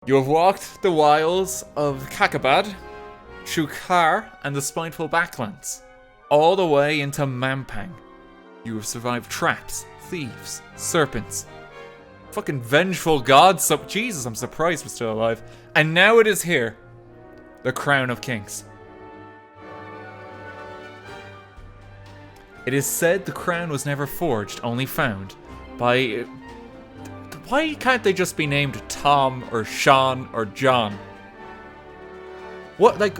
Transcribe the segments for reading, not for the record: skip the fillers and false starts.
You have walked the wilds of Kakabad, Shukar, and the spiteful Backlands, all the way into Mampang. You have survived traps, thieves, serpents, fucking vengeful gods. Jesus, I'm surprised we're still alive. And now it is here, the Crown of Kings. It is said the crown was never forged, only found by... Why can't they just be named Tom or Sean or John? What, like,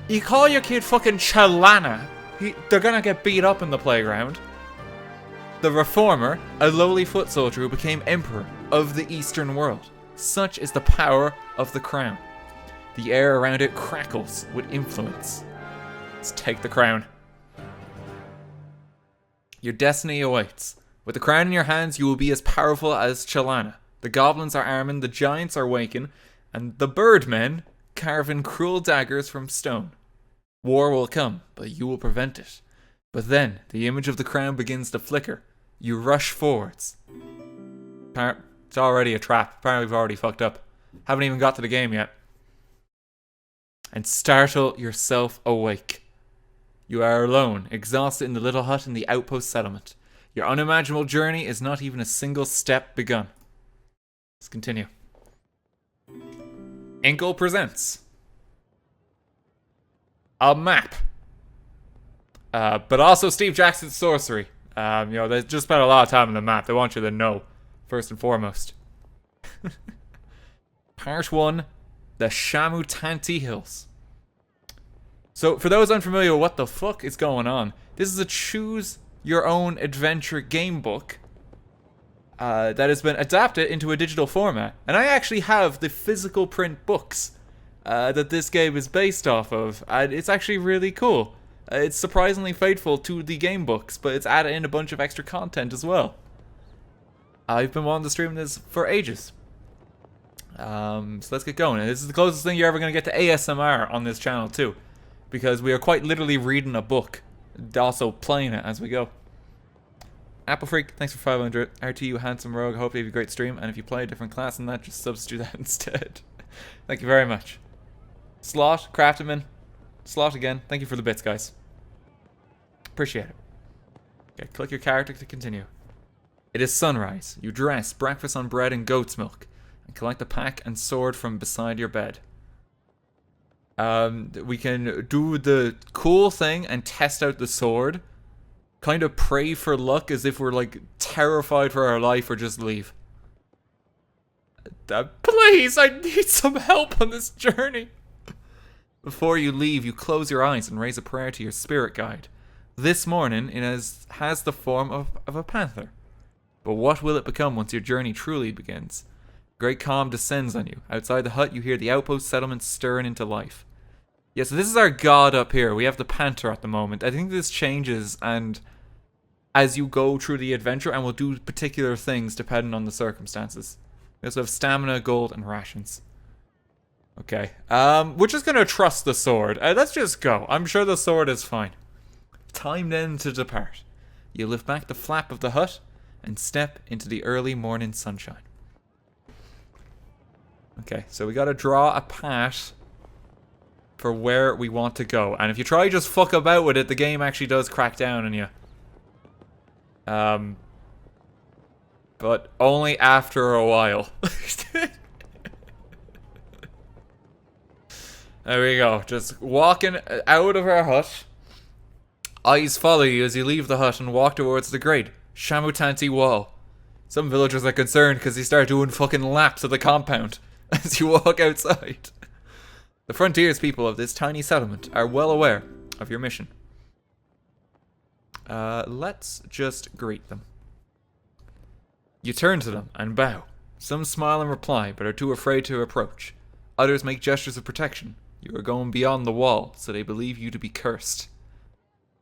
you call your kid fucking Chalana, they're gonna get beat up in the playground. The Reformer, a lowly foot soldier who became emperor of the Eastern world. Such is the power of the crown. The air around it crackles with influence. Let's take the crown. Your destiny awaits. With the crown in your hands, you will be as powerful as Chalana. The goblins are arming, the giants are waking, and the birdmen carving cruel daggers from stone. War will come, but you will prevent it. But then, the image of the crown begins to flicker. You rush forwards. It's already a trap. Apparently we've already fucked up. Haven't even got to the game yet. And startle yourself awake. You are alone, exhausted in the little hut in the outpost settlement. Your unimaginable journey is not even a single step begun. Let's continue. Inkle presents a map. But also Steve Jackson's Sorcery. They just spent a lot of time on the map. They want you to know, first and foremost. Part 1, the Tonti Hills. So, for those unfamiliar with what the fuck is going on, this is a choose your own adventure game book that has been adapted into a digital format. And I actually have the physical print books that this game is based off of. And it's actually really cool. It's surprisingly faithful to the game books, but it's added in a bunch of extra content as well. I've been wanting to stream this for ages. So let's get going. And this is the closest thing you're ever going to get to ASMR on this channel too. Because we are quite literally reading a book. Also playing it as we go. Apple Freak, thanks for 500. RT, you handsome rogue. Hope you have a great stream. And if you play a different class than that, just substitute that instead. Thank you very much. Slot, Crafterman. Slot again. Thank you for the bits, guys. Appreciate it. Okay, click your character to continue. It is sunrise. You dress, breakfast on bread and goat's milk, and collect the pack and sword from beside your bed. We can do the cool thing and test out the sword. Kind of pray for luck as if we're like terrified for our life or just leave. Please, I need some help on this journey. Before you leave, you close your eyes and raise a prayer to your spirit guide. This morning, it has the form of a panther. But what will it become once your journey truly begins? Great calm descends on you. Outside the hut, you hear the outpost settlement stirring into life. Yeah, so this is our god up here. We have the panther at the moment. I think this changes and as you go through the adventure, and we'll do particular things depending on the circumstances. We also have stamina, gold, and rations. Okay. We're just gonna trust the sword. Let's just go. I'm sure the sword is fine. Time then to depart. You lift back the flap of the hut and step into the early morning sunshine. Okay, so we gotta draw a path for where we want to go. And if you try just fuck about with it, the game actually does crack down on you. But only after a while. There we go. Just walking out of our hut. Eyes follow you as you leave the hut and walk towards the great Shamutanti wall. Some villagers are concerned because you start doing fucking laps of the compound as you walk outside. The frontiers people of this tiny settlement are well aware of your mission. Let's just greet them. You turn to them and bow. Some smile in reply, but are too afraid to approach. Others make gestures of protection. You are going beyond the wall, so they believe you to be cursed.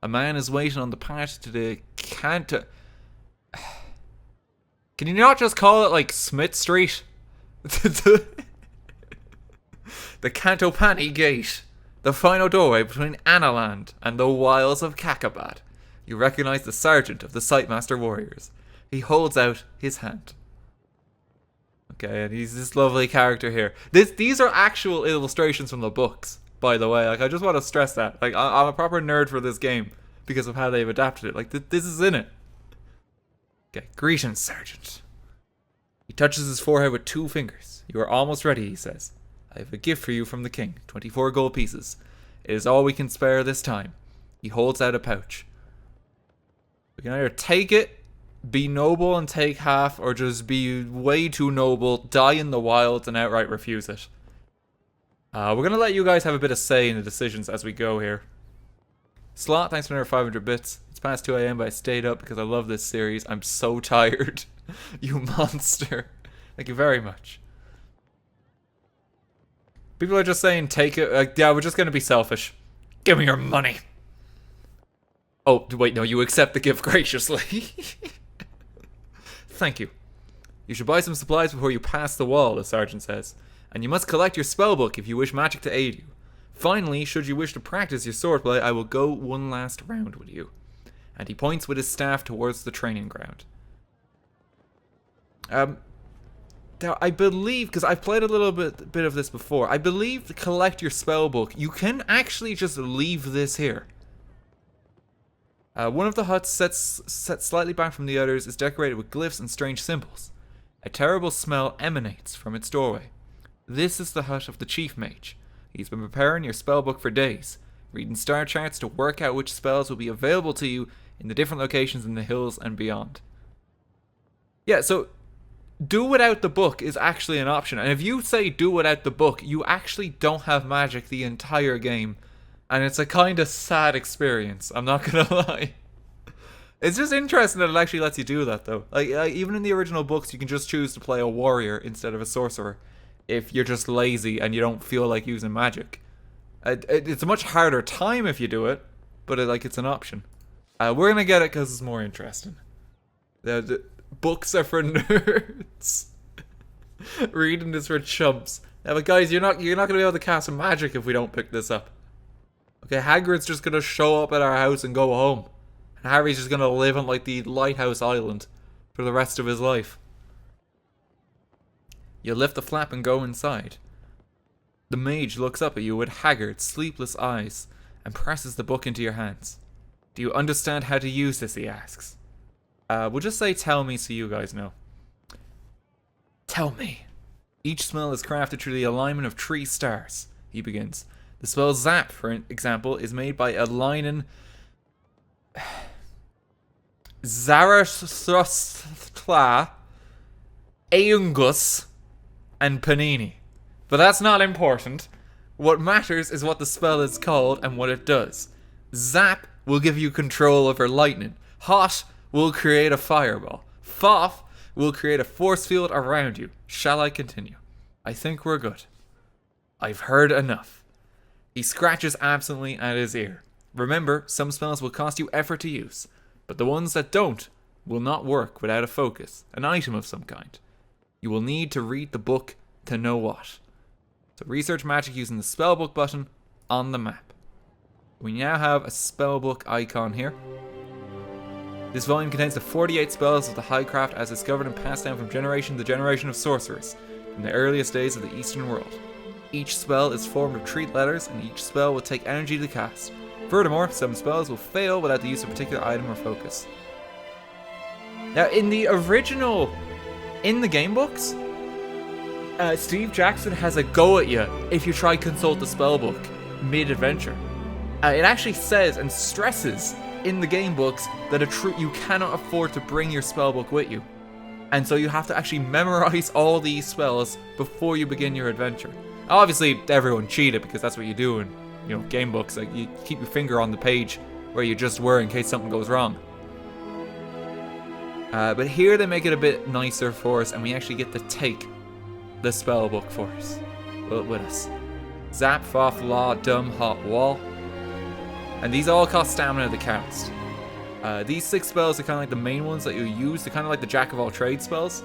A man is waiting on the path to the Canto... Can you not just call it, like, Smith Street? The Cantopani Gate. The final doorway between Analand and the wilds of Kakabad. You recognize the sergeant of the Sightmaster Warriors. He holds out his hand. Okay, and he's this lovely character here. These are actual illustrations from the books, by the way. Like, I just want to stress that. Like, I'm a proper nerd for this game because of how they've adapted it. Like, this is in it. Okay, greetings, Sergeant. He touches his forehead with 2 fingers. You are almost ready, he says. I have a gift for you from the king. 24 gold pieces. It is all we can spare this time. He holds out a pouch. We can either take it, be noble and take half, or just be way too noble, die in the wilds, and outright refuse it. We're going to let you guys have a bit of say in the decisions as we go here. Slot, thanks for another 500 bits. It's past 2 AM, but I stayed up because I love this series. I'm so tired. You monster. Thank you very much. People are just saying, take it. Yeah, we're just going to be selfish. Give me your money. Oh, wait, no, you accept the gift graciously. Thank you. You should buy some supplies before you pass the wall, the sergeant says. And you must collect your spellbook if you wish magic to aid you. Finally, should you wish to practice your swordplay, I will go one last round with you. And he points with his staff towards the training ground. Now, I believe, because I've played a little bit of this before, I believe to collect your spellbook, you can actually just leave this here. One of the huts set slightly back from the others is decorated with glyphs and strange symbols. A terrible smell emanates from its doorway. This is the hut of the chief mage. He's been preparing your spellbook for days, reading star charts to work out which spells will be available to you in the different locations in the hills and beyond. Yeah, so do without the book is actually an option. And if you say do without the book, you actually don't have magic the entire game. And it's a kind of sad experience, I'm not gonna lie. It's just interesting that it actually lets you do that, though. Like, even in the original books, you can just choose to play a warrior instead of a sorcerer if you're just lazy and you don't feel like using magic. It's a much harder time if you do it, but it's an option. We're gonna get it because it's more interesting. The books are for nerds. Reading is for chumps. Yeah, but guys, you're not gonna be able to cast magic if we don't pick this up. Okay, Hagrid's just gonna show up at our house and go home. And Harry's just gonna live on, like, the lighthouse island for the rest of his life. You lift the flap and go inside. The mage looks up at you with haggard, sleepless eyes and presses the book into your hands. Do you understand how to use this, he asks. We'll just say tell me so you guys know. Tell me. Each spell is crafted through the alignment of 3 stars, he begins. The spell Zap, for example, is made by aligning Zarathustra, Aungus, and Pawnee. But that's not important. What matters is what the spell is called and what it does. Zap will give you control over lightning. Hot will create a fireball. Foff will create a force field around you. Shall I continue? I think we're good. I've heard enough. He scratches absently at his ear. Remember, some spells will cost you effort to use, but the ones that don't will not work without a focus, an item of some kind. You will need to read the book to know what. So research magic using the spellbook button on the map. We now have a spellbook icon here. This volume contains the 48 spells of the Highcraft as discovered and passed down from generation to generation of sorcerers in the earliest days of the Eastern world. Each spell is formed of 3 letters, and each spell will take energy to cast. Furthermore, some spells will fail without the use of a particular item or focus. Now, in the original, in the game books, Steve Jackson has a go at you if you try consult the spellbook mid-adventure. It actually says and stresses in the game books that you cannot afford to bring your spellbook with you. And so you have to actually memorize all these spells before you begin your adventure. Obviously, everyone cheated because that's what you do in, game books. Like, you keep your finger on the page where you just were in case something goes wrong. But here they make it a bit nicer for us, and we actually get to take the spellbook for us. With us. Zap, Foff, Law, Dumb, Hot, Wall. And these all cost stamina to cast. These 6 spells are kind of like the main ones that you use. They're kind of like the jack of all trades spells.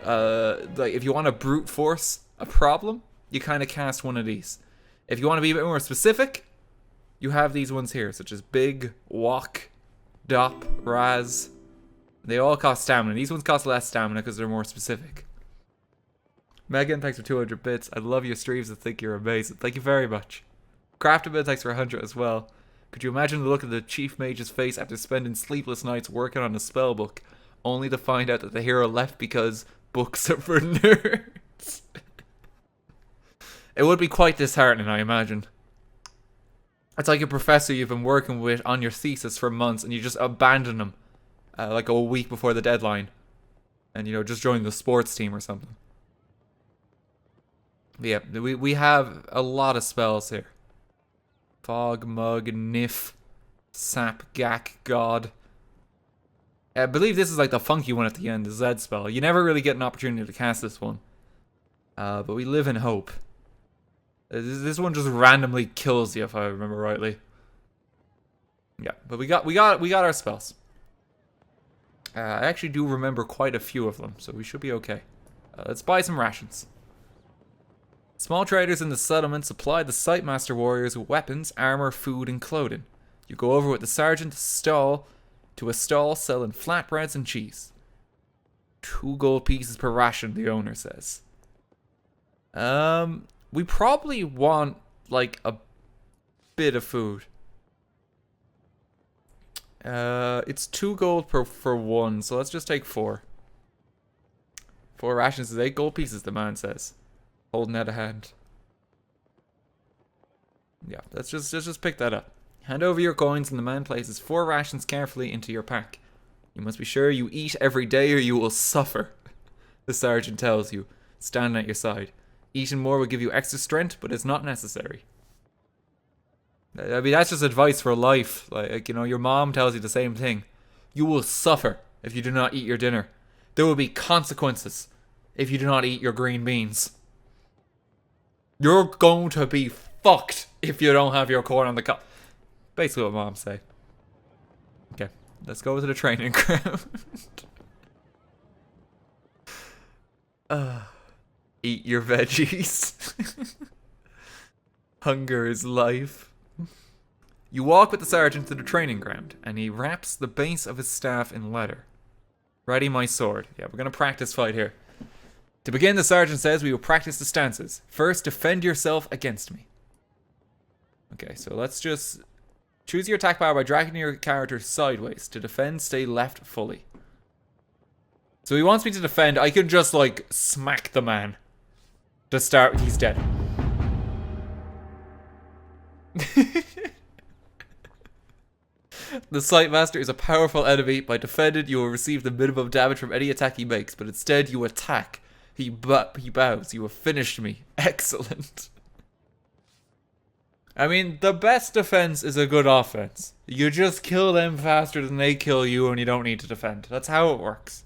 Like if you want to brute force a problem, you kind of cast one of these. If you want to be a bit more specific, you have these ones here, such as Big, Walk, Dop, Raz. They all cost stamina. These ones cost less stamina because they're more specific. Megan, thanks for 200 bits. I love your streams and think you're amazing. Thank you very much. Crafted, thanks for 100 as well. Could you imagine the look of the Chief Mage's face after spending sleepless nights working on a spell book, only to find out that the hero left because books are for nerds? It would be quite disheartening, I imagine. It's like a professor you've been working with on your thesis for months and you just abandon them like a week before the deadline. And, you know, just join the sports team or something. But yeah, we have a lot of spells here. Fog, Mug, Nif, Sap, Gak, God. I believe this is like the funky one at the end, the Z spell. You never really get an opportunity to cast this one. But we live in hope. This one just randomly kills you, if I remember rightly. Yeah, but we got our spells. I actually do remember quite a few of them, so we should be okay. Let's buy some rations. Small traders in the settlement supply the Sightmaster warriors with weapons, armor, food, and clothing. You go over with the sergeant to a stall selling flatbreads and cheese. 2 gold pieces per ration, the owner says. We probably want, like, a bit of food. It's 2 gold for 1, so let's just take 4. 4 rations is 8 gold pieces, the man says. Holding out a hand. Yeah, let's just pick that up. Hand over your coins and the man places 4 rations carefully into your pack. You must be sure you eat every day or you will suffer, the sergeant tells you, standing at your side. Eating more will give you extra strength, but it's not necessary. I mean, that's just advice for life. Like, you know, your mom tells you the same thing. You will suffer if you do not eat your dinner. There will be consequences if you do not eat your green beans. You're going to be fucked if you don't have your corn on the cob. Basically what moms say. Okay, let's go to the training ground. Eat your veggies. Hunger is life. You walk with the sergeant to the training ground, and he wraps the base of his staff in leather. Ready my sword. Yeah, we're gonna practice fight here. To begin, the sergeant says we will practice the stances. First, defend yourself against me. Okay, so let's just choose your attack power by dragging your character sideways. To defend, stay left fully. So he wants me to defend. I can just, like, smack the man. To start, he's dead. The Sightmaster is a powerful enemy. By defending, you will receive the minimum damage from any attack he makes, but instead you attack. He bows. You have finished me. Excellent. I mean, the best defense is a good offense. You just kill them faster than they kill you and you don't need to defend. That's how it works.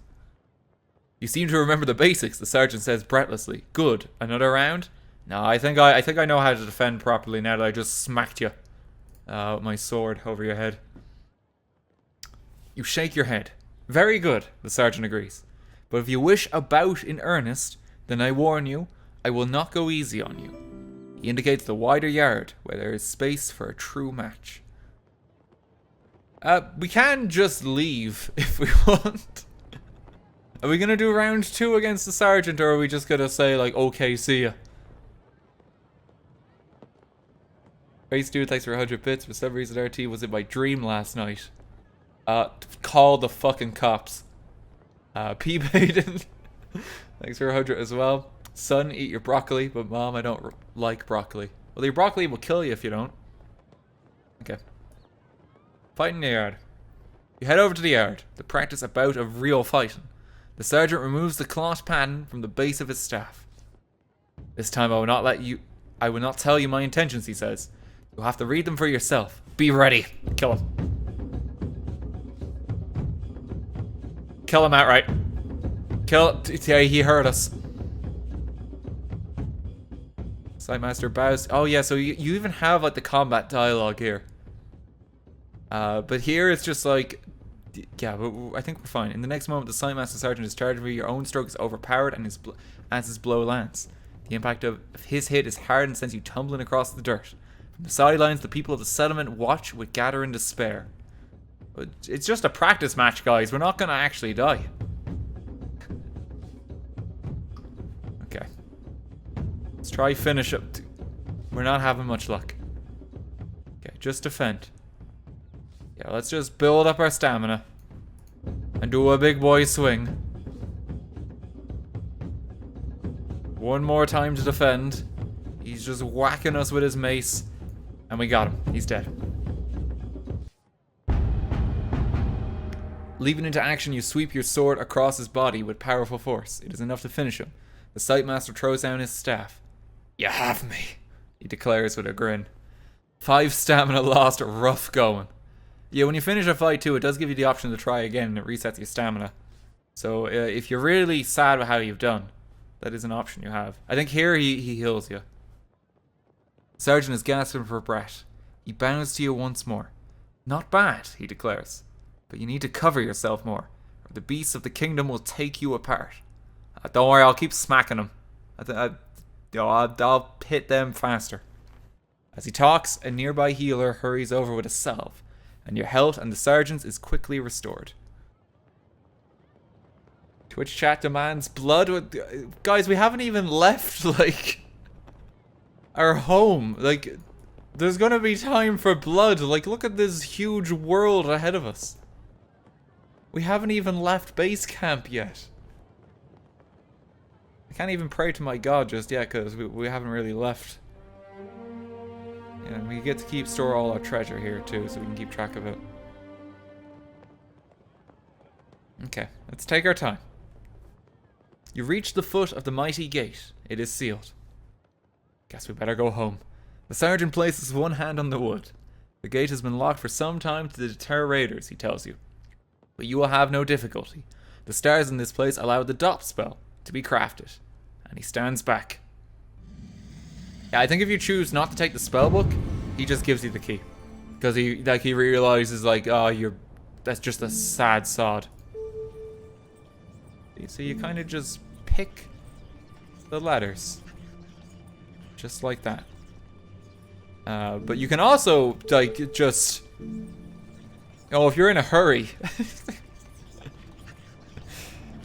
You seem to remember the basics, the sergeant says breathlessly. Good. Another round? No, I think I know how to defend properly now that I just smacked you with my sword over your head. You shake your head. Very good, the sergeant agrees. But if you wish a bout in earnest, then I warn you, I will not go easy on you. He indicates the wider yard, where there is space for a true match. We can just leave if we want. Are we gonna do round 2 against the sergeant, or are we just gonna say, like, okay, see ya? Race Dude, thanks for 100 bits. For some reason, RT was in my dream last night. Call the fucking cops. P. Baden, thanks for 100 as well. Son, eat your broccoli, but Mom, I don't like broccoli. Well, your broccoli will kill you if you don't. Okay. Fight in the yard. You head over to the yard to practice a bout of real fighting. The sergeant removes the cloth pattern from the base of his staff. This time I will not tell you my intentions, he says. You'll have to read them for yourself. Be ready. Kill him. Kill him outright. Yeah, he heard us. Sightmaster bows. Oh yeah, so you even have like the combat dialogue here. But here it's just like, yeah, but I think we're fine. In the next moment, the Sightmaster Sergeant is charging for your own stroke is overpowered and as his blow lands. The impact of his hit is hard and sends you tumbling across the dirt. From the sidelines, the people of the settlement watch with gathering despair. But it's just a practice match, guys. We're not gonna actually die. Okay. try finish up. We're not having much luck. Okay, just defend. Yeah, let's just build up our stamina. And do a big boy swing. One more time to defend. He's just whacking us with his mace. And we got him. He's dead. Leaping into action, you sweep your sword across his body with powerful force. It is enough to finish him. The Sightmaster throws down his staff. You have me, he declares with a grin. 5 stamina lost, rough going. Yeah, when you finish a fight too, it does give you the option to try again and it resets your stamina. So if you're really sad with how you've done, that is an option you have. I think here he heals you. The sergeant is gasping for breath. He bows to you once more. Not bad, he declares. But you need to cover yourself more, or the beasts of the kingdom will take you apart. Don't worry, I'll keep smacking them. I'll hit them faster. As he talks, a nearby healer hurries over with a salve, and your health and the sergeant's is quickly restored. Twitch chat demands blood. Guys, we haven't even left, like, our home. Like, there's gonna be time for blood. Like, look at this huge world ahead of us. We haven't even left base camp yet. I can't even pray to my god just yet because we haven't really left. And we get to store all our treasure here too, so we can keep track of it. Okay, let's take our time. You reach the foot of the mighty gate. It is sealed. Guess we better go home. The sergeant places one hand on the wood. The gate has been locked for some time to deter raiders, he tells you. But you will have no difficulty. The stars in this place allow the dot spell to be crafted. And he stands back. Yeah, I think if you choose not to take the spell book, he just gives you the key. Because he realizes like, oh, that's just a sad sod. So you kind of just pick the letters. Just like that. But you can also, like, just... Oh, if you're in a hurry...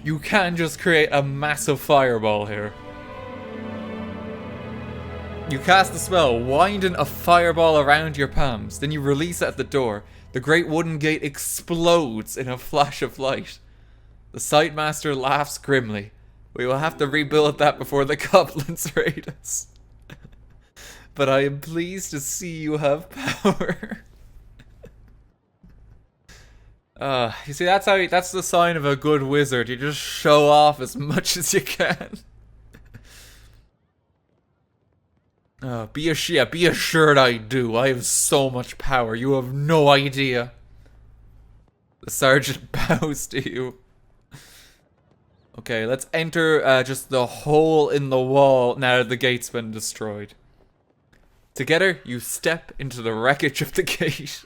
you can just create a massive fireball here. You cast the spell, winding a fireball around your palms. Then you release it at the door. The great wooden gate explodes in a flash of light. The Sightmaster laughs grimly. We will have to rebuild that before the goblins raid us. But I am pleased to see you have power. You see, that's the sign of a good wizard. You just show off as much as you can. Be assured I do. I have so much power. You have no idea. The sergeant bows to you. Okay, let's enter just the hole in the wall now that the gate's been destroyed. Together, you step into the wreckage of the gate.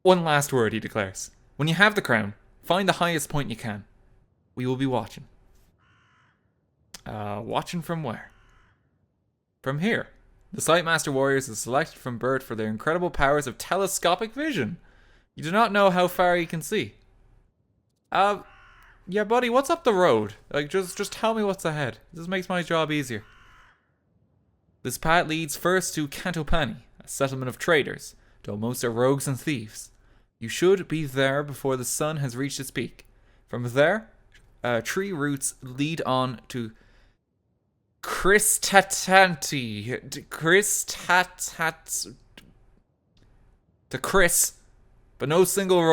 One last word, he declares. When you have the crown, find the highest point you can. We will be watching. Watching from where? From here. The Sightmaster Warriors is selected from birth for their incredible powers of telescopic vision. You do not know how far you can see. Yeah, buddy, what's up the road? Like, just tell me what's ahead. This makes my job easier. This path leads first to Pawnee, a settlement of traders, though most are rogues and thieves. You should be there before the sun has reached its peak. From there, tree routes lead on to Chris, but no single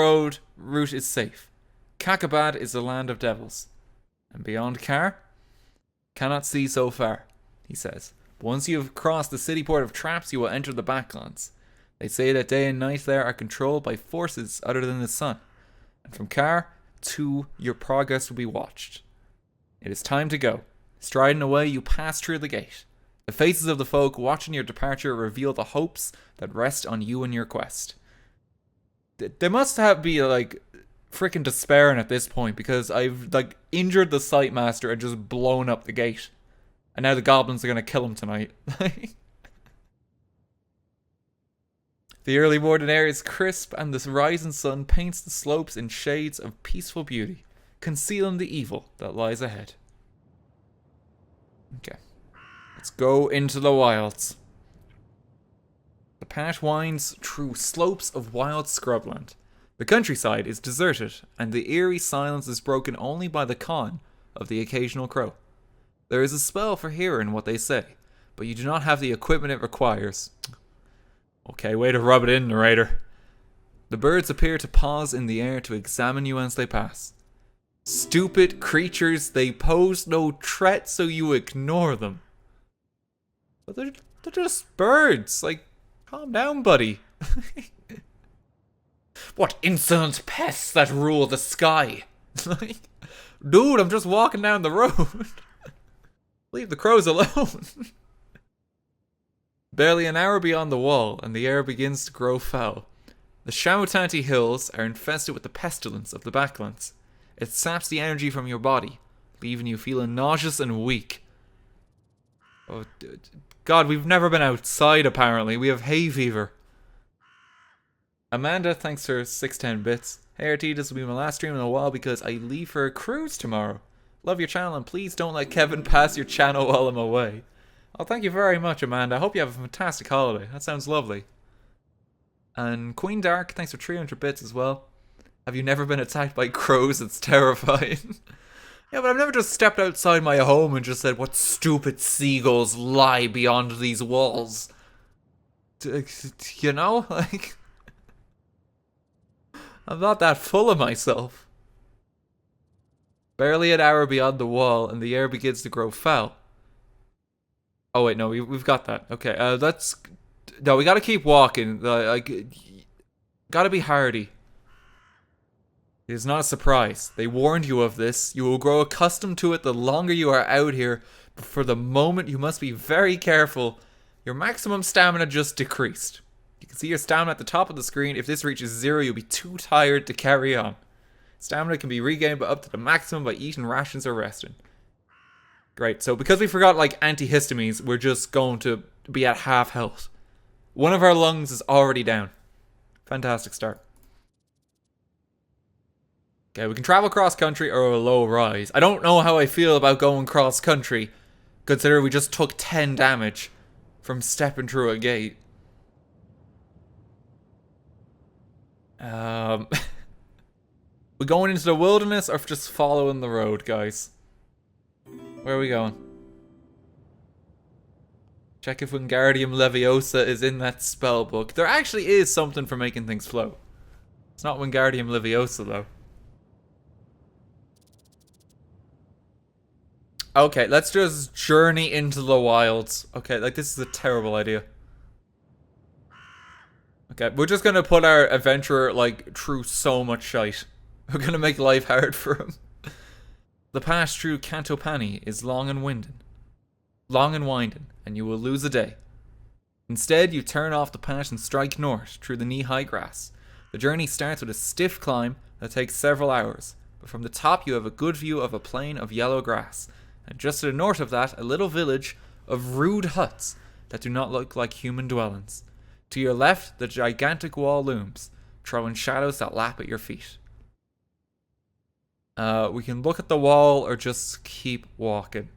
route is safe. Kakabad is the land of devils. And beyond Kar, cannot see so far, he says. Once you have crossed the city port of traps, you will enter the backlands. They say that day and night there are controlled by forces other than the sun. And from Kar, too, your progress will be watched. It is time to go. Striding away, you pass through the gate. The faces of the folk watching your departure reveal the hopes that rest on you and your quest. They must be, like, freaking despairing at this point, because I've, like, injured the Sightmaster and just blown up the gate. And now the goblins are going to kill him tonight. The early morning air is crisp, and the rising sun paints the slopes in shades of peaceful beauty, concealing the evil that lies ahead. Okay. Let's go into the wilds. The path winds through slopes of wild scrubland. The countryside is deserted, and the eerie silence is broken only by the cawing of the occasional crow. There is a spell for hearing what they say, but you do not have the equipment it requires. Okay, way to rub it in, narrator. The birds appear to pause in the air to examine you as they pass. Stupid creatures, they pose no threat, so you ignore them. But they're just birds. Like, calm down, buddy. What insolent pests that rule the sky? Like, dude, I'm just walking down the road. Leave the crows alone. Barely an hour beyond the wall, and the air begins to grow foul. The Tonti hills are infested with the pestilence of the backlands. It saps the energy from your body, leaving you feeling nauseous and weak. Oh, God, we've never been outside, apparently. We have hay fever. Amanda, thanks for 610 bits. Hey RT, this will be my last stream in a while because I leave for a cruise tomorrow. Love your channel, and please don't let Kevin pass your channel while I'm away. Oh, thank you very much, Amanda. I hope you have a fantastic holiday. That sounds lovely. And Queen Dark, thanks for 300 bits as well. Have you never been attacked by crows? It's terrifying. Yeah, but I've never just stepped outside my home and just said, what stupid seagulls lie beyond these walls? You know? Like, I'm not that full of myself. Barely an hour beyond the wall, and the air begins to grow foul. Oh wait, no, we've got that. Okay, no, we gotta keep walking. Gotta be hardy. It is not a surprise. They warned you of this. You will grow accustomed to it the longer you are out here, but for the moment you must be very careful. Your maximum stamina just decreased. You can see your stamina at the top of the screen. If this reaches 0, you'll be too tired to carry on. Stamina can be regained up to the maximum by eating rations or resting. Great, so because we forgot like antihistamines, we're just going to be at half health. One of our lungs is already down. Fantastic start. Okay, we can travel cross country or a low rise. I don't know how I feel about going cross country, considering we just took 10 damage from stepping through a gate. We going into the wilderness or just following the road, guys? Where are we going? Check if Wingardium Leviosa is in that spell book. There actually is something for making things float. It's not Wingardium Leviosa, though. Okay, let's just journey into the wilds. Okay, like, this is a terrible idea. Okay, we're just gonna put our adventurer, like, through so much shite. We're gonna make life hard for him. The path through Pawnee is long and winding, and you will lose a day. Instead, you turn off the path and strike north through the knee-high grass. The journey starts with a stiff climb that takes several hours, but from the top you have a good view of a plain of yellow grass, and just to the north of that, a little village of rude huts that do not look like human dwellings. To your left, the gigantic wall looms, throwing shadows that lap at your feet. We can look at the wall or just keep walking.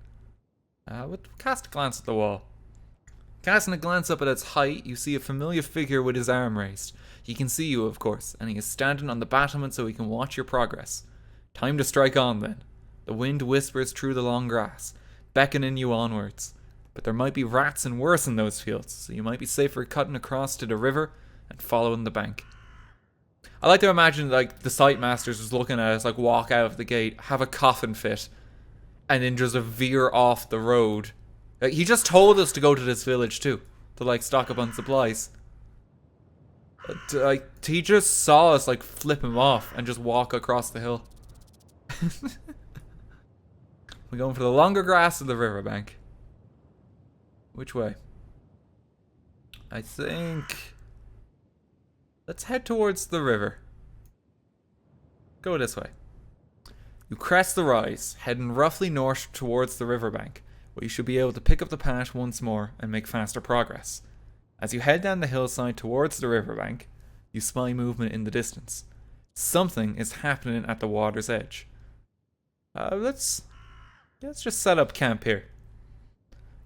We'll cast a glance at the wall. Casting a glance up at its height, you see a familiar figure with his arm raised. He can see you, of course, and he is standing on the battlement so he can watch your progress. Time to strike on, then. The wind whispers through the long grass, beckoning you onwards. But there might be rats and worse in those fields, so you might be safer cutting across to the river and following the bank. I like to imagine, like, the site masters just looking at us, like, walk out of the gate, have a coffin fit, and then just veer off the road. Like, he just told us to go to this village, too, to, like, stock up on supplies. Like, he just saw us, like, flip him off and just walk across the hill. We're going for the longer grass of the riverbank. Which way? I think... let's head towards the river. Go this way. You crest the rise, heading roughly north towards the riverbank, where you should be able to pick up the path once more and make faster progress. As you head down the hillside towards the riverbank, you spy movement in the distance. Something is happening at the water's edge. Let's just set up camp here.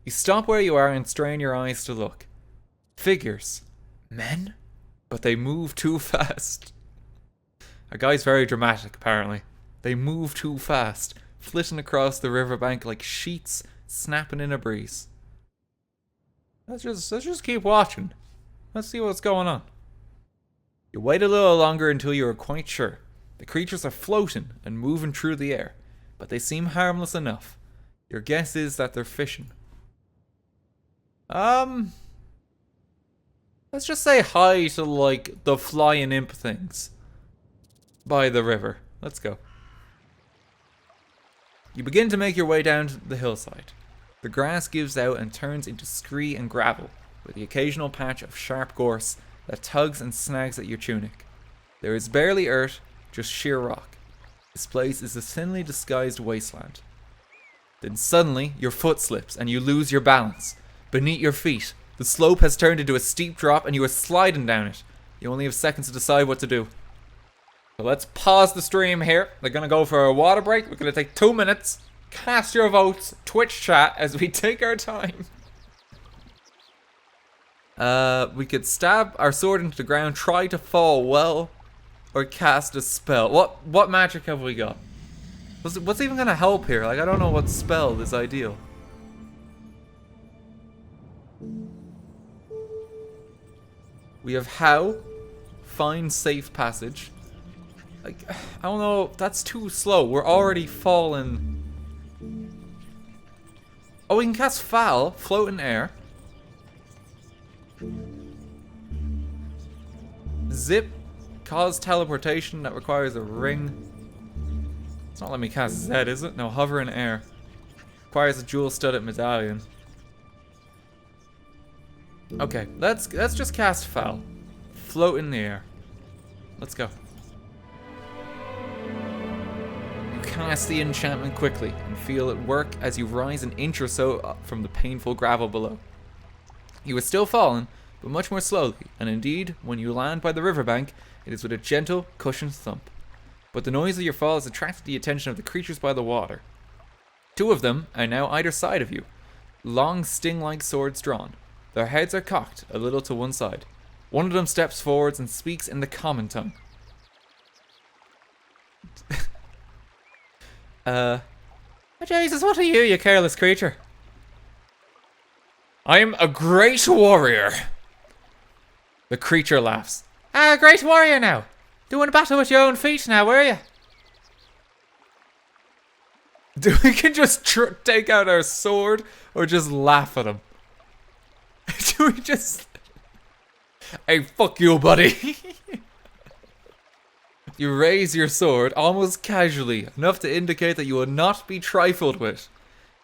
You stop where you are and strain your eyes to look. Figures. Men? But they move too fast. Our guy's very dramatic, apparently. They move too fast, flitting across the riverbank like sheets snapping in a breeze. Let's just keep watching. Let's see what's going on. You wait a little longer until you are quite sure. The creatures are floating and moving through the air, but they seem harmless enough. Your guess is that they're fishing. Let's just say hi to, like, the flying imp things by the river. Let's go. You begin to make your way down the hillside. The grass gives out and turns into scree and gravel, with the occasional patch of sharp gorse that tugs and snags at your tunic. There is barely earth, just sheer rock. This place is a thinly disguised wasteland. Then suddenly, your foot slips and you lose your balance. Beneath your feet, the slope has turned into a steep drop and you are sliding down it. You only have seconds to decide what to do. So let's pause the stream here. They're going to go for a water break. We're going to take 2 minutes. Cast your votes, Twitch chat, as we take our time. We could stab our sword into the ground, try to fall well, or cast a spell. What magic have we got? What's even going to help here? Like, I don't know what spell is ideal. We have how, find safe passage. Like, I don't know, that's too slow. We're already falling. Oh, we can cast foul, float in air. Zip, cause teleportation that requires a ring. It's not letting me cast Z, is it? No, hover in air. Requires a jewel-studded medallion. Okay, let's just cast foul. Float in the air. Let's go. You cast the enchantment quickly and feel it work as you rise an inch or so up from the painful gravel below. You are still falling, but much more slowly, and indeed, when you land by the riverbank, it is with a gentle, cushioned thump. But the noise of your fall has attracted the attention of the creatures by the water. 2 of them are now either side of you, long sting-like swords drawn. Their heads are cocked a little to one side. One of them steps forwards and speaks in the common tongue. Oh, Jesus, what are you, you careless creature? I'm a great warrior. The creature laughs. Ah, great warrior now. Doing battle with your own feet now, were you? We can just take out our sword or just laugh at him. Do we just... Hey, fuck you, buddy. You raise your sword almost casually, enough to indicate that you will not be trifled with.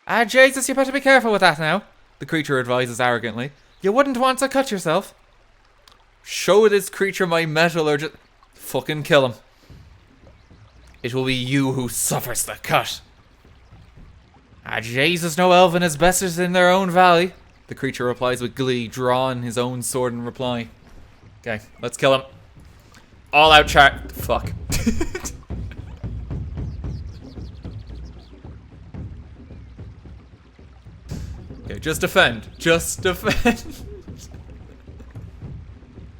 Ah, Jesus, you better be careful with that now, the creature advises arrogantly. You wouldn't want to cut yourself. Show this creature my metal or just... Fucking kill him. It will be you who suffers the cut. Ah, Jesus, no elven is bestest in their own valley, the creature replies with glee, drawing his own sword in reply. Okay, let's kill him. All out chat. Fuck. Okay, just defend. Just defend.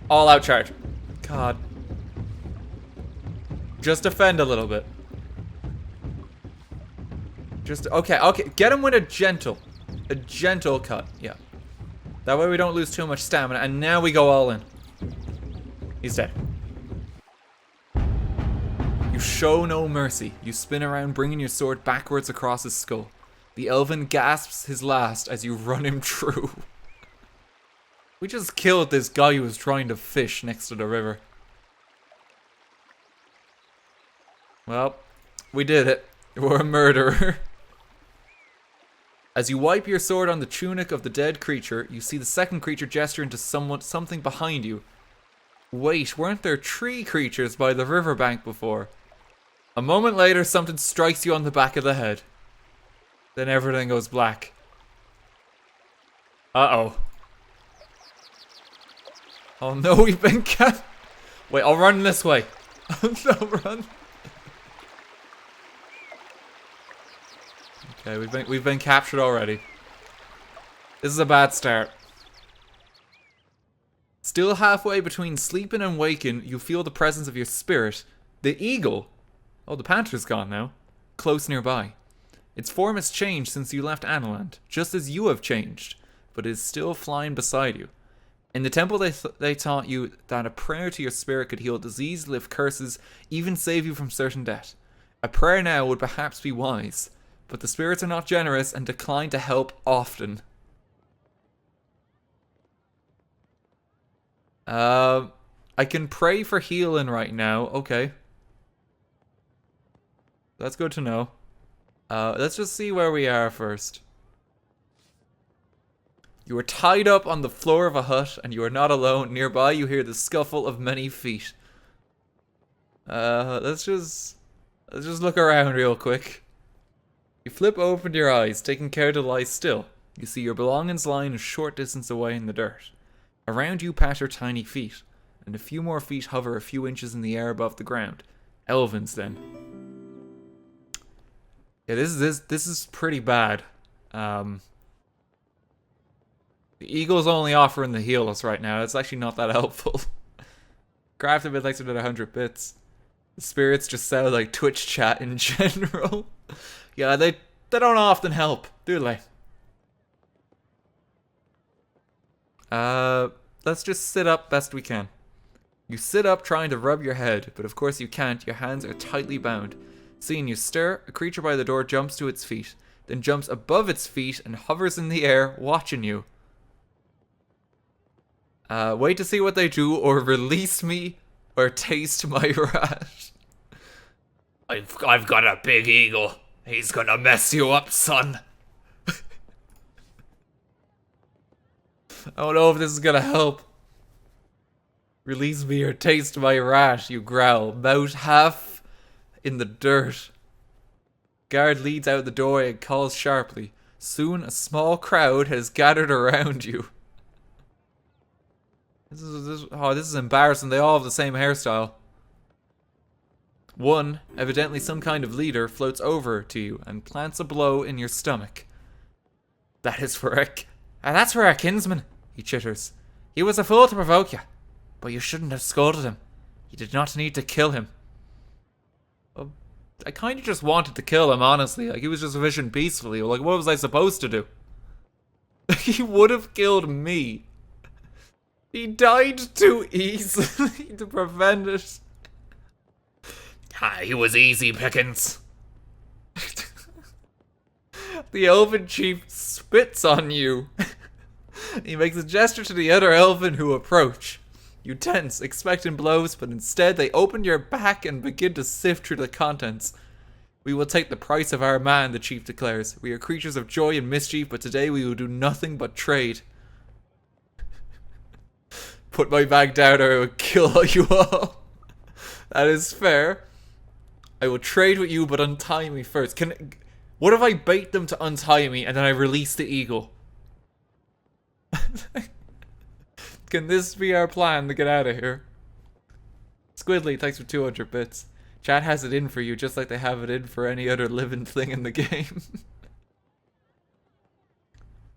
All out charge. God. Just defend a little bit. Just, okay, get him with a gentle cut, yeah. That way we don't lose too much stamina, and now we go all in. He's dead. You show no mercy. You spin around, bringing your sword backwards across his skull. The elven gasps his last as you run him through. We just killed this guy who was trying to fish next to the river. Well, we did it. We're a murderer. As you wipe your sword on the tunic of the dead creature, you see the second creature gesture into something behind you. Wait, weren't there 3 creatures by the riverbank before? A moment later, something strikes you on the back of the head. Then everything goes black. Uh-oh. Oh no, we've been Wait, I'll run this way. No, run. Okay, we've been captured already. This is a bad start. Still halfway between sleeping and waking, you feel the presence of your spirit, the eagle. Oh, the panther's gone now. Close nearby. Its form has changed since you left Analand, just as you have changed, but it is still flying beside you. In the temple, they taught you that a prayer to your spirit could heal disease, lift curses, even save you from certain death. A prayer now would perhaps be wise, but the spirits are not generous and decline to help often. I can pray for healing right now. Okay. That's good to know. Let's just see where we are first. You are tied up on the floor of a hut, and you are not alone. Nearby, you hear the scuffle of many feet. Let's just look around real quick. You flip open your eyes, taking care to lie still. You see your belongings lying a short distance away in the dirt. Around you patter tiny feet, and a few more feet hover a few inches in the air above the ground. Elvins, then. Yeah, this is pretty bad. The eagle's only offering to heal us right now. It's actually not that helpful. Crafted bit likes it at 100 bits. The spirits just sound like Twitch chat in general. Yeah, they don't often help, do they? Let's just sit up best we can. You sit up trying to rub your head, but of course you can't. Your hands are tightly bound. Seeing you stir, a creature by the door jumps to its feet, then jumps above its feet and hovers in the air, watching you. Wait to see what they do, or release me, or taste my rat. I've got a big eagle. He's gonna mess you up, son. I don't know if this is gonna help. Release me or taste my rat, you growl, mouth half in the dirt. Guard leads out the doorway and calls sharply. Soon a small crowd has gathered around you. This is embarrassing. They all have the same hairstyle. One, evidently some kind of leader, floats over to you and plants a blow in your stomach. That's for our kinsman, he chitters. He was a fool to provoke you, but you shouldn't have scolded him. You did not need to kill him. Well, I kind of just wanted to kill him, honestly. Like, he was just fishing peacefully. Like, what was I supposed to do? He would have killed me. He died too easily to prevent it. He was easy pickings. The elven chief spits on you. He makes a gesture to the other elven who approach. You tense, expecting blows, but instead they open your back and begin to sift through the contents. We will take the price of our man, the chief declares. We are creatures of joy and mischief, but today we will do nothing but trade. Put my bag down or I will kill you all. That is fair. I will trade with you, but untie me first. What if I bait them to untie me and then I release the eagle? Can this be our plan to get out of here? Squidly, thanks for 200 bits. Chat has it in for you, just like they have it in for any other living thing in the game.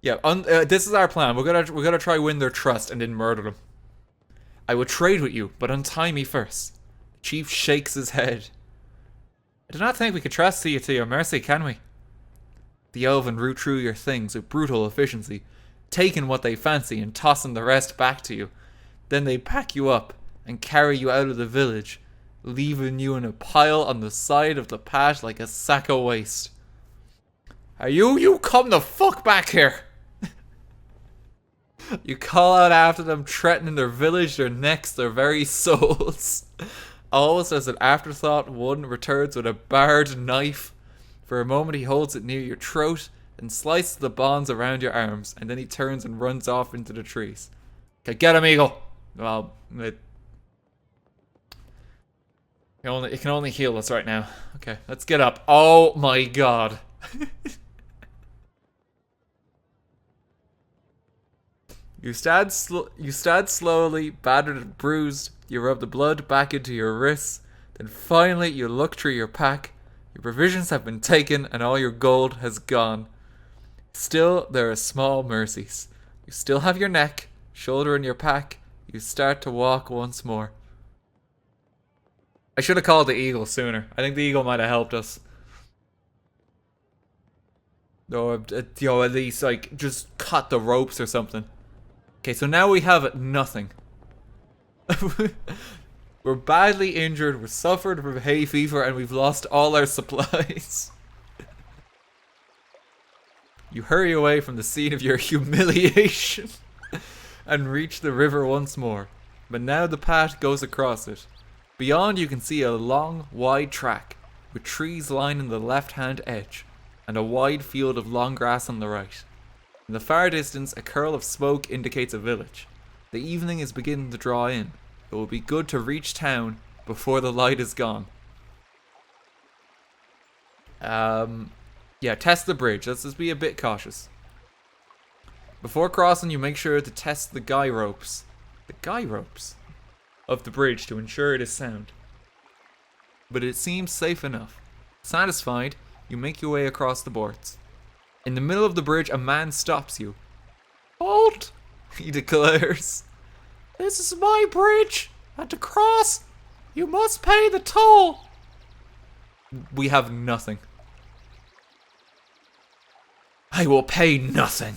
Yeah, this is our plan. We're gonna try win their trust and then murder them. I will trade with you, but untie me first. The chief shakes his head. I do not think we could trust you to your mercy, can we? The elven root through your things with brutal efficiency, taking what they fancy and tossing the rest back to you. Then they pack you up and carry you out of the village, leaving you in a pile on the side of the path like a sack of waste. Are you come the fuck back here! You call out after them, threatening their village, their necks, their very souls. Almost as an afterthought, one returns with a bared knife. For a moment he holds it near your throat and slices the bonds around your arms, and then he turns and runs off into the trees. Okay, get him, eagle! Well, it can only heal us right now. Okay, let's get up. Oh my god. You stand slowly, battered and bruised. You rub the blood back into your wrists. Then finally you look through your pack. Your provisions have been taken and all your gold has gone. Still, there are small mercies. You still have your neck, shoulder in your pack. You start to walk once more. I should have called the eagle sooner. I think the eagle might have helped us. Or, at least, like, just cut the ropes or something. Okay, so now we have nothing. We're badly injured, we're suffered from hay fever, and we've lost all our supplies. You hurry away from the scene of your humiliation and reach the river once more. But now the path goes across it. Beyond you can see a long, wide track with trees lining the left-hand edge and a wide field of long grass on the right. In the far distance, a curl of smoke indicates a village. The evening is beginning to draw in. It will be good to reach town before the light is gone. Yeah, test the bridge. Let's just be a bit cautious. Before crossing, you make sure to test the guy ropes. The guy ropes of the bridge to ensure it is sound. But it seems safe enough. Satisfied, you make your way across the boards. In the middle of the bridge, a man stops you. "Halt!" he declares. "This is my bridge, and to cross, you must pay the toll." We have nothing. "I will pay nothing,"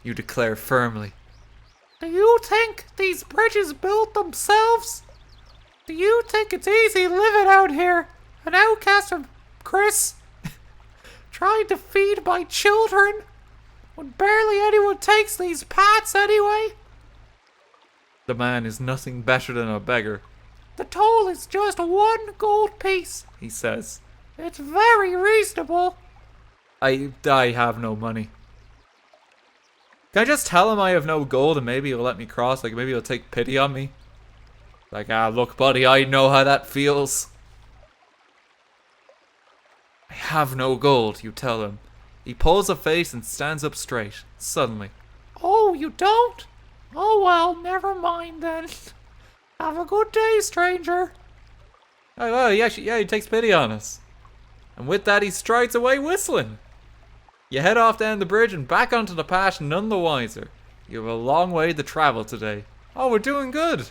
you declare firmly. "Do you think these bridges built themselves? Do you think it's easy living out here, an outcast of Chris, trying to feed my children, when barely anyone takes these paths anyway?" The man is nothing better than a beggar. "The toll is just 1 gold piece," he says. "It's very reasonable." I have no money. Can I just tell him I have no gold and maybe he'll let me cross? Like, maybe he'll take pity on me? Like, look, buddy, I know how that feels. "I have no gold," you tell him. He pulls a face and stands up straight, suddenly. "Oh, you don't? Oh, well, never mind then. Have a good day, stranger." Oh, well, he takes pity on us. And with that, he strides away whistling. You head off down the bridge and back onto the path, none the wiser. You have a long way to travel today. Oh, we're doing good.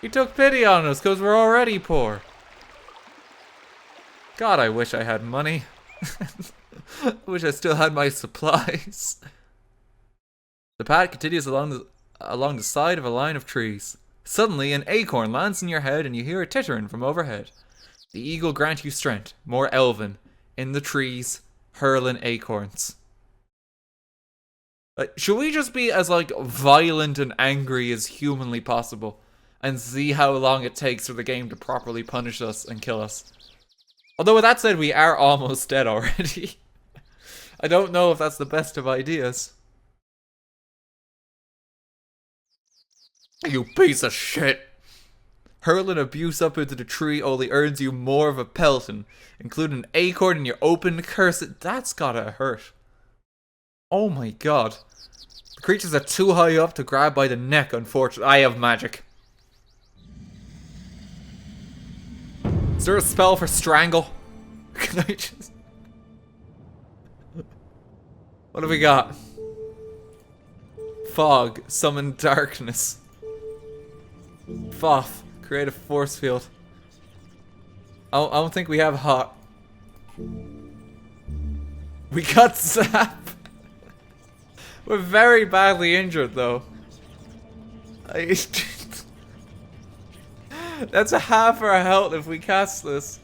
He took pity on us because we're already poor. God, I wish I had money. I wish I still had my supplies. The path continues along the side of a line of trees. Suddenly, an acorn lands in your head and you hear a tittering from overhead. The eagle grant you strength, more elven, in the trees, hurling acorns. Should we just be as, like, violent and angry as humanly possible and see how long it takes for the game to properly punish us and kill us? Although with that said, we are almost dead already. I don't know if that's the best of ideas. "You piece of shit!" Hurling abuse up into the tree only earns you more of a pelting, including an acorn in your open curse. That's gotta hurt. Oh my god. The creatures are too high up to grab by the neck, unfortunately. I have magic. Is there a spell for strangle? Can I just... What have we got? Fog. Summon darkness. Foth. Create a force field. I don't think we have hot. We got zap. We're very badly injured though. That's a half our health if we cast this.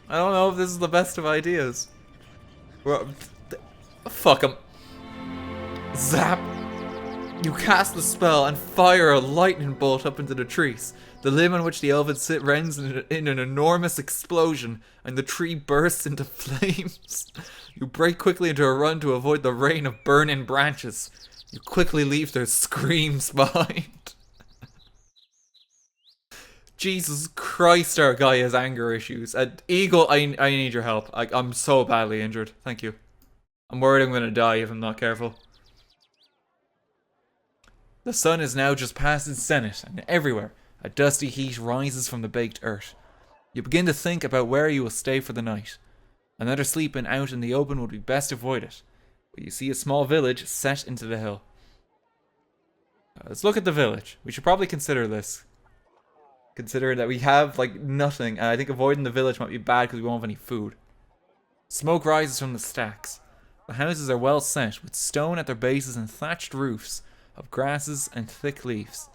I don't know if this is the best of ideas. Fuck him. Zap. You cast the spell and fire a lightning bolt up into the trees. The limb on which the elves sit rends in an enormous explosion, and the tree bursts into flames. You break quickly into a run to avoid the rain of burning branches. You quickly leave their screams behind. Jesus Christ, our guy has anger issues. Eagle, I need your help. I'm so badly injured. Thank you. I'm worried I'm gonna die if I'm not careful. The sun is now just past its zenith, and everywhere, a dusty heat rises from the baked earth. You begin to think about where you will stay for the night. Another sleeping out in the open would be best avoided. But you see a small village set into the hill. Let's look at the village. We should probably consider this. Considering that we have, like, nothing. And I think avoiding the village might be bad because we won't have any food. Smoke rises from the stacks. The houses are well set, with stone at their bases and thatched roofs of grasses and thick leaves.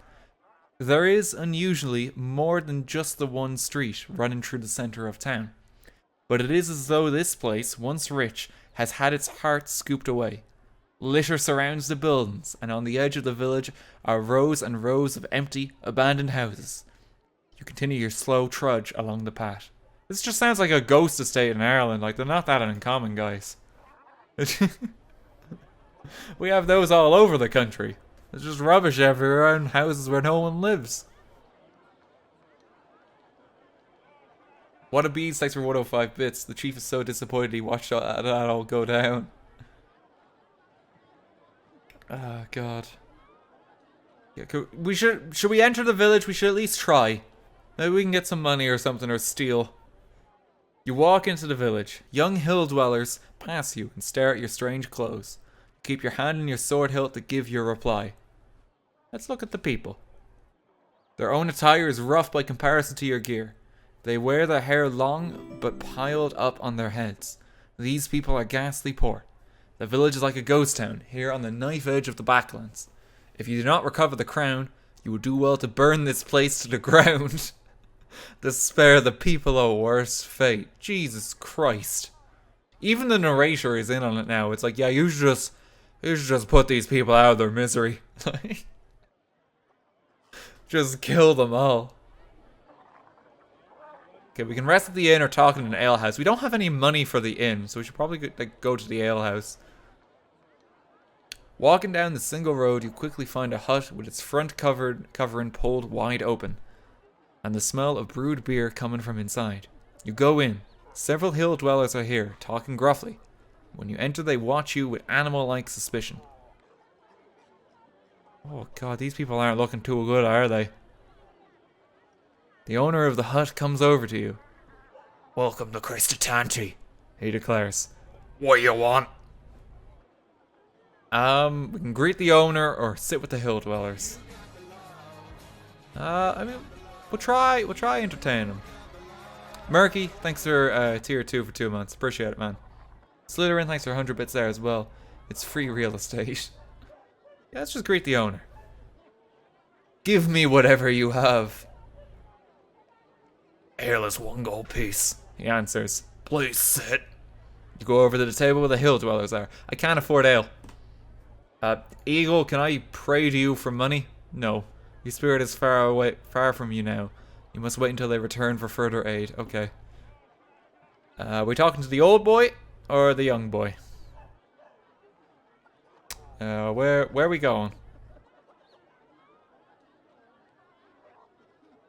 There is, unusually, more than just the one street running through the center of town. But it is as though this place, once rich, has had its heart scooped away. Litter surrounds the buildings, and on the edge of the village are rows and rows of empty, abandoned houses. You continue your slow trudge along the path. This just sounds like a ghost estate in Ireland. Like, they're not that uncommon, guys. We have those all over the country. There's just rubbish everywhere and houses where no one lives. What a beast, thanks for 105 bits. The chief is so disappointed he watched that all go down. Ah, God. Yeah, should we enter the village? We should at least try. Maybe we can get some money or something, or steal. You walk into the village. Young hill dwellers pass you and stare at your strange clothes. Keep your hand on your sword hilt to give your reply. Let's look at the people. Their own attire is rough by comparison to your gear. They wear their hair long, but piled up on their heads. These people are ghastly poor. The village is like a ghost town, here on the knife edge of the backlands. If you do not recover the crown, you would do well to burn this place to the ground. To spare the people a worse fate. Jesus Christ. Even the narrator is in on it now. It's like, yeah, you should just put these people out of their misery. Just kill them all. Okay, we can rest at the inn or talk in an alehouse. We don't have any money for the inn, so we should probably go to the alehouse. Walking down the single road, you quickly find a hut with its front covering pulled wide open, and the smell of brewed beer coming from inside. You go in. Several hill dwellers are here, talking gruffly. When you enter, they watch you with animal-like suspicion. Oh God, these people aren't looking too good, are they? The owner of the hut comes over to you. Welcome to Tonti, he declares. What you want? We can greet the owner or sit with the hill dwellers. I mean, we'll try entertain them. Murky, thanks for tier 2 for 2 months. Appreciate it, man. Slytherin, thanks for 100 bits there as well. It's free real estate. Yeah, let's just greet the owner. Give me whatever you have. Airless 1 gold piece, he answers. Please sit. You go over to the table where the hill dwellers are. I can't afford ale. Eagle, can I pray to you for money? No. Your spirit is far from you now. You must wait until they return for further aid. Okay. Are we talking to the old boy or the young boy? Where are we going?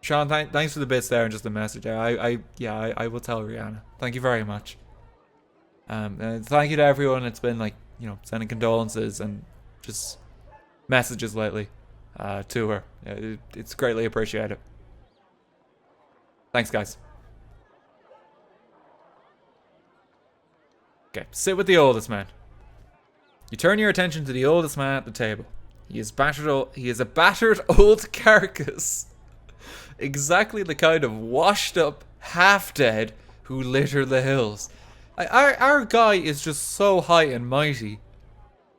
Sean, thanks for the bits there and just the message. I will tell Rihanna. Thank you very much. And thank you to everyone that's been like, you know, sending condolences and just messages lately to her. Yeah, it's greatly appreciated. Thanks, guys. Okay, sit with the oldest man. You turn your attention to the oldest man at the table. He is a battered old carcass. Exactly the kind of washed up, half dead who litter the hills. Our guy is just so high and mighty.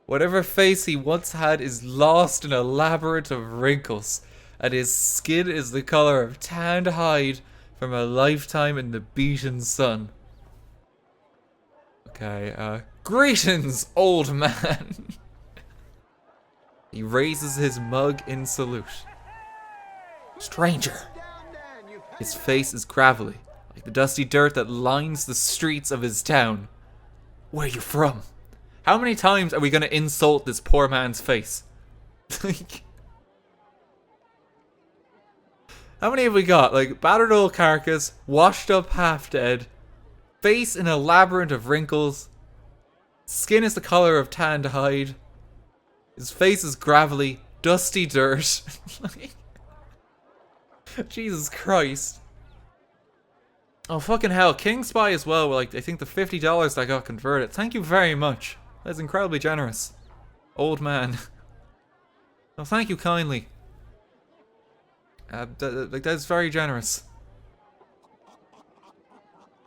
Whatever face he once had is lost in a labyrinth of wrinkles, and his skin is the color of tanned hide from a lifetime in the beaten sun. Okay, greetings, old man. He raises his mug in salute. Stranger. His face is gravelly, like the dusty dirt that lines the streets of his town. Where are you from? How many times are we going to insult this poor man's face? How many have we got? Like, battered old carcass, washed up half dead, face in a labyrinth of wrinkles, skin is the color of tanned hide, his face is gravelly, dusty dirt. Jesus Christ. Oh, fucking hell. King Spy as well. Like, I think the $50 I got converted. Thank you very much. That's incredibly generous. Old man. Oh, thank you kindly. Like, that's very generous.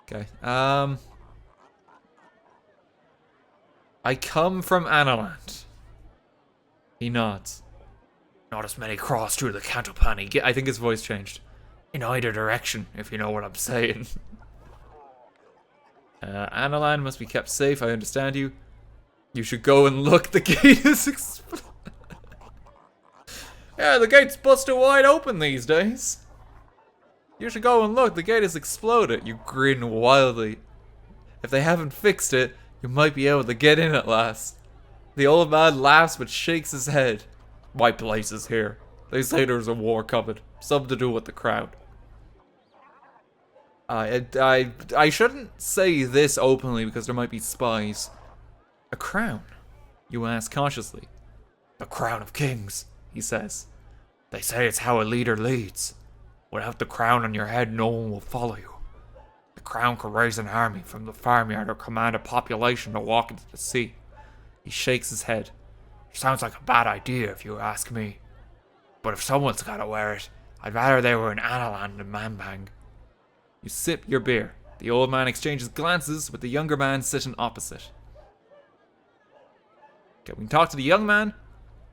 Okay. I come from Analand. He nods. Not as many cross through the Canto Pawnee. I think his voice changed. In either direction, if you know what I'm saying. Analand must be kept safe, I understand you. You should go and look, the gate is exploded. Yeah, the gate's busted wide open these days. You should go and look, the gate has exploded. You grin wildly. If they haven't fixed it, you might be able to get in at last. The old man laughs but shakes his head. My place is here. They say there's a war coming. Something to do with the crown. I shouldn't say this openly because there might be spies. A crown? You ask cautiously. The crown of kings, He says. They say it's how a leader leads. Without the crown on your head, no one will follow you. The crown could raise an army from the farmyard or command a population to walk into the sea. He shakes his head. Sounds like a bad idea if you ask me. But if someone's gotta wear it, I'd rather they were in Analand than Manbang. You sip your beer. The old man exchanges glances with the younger man sitting opposite. Okay, we can talk to the young man,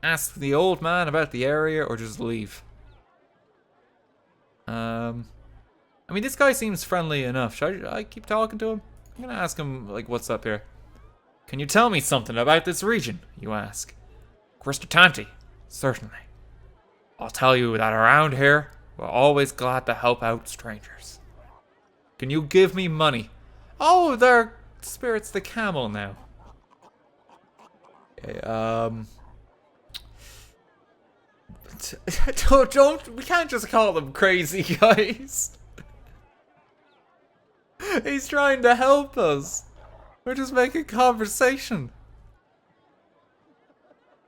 ask the old man about the area, or just leave. I mean, this guy seems friendly enough. Should I keep talking to him? I'm gonna ask him, like, what's up here. Can you tell me something about this region? You ask. Tonti, certainly. I'll tell you that around here, we're always glad to help out strangers. Can you give me money? Oh, they're spirits the camel now. Okay, we can't just call them crazy guys. He's trying to help us. We're just making conversation.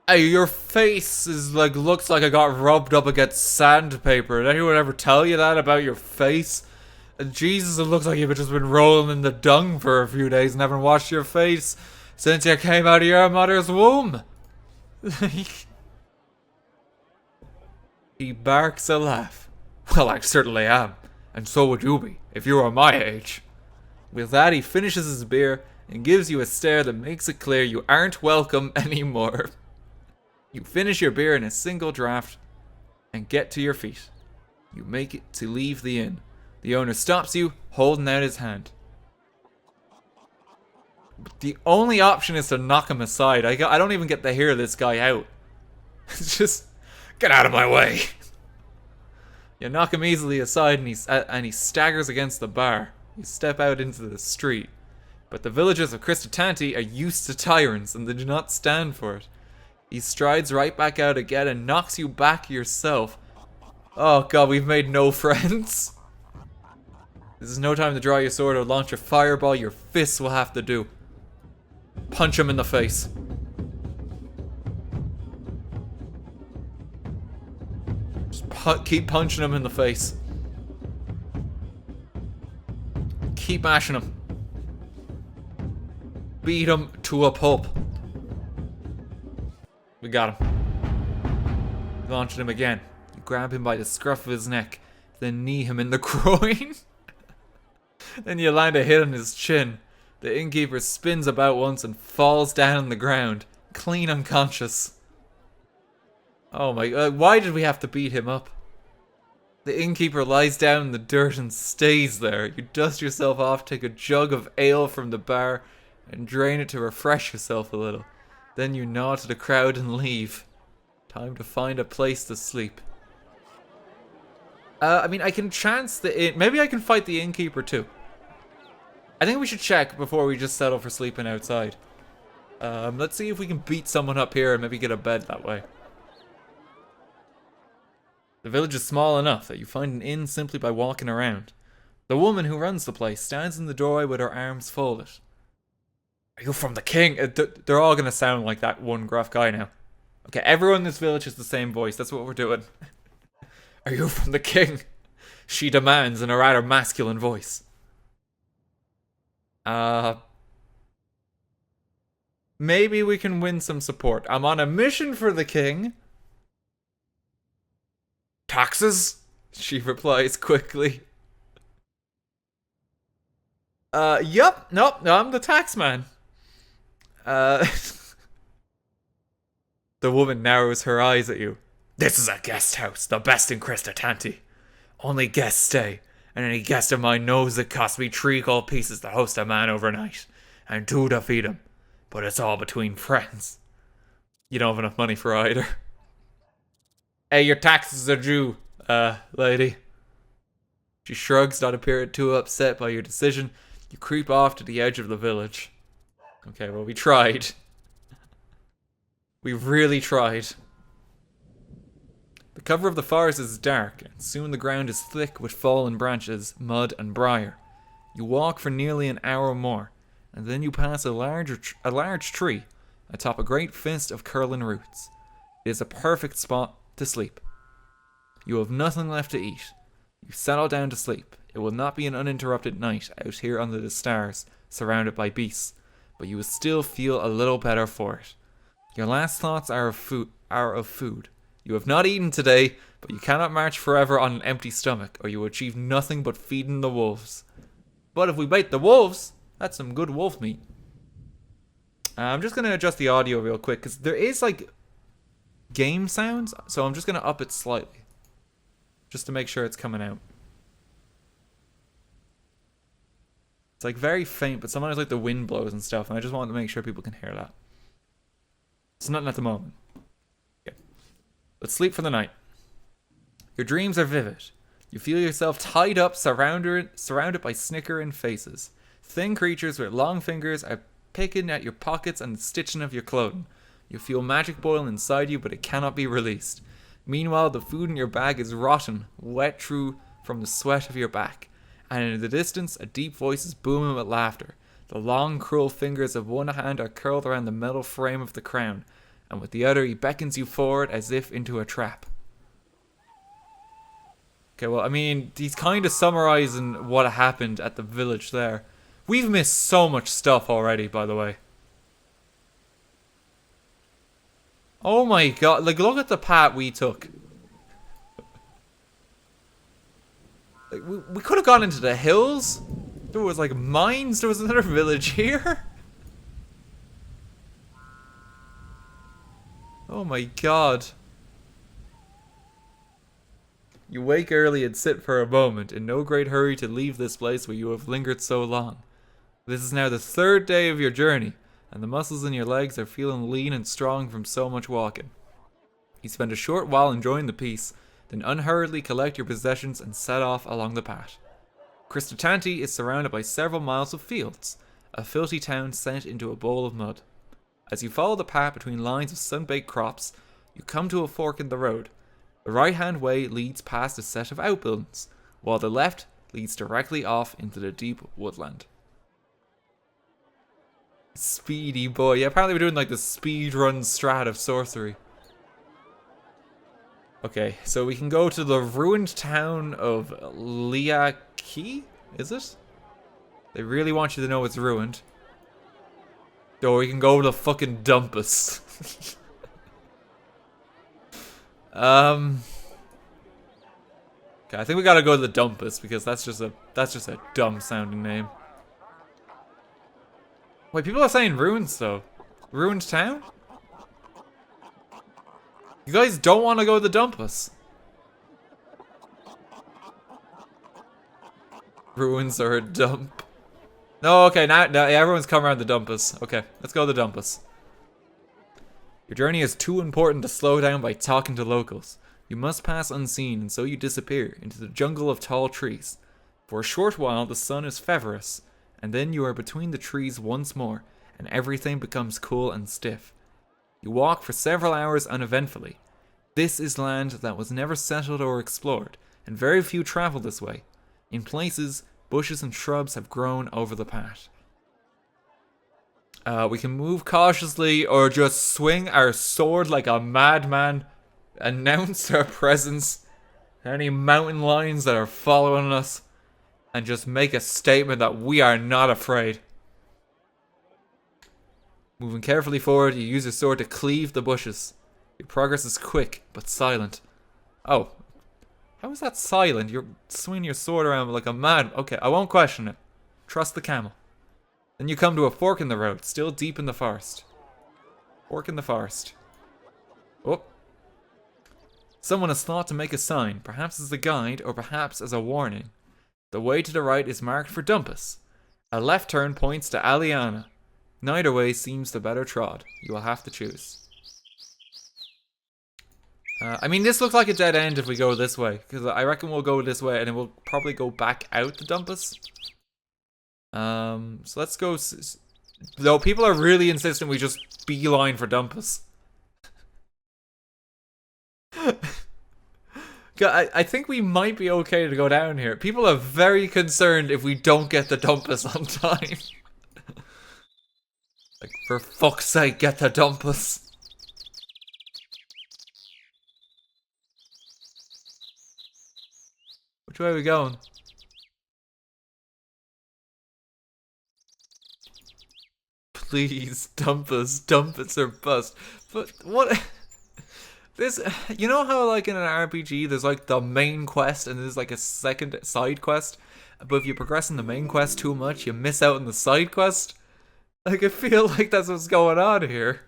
Hey, your face is like, looks like I got rubbed up against sandpaper. Did anyone ever tell you that about your face? And Jesus, it looks like you've just been rolling in the dung for a few days and haven't washed your face since you came out of your mother's womb. He barks a laugh. Well, I certainly am. And so would you be, if you were my age. With that, he finishes his beer and gives you a stare that makes it clear you aren't welcome anymore. You finish your beer in a single draft and get to your feet. You make it to leave the inn. The owner stops you, holding out his hand. The only option is to knock him aside. I don't even get to hear this guy out. It's just, get out of my way. You knock him easily aside and he staggers against the bar. You step out into the street. But the villagers of Tonti are used to tyrants and they do not stand for it. He strides right back out again and knocks you back yourself. Oh god, we've made no friends. This is no time to draw your sword or launch a fireball. Your fists will have to do. Punch him in the face. Just keep punching him in the face. Keep mashing him. Beat him to a pulp. We got him. Launching him again. You grab him by the scruff of his neck, then knee him in the groin. Then you land a hit on his chin. The innkeeper spins about once and falls down on the ground, clean unconscious. Oh my god, why did we have to beat him up? The innkeeper lies down in the dirt and stays there. You dust yourself off, take a jug of ale from the bar, and drain it to refresh yourself a little. Then you nod to the crowd and leave. Time to find a place to sleep. I mean, I can chance the maybe I can fight the innkeeper too. I think we should check before we just settle for sleeping outside. Let's see if we can beat someone up here and maybe get a bed that way. The village is small enough that you find an inn simply by walking around. The woman who runs the place stands in the doorway with her arms folded. Are you from the king? They're all gonna sound like that one gruff guy now. Okay, everyone in this village has the same voice. That's what we're doing. Are you from the king? She demands in a rather masculine voice. Maybe we can win some support. I'm on a mission for the king. Taxes? She replies quickly. Yup. Nope, I'm the tax man. The woman narrows her eyes at you. This is a guest house, the best in Tonti. Only guests stay, and any guest of mine knows it costs me 3 gold pieces to host a man overnight, and 2 to feed him. But it's all between friends. You don't have enough money for either. Hey, your taxes are due, lady. She shrugs, not appearing too upset by your decision. You creep off to the edge of the village. Okay, well, we tried. We really tried. The cover of the forest is dark, and soon the ground is thick with fallen branches, mud, and briar. You walk for nearly an hour more, and then you pass a large tree atop a great fist of curling roots. It is a perfect spot to sleep. You have nothing left to eat. You settle down to sleep. It will not be an uninterrupted night out here under the stars, surrounded by beasts, but you will still feel a little better for it. Your last thoughts are of food. You have not eaten today, but you cannot march forever on an empty stomach, or you will achieve nothing but feeding the wolves. But if we bait the wolves, that's some good wolf meat. I'm just going to adjust the audio real quick, because there is, like, game sounds, so I'm just going to up it slightly. Just to make sure it's coming out. It's, like, very faint, but sometimes, like, the wind blows and stuff, and I just want to make sure people can hear that. It's nothing at the moment. Okay. Let's sleep for the night. Your dreams are vivid. You feel yourself tied up, surrounded by snickering faces. Thin creatures with long fingers are picking at your pockets and stitching of your clothing. You feel magic boil inside you, but it cannot be released. Meanwhile, the food in your bag is rotten, wet through from the sweat of your back. And in the distance, a deep voice is booming with laughter. The long, cruel fingers of one hand are curled around the metal frame of the crown, and with the other he beckons you forward as if into a trap. Okay, well, I mean, he's kind of summarizing what happened at the village there. We've missed so much stuff already, by the way. Oh my god, like, look at the path we took. Like, we could have gone into the hills. There was, like, mines. There was another village here. Oh my god. You wake early and sit for a moment, in no great hurry to leave this place where you have lingered so long. This is now the 3rd day of your journey, and the muscles in your legs are feeling lean and strong from so much walking. You spend a short while enjoying the peace, then unhurriedly collect your possessions and set off along the path. Tonti is surrounded by several miles of fields, a filthy town set into a bowl of mud. As you follow the path between lines of sun-baked crops, you come to a fork in the road. The right-hand way leads past a set of outbuildings, while the left leads directly off into the deep woodland. Speedy boy. Yeah, apparently we're doing like the speedrun strat of sorcery. Okay, so we can go to the ruined town of Liaki? Is it? They really want you to know it's ruined. Or we can go to the fucking Dumpus. Okay, I think we gotta go to the Dumpus because that's just a dumb sounding name. Wait, people are saying ruins though. Ruined town? You guys don't want to go to the Dumpus. Ruins are a dump. No, okay, now everyone's come around the Dumpus. Okay, let's go to the Dumpus. Your journey is too important to slow down by talking to locals. You must pass unseen, and so you disappear into the jungle of tall trees. For a short while, the sun is feverous, and then you are between the trees once more, and everything becomes cool and stiff. You walk for several hours uneventfully. This is land that was never settled or explored, and very few travel this way. In places, bushes and shrubs have grown over the path. We can move cautiously or just swing our sword like a madman, announce our presence, any mountain lions that are following us, and just make a statement that we are not afraid. Moving carefully forward, you use your sword to cleave the bushes. Your progress is quick, but silent. Oh. How is that silent? You're swinging your sword around like a mad... Okay, I won't question it. Trust the camel. Then you come to a fork in the road, still deep in the forest. Fork in the forest. Oh. Someone has thought to make a sign, perhaps as a guide, or perhaps as a warning. The way to the right is marked for Dumpus. A left turn points to Aliana. Neither way seems the better trod. You will have to choose. I mean, this looks like a dead end if we go this way. Because I reckon we'll go this way and then we'll probably go back out to Dumpus. So let's go... Though people are really insistent we just beeline for Dumpus. I think we might be okay to go down here. People are very concerned if we don't get the Dumpus on time. Like, for fuck's sake, get the Dumpus. Which way are we going? Please, Dumpus. Dumpus or bust. But what... This, you know how like in an RPG there's like the main quest and there's like a second side quest, but if you progress in the main quest too much you miss out on the side quest? Like I feel like that's what's going on here.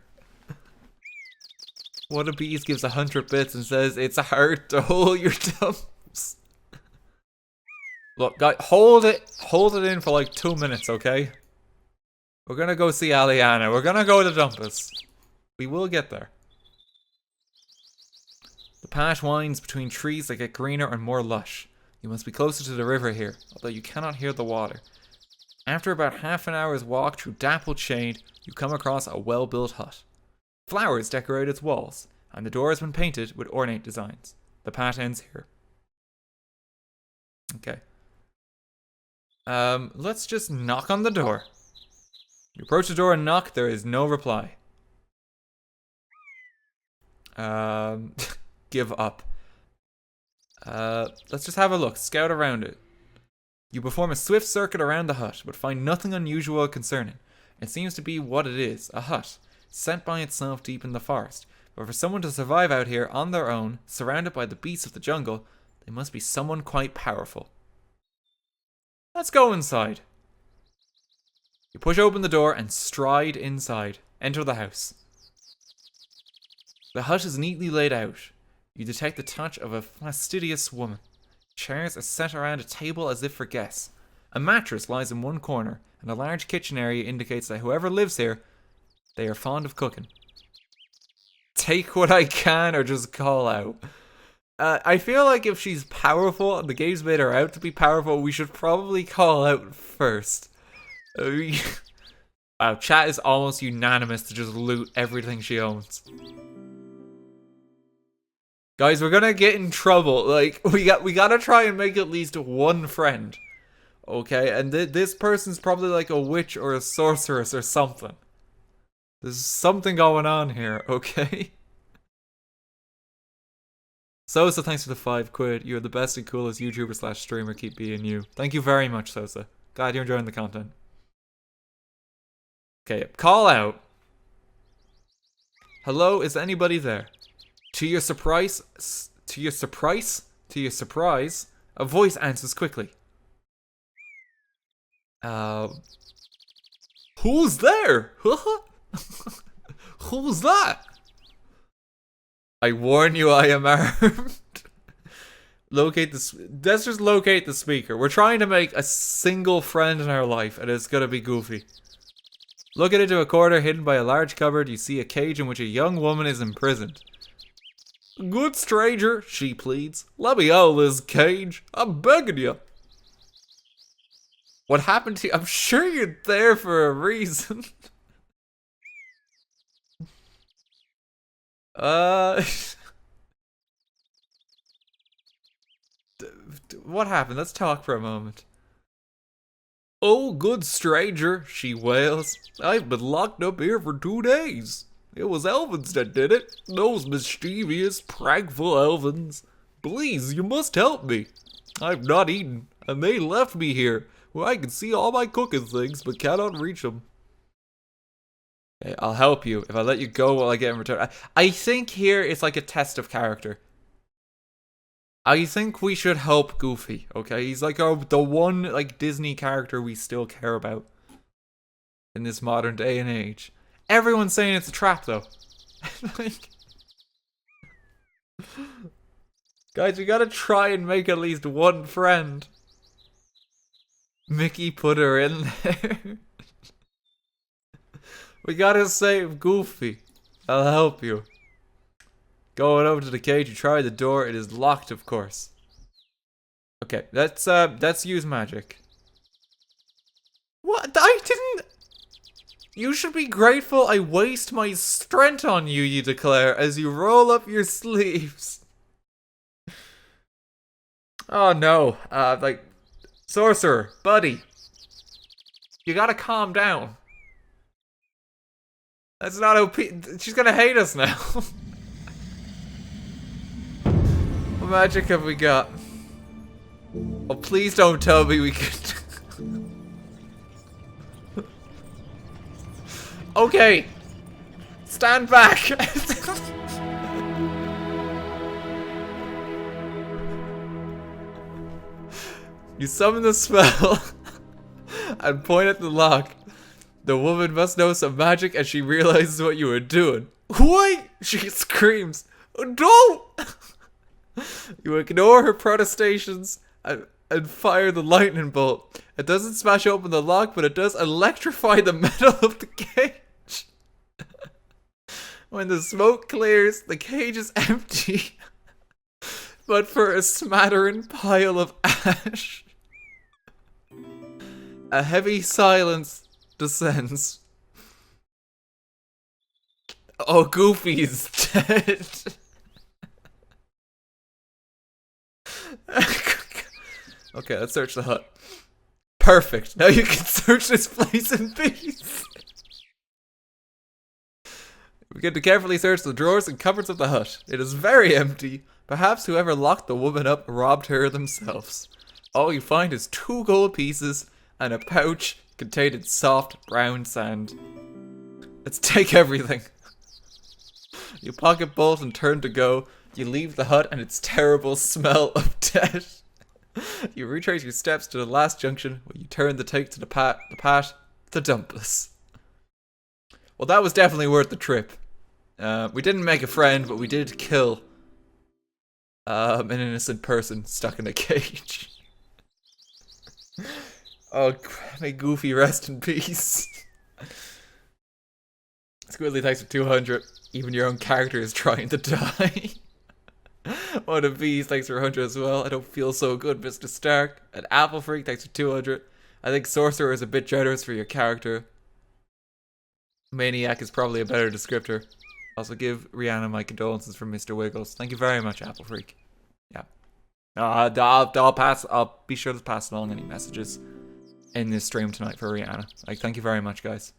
One of these gives 100 bits and says it's hard to hold your dumps. Look guys, hold it in for like 2 minutes, okay? We're gonna go see Aliana, we're gonna go to Dumpus. We will get there. The path winds between trees that get greener and more lush. You must be closer to the river here, although you cannot hear the water. After about half an hour's walk through dappled shade, you come across a well-built hut. Flowers decorate its walls, and the door has been painted with ornate designs. The path ends here. Okay. Let's just knock on the door. You approach the door and knock, there is no reply. Give up. Let's just have a look. Scout around it. You perform a swift circuit around the hut, but find nothing unusual or concerning. It seems to be what it is, a hut, set by itself deep in the forest. But for someone to survive out here on their own, surrounded by the beasts of the jungle, they must be someone quite powerful. Let's go inside. You push open the door and stride inside. Enter the house. The hut is neatly laid out. You detect the touch of a fastidious woman. Chairs are set around a table as if for guests. A mattress lies in one corner, and a large kitchen area indicates that whoever lives here, they are fond of cooking. Take what I can or just call out. I feel like if she's powerful and the game's made her out to be powerful, we should probably call out first. Wow, chat is almost unanimous to just loot everything she owns. Guys, we're gonna get in trouble. Like, we gotta try and make at least one friend. Okay, and this person's probably like a witch or a sorceress or something. There's something going on here, okay? Sosa, thanks for the 5 quid. You're the best and coolest YouTuber / streamer. Keep being you. Thank you very much, Sosa. Glad you're enjoying the content. Okay, call out. Hello, is anybody there? To your surprise, a voice answers quickly. Who's there? Who's that? I warn you, I am armed. Let's just locate the speaker. We're trying to make a single friend in our life, and it's gonna be goofy. Looking into a corner hidden by a large cupboard, you see a cage in which a young woman is imprisoned. Good stranger, she pleads. Let me out of this cage. I'm begging you. What happened to you? I'm sure you're there for a reason. What happened? Let's talk for a moment. Oh, good stranger, she wails. I've been locked up here for 2 days. It was elves that did it. Those mischievous, prankful elves. Please, you must help me. I've not eaten, and they left me here, where I can see all my cooking things, but cannot reach them. Okay, I'll help you if I let you go while I get in return. I think here it's like a test of character. I think we should help Goofy, okay? He's like the one like Disney character we still care about in this modern day and age. Everyone's saying it's a trap though. Like, guys, we gotta try and make at least one friend. Mickey put her in there. We gotta save Goofy. I'll help you. Going over to the cage, you try the door. It is locked, of course. Okay, let's use magic. What? I didn't. You should be grateful I waste my strength on you, you declare, as you roll up your sleeves. Oh no, like, sorcerer, buddy. You gotta calm down. That's not OP. She's gonna hate us now. What magic have we got? Oh, please don't tell me we could. Okay. Stand back. You summon the spell and point at the lock. The woman must know some magic as she realizes what you are doing. Wait! She screams. Don't! You ignore her protestations and fire the lightning bolt. It doesn't smash open the lock, but it does electrify the metal of the cage. When the smoke clears, the cage is empty. But for a smattering pile of ash. A heavy silence descends. Oh, Goofy's dead. Okay, let's search the hut. Perfect. Now you can search this place in peace. We get to carefully search the drawers and cupboards of the hut. It is very empty. Perhaps whoever locked the woman up robbed her themselves. All you find is 2 gold pieces and a pouch containing soft brown sand. Let's take everything. You pocket bolt and turn to go. You leave the hut and its terrible smell of death. You retrace your steps to the last junction where you turn the take to the path, the Dumpus. Well, that was definitely worth the trip. We didn't make a friend, but we did kill an innocent person stuck in a cage. Oh, may Goofy rest in peace. Squiddly, thanks for 200. Even your own character is trying to die. One of these, thanks for 100 as well. I don't feel so good, Mr. Stark. And Apple Freak, thanks for 200. I think Sorcerer is a bit generous for your character. Maniac is probably a better descriptor. Also give Rihanna my condolences from Mr. Wiggles. Thank you very much, Apple Freak. Yeah. I'll be sure to pass along any messages in this stream tonight for Rihanna. Like, thank you very much, guys.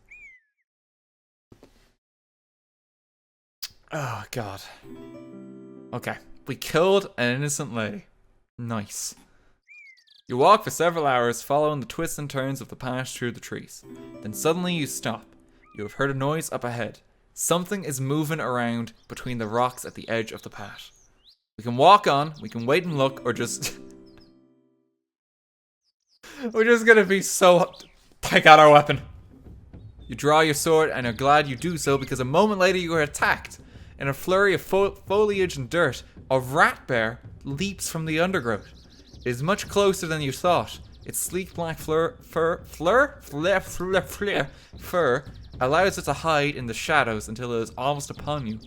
Oh, God. Okay. We killed an innocent lady. Nice. You walk for several hours, following the twists and turns of the path through the trees. Then suddenly you stop. You have heard a noise up ahead. Something is moving around between the rocks at the edge of the path. We can walk on, we can wait and look, or just... We're just gonna be so... Take out our weapon. You draw your sword and are glad you do so because a moment later you are attacked. In a flurry of foliage and dirt, a rat bear leaps from the undergrowth. It is much closer than you thought. Its sleek black fur allows it to hide in the shadows until it is almost upon you.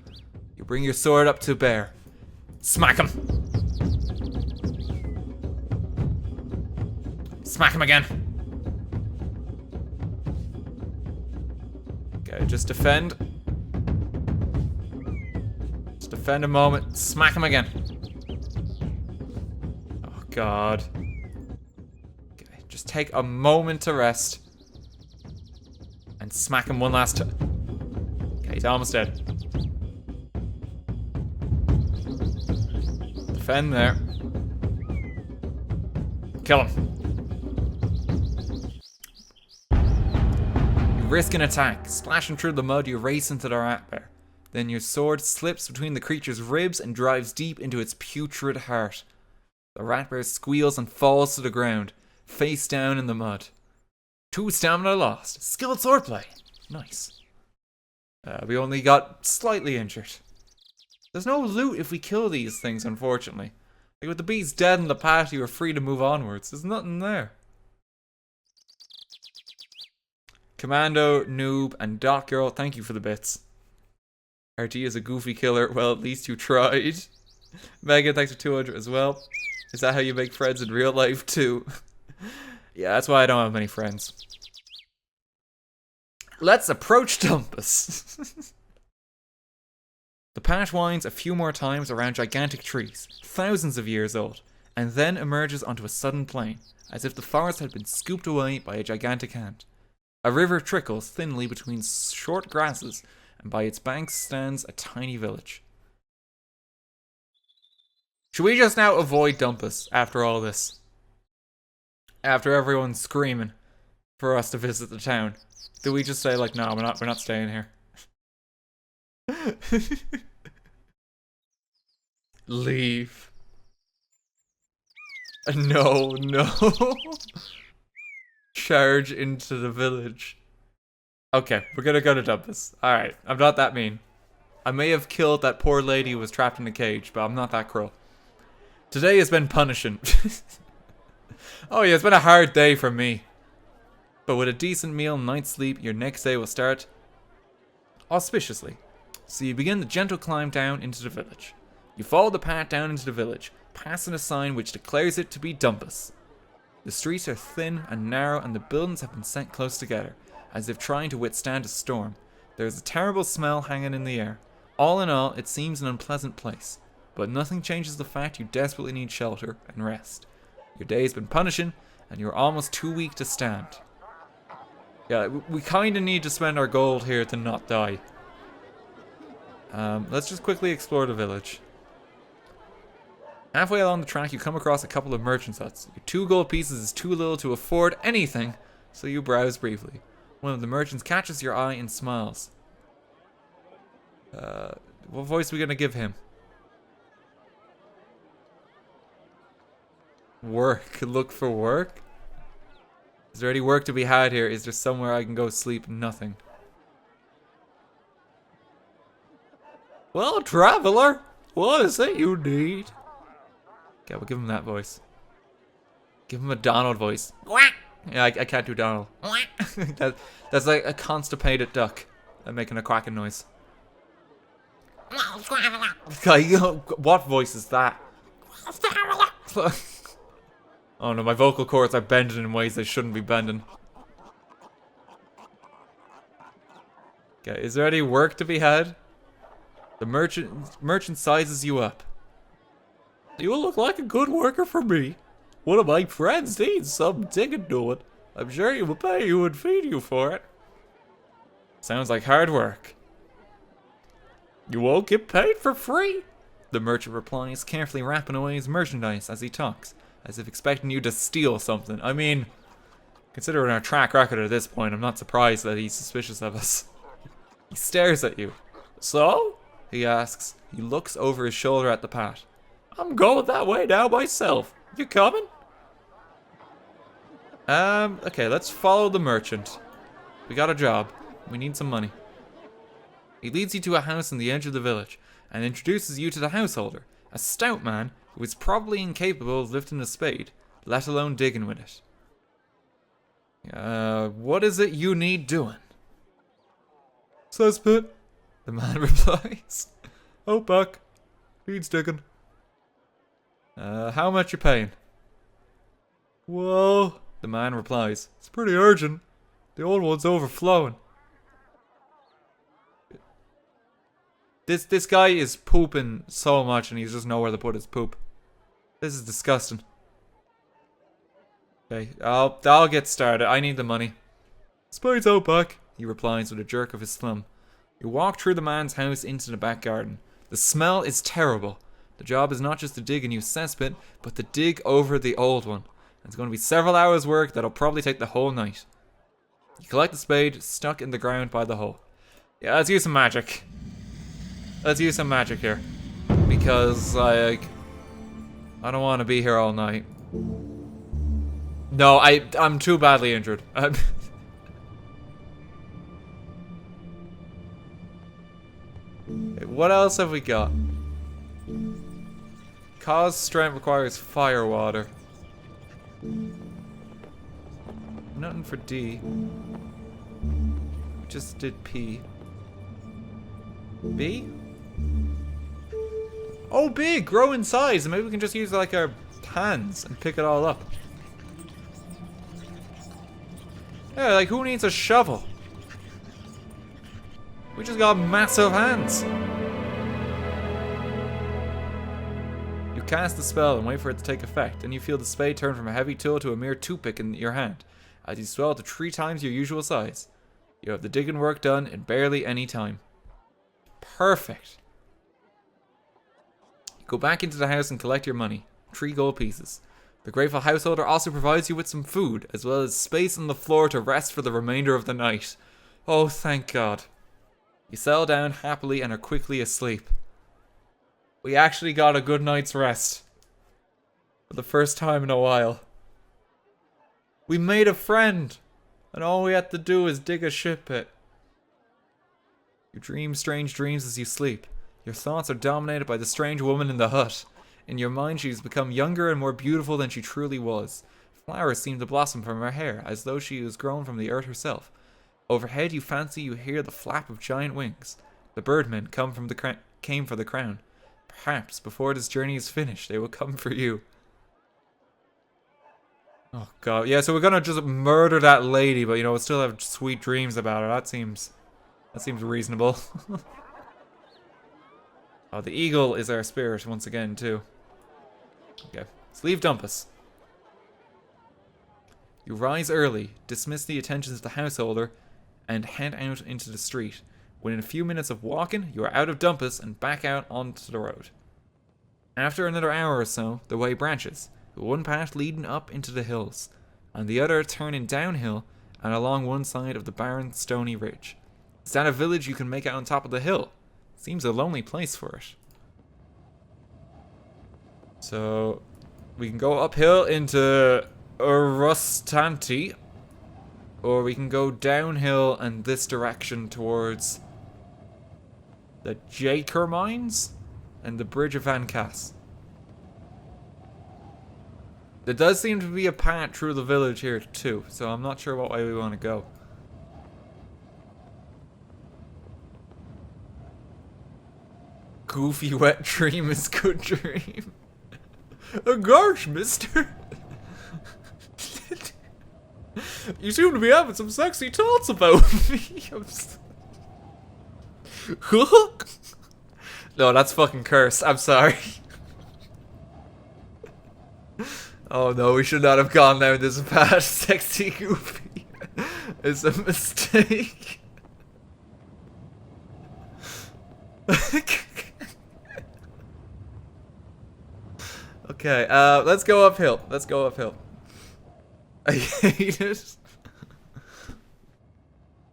You bring your sword up to bear. Smack him! Smack him again! Okay, just defend. Just defend a moment. Smack him again. Oh, God. Okay, just take a moment to rest. And smack him one last time. Okay, he's almost dead. Defend there. Kill him. You risk an attack. Splashing through the mud, you race into the rat bear. Then your sword slips between the creature's ribs and drives deep into its putrid heart. The rat bear squeals and falls to the ground, face down in the mud. 2 stamina lost. Skilled swordplay. Nice. We only got slightly injured. There's no loot if we kill these things, unfortunately. Like with the beast dead in the path, you are free to move onwards. There's nothing there. Commando, Noob, and Doc Girl, thank you for the bits. RT is a goofy killer. Well, at least you tried. Megan, thanks for 200 as well. Is that how you make friends in real life too? Yeah, that's why I don't have many friends. Let's approach Dumpus. The path winds a few more times around gigantic trees, thousands of years old, and then emerges onto a sudden plain, as if the forest had been scooped away by a gigantic hand. A river trickles thinly between short grasses, and by its banks stands a tiny village. Should we just now avoid Dumpus after all this? After everyone's screaming for us to visit the town, do we just say like, no, we're not staying here? Leave. No. Charge into the village. Okay, we're gonna go to Dumpus. Alright, I'm not that mean. I may have killed that poor lady who was trapped in a cage, but I'm not that cruel. Today has been punishing. Oh yeah, it's been a hard day for me. But with a decent meal and night's sleep, your next day will start auspiciously. So you begin the gentle climb down into the village. You follow the path down into the village, passing a sign which declares it to be Dumpus. The streets are thin and narrow and the buildings have been set close together, as if trying to withstand a storm. There is a terrible smell hanging in the air. All in all, it seems an unpleasant place. But nothing changes the fact you desperately need shelter and rest. Your day has been punishing, and you're almost too weak to stand. Yeah, we kind of need to spend our gold here to not die. Let's just quickly explore the village. Halfway along the track, you come across a couple of merchants' huts. Your 2 gold pieces is too little to afford anything, so you browse briefly. One of the merchants catches your eye and smiles. What voice are we gonna give him? Work. Look for work? Is there any work to be had here? Is there somewhere I can go sleep? Nothing. Well, traveler, what is it you need? Okay, we'll give him that voice. Give him a Donald voice. Yeah, I can't do Donald. That's like a constipated duck making a quacking noise. Okay, what voice is that? Oh no, my vocal cords are bending in ways they shouldn't be bending. Okay, is there any work to be had? The merchant sizes you up. You look like a good worker for me. One of my friends needs some digging doing. I'm sure he will pay you and feed you for it. Sounds like hard work. You won't get paid for free, the merchant replies, carefully wrapping away his merchandise as he talks, as if expecting you to steal something. I mean, considering our track record at this point, I'm not surprised that he's suspicious of us. He stares at you. So? He asks. He looks over his shoulder at the path. I'm going that way now myself. You coming? Okay, let's follow the merchant. We got a job. We need some money. He leads you to a house in the edge of the village and introduces you to the householder, a stout man who is probably incapable of lifting a spade, let alone digging with it. What is it you need doing? Cesspit, the man replies. Oh, buck. Needs digging. How much you paying? Well, the man replies, it's pretty urgent. The old one's overflowing. This guy is pooping so much and he's just nowhere to put his poop. This is disgusting. Okay, I'll get started. I need the money. Spades out back, he replies with a jerk of his thumb. You walk through the man's house into the back garden. The smell is terrible. The job is not just to dig a new cesspit, but to dig over the old one. It's going to be several hours work that'll probably take the whole night. You collect the spade stuck in the ground by the hole. Yeah, let's use some magic. Let's use some magic here. Because, like, I don't want to be here all night. No, I'm too badly injured. What else have we got? Cause strength requires fire water. Nothing for D. We just did P. B? Oh, B! Grow in size! Maybe we can just use like our hands and pick it all up. Yeah, like who needs a shovel? We just got massive hands. You cast the spell and wait for it to take effect, and you feel the spade turn from a heavy tool to a mere toothpick in your hand, as you swell to 3 times your usual size. You have the digging work done in barely any time. Perfect. You go back into the house and collect your money, 3 gold pieces. The grateful householder also provides you with some food, as well as space on the floor to rest for the remainder of the night. Oh, thank God. You settle down happily and are quickly asleep. We actually got a good night's rest. For the first time in a while. We made a friend, and all we had to do is dig a shit pit. You dream strange dreams as you sleep. Your thoughts are dominated by the strange woman in the hut. In your mind, she's become younger and more beautiful than she truly was. Flowers seem to blossom from her hair, as though she was grown from the earth herself. Overhead, you fancy you hear the flap of giant wings. The birdmen came for the crown. Perhaps, before this journey is finished, they will come for you. Oh God, yeah. So we're gonna just murder that lady, but you know, we'll still have sweet dreams about her. That seems reasonable. Oh, the eagle is our spirit once again too. Okay, let's leave Dumpus. You rise early, dismiss the attentions of the householder, and head out into the street. Within a few minutes of walking, you are out of Dumpus and back out onto the road. After another hour or so, the way branches, with one path leading up into the hills, and the other turning downhill and along one side of the barren, stony ridge. Is that a village you can make out on top of the hill? Seems a lonely place for it. So, we can go uphill into Tonti, or we can go downhill and this direction towards the Jaker Mines and the Bridge of Van Cass. There does seem to be a path through the village here too, so I'm not sure what way we want to go. Goofy wet dream is good dream. Gosh, mister. You seem to be having some sexy thoughts about me. No, that's fucking cursed. I'm sorry. Oh no, we should not have gone down this path. Sexy Goofy. It's a mistake. Okay, let's go uphill. Let's go uphill. I hate it.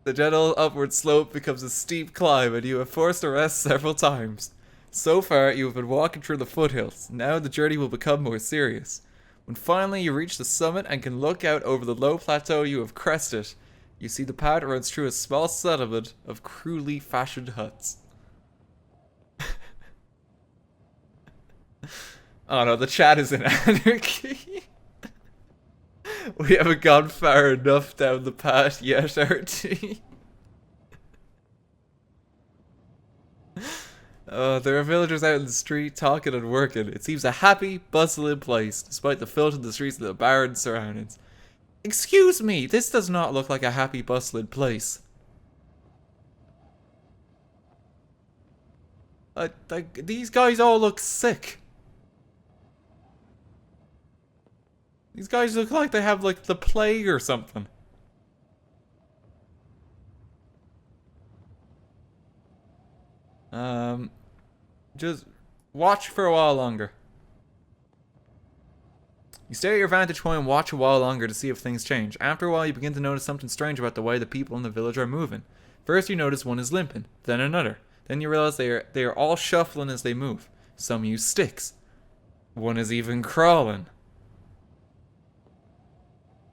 The gentle upward slope becomes a steep climb, and you have forced a rest several times. So far, you have been walking through the foothills. Now the journey will become more serious. When finally you reach the summit and can look out over the low plateau you have crested, you see the path runs through a small settlement of crudely fashioned huts. Oh no, the chat is in anarchy. We haven't gone far enough down the path yet, RT. There are villagers out in the street talking and working. It seems a happy, bustling place, despite the filth in the streets and the barren surroundings. Excuse me, this does not look like a happy, bustling place. These guys all look sick. These guys look like they have, like, the plague or something. Just watch for a while longer. You stay at your vantage point and watch a while longer to see if things change. After a while, you begin to notice something strange about the way the people in the village are moving. First, you notice one is limping, then another. Then you realize they are all shuffling as they move. Some use sticks. One is even crawling.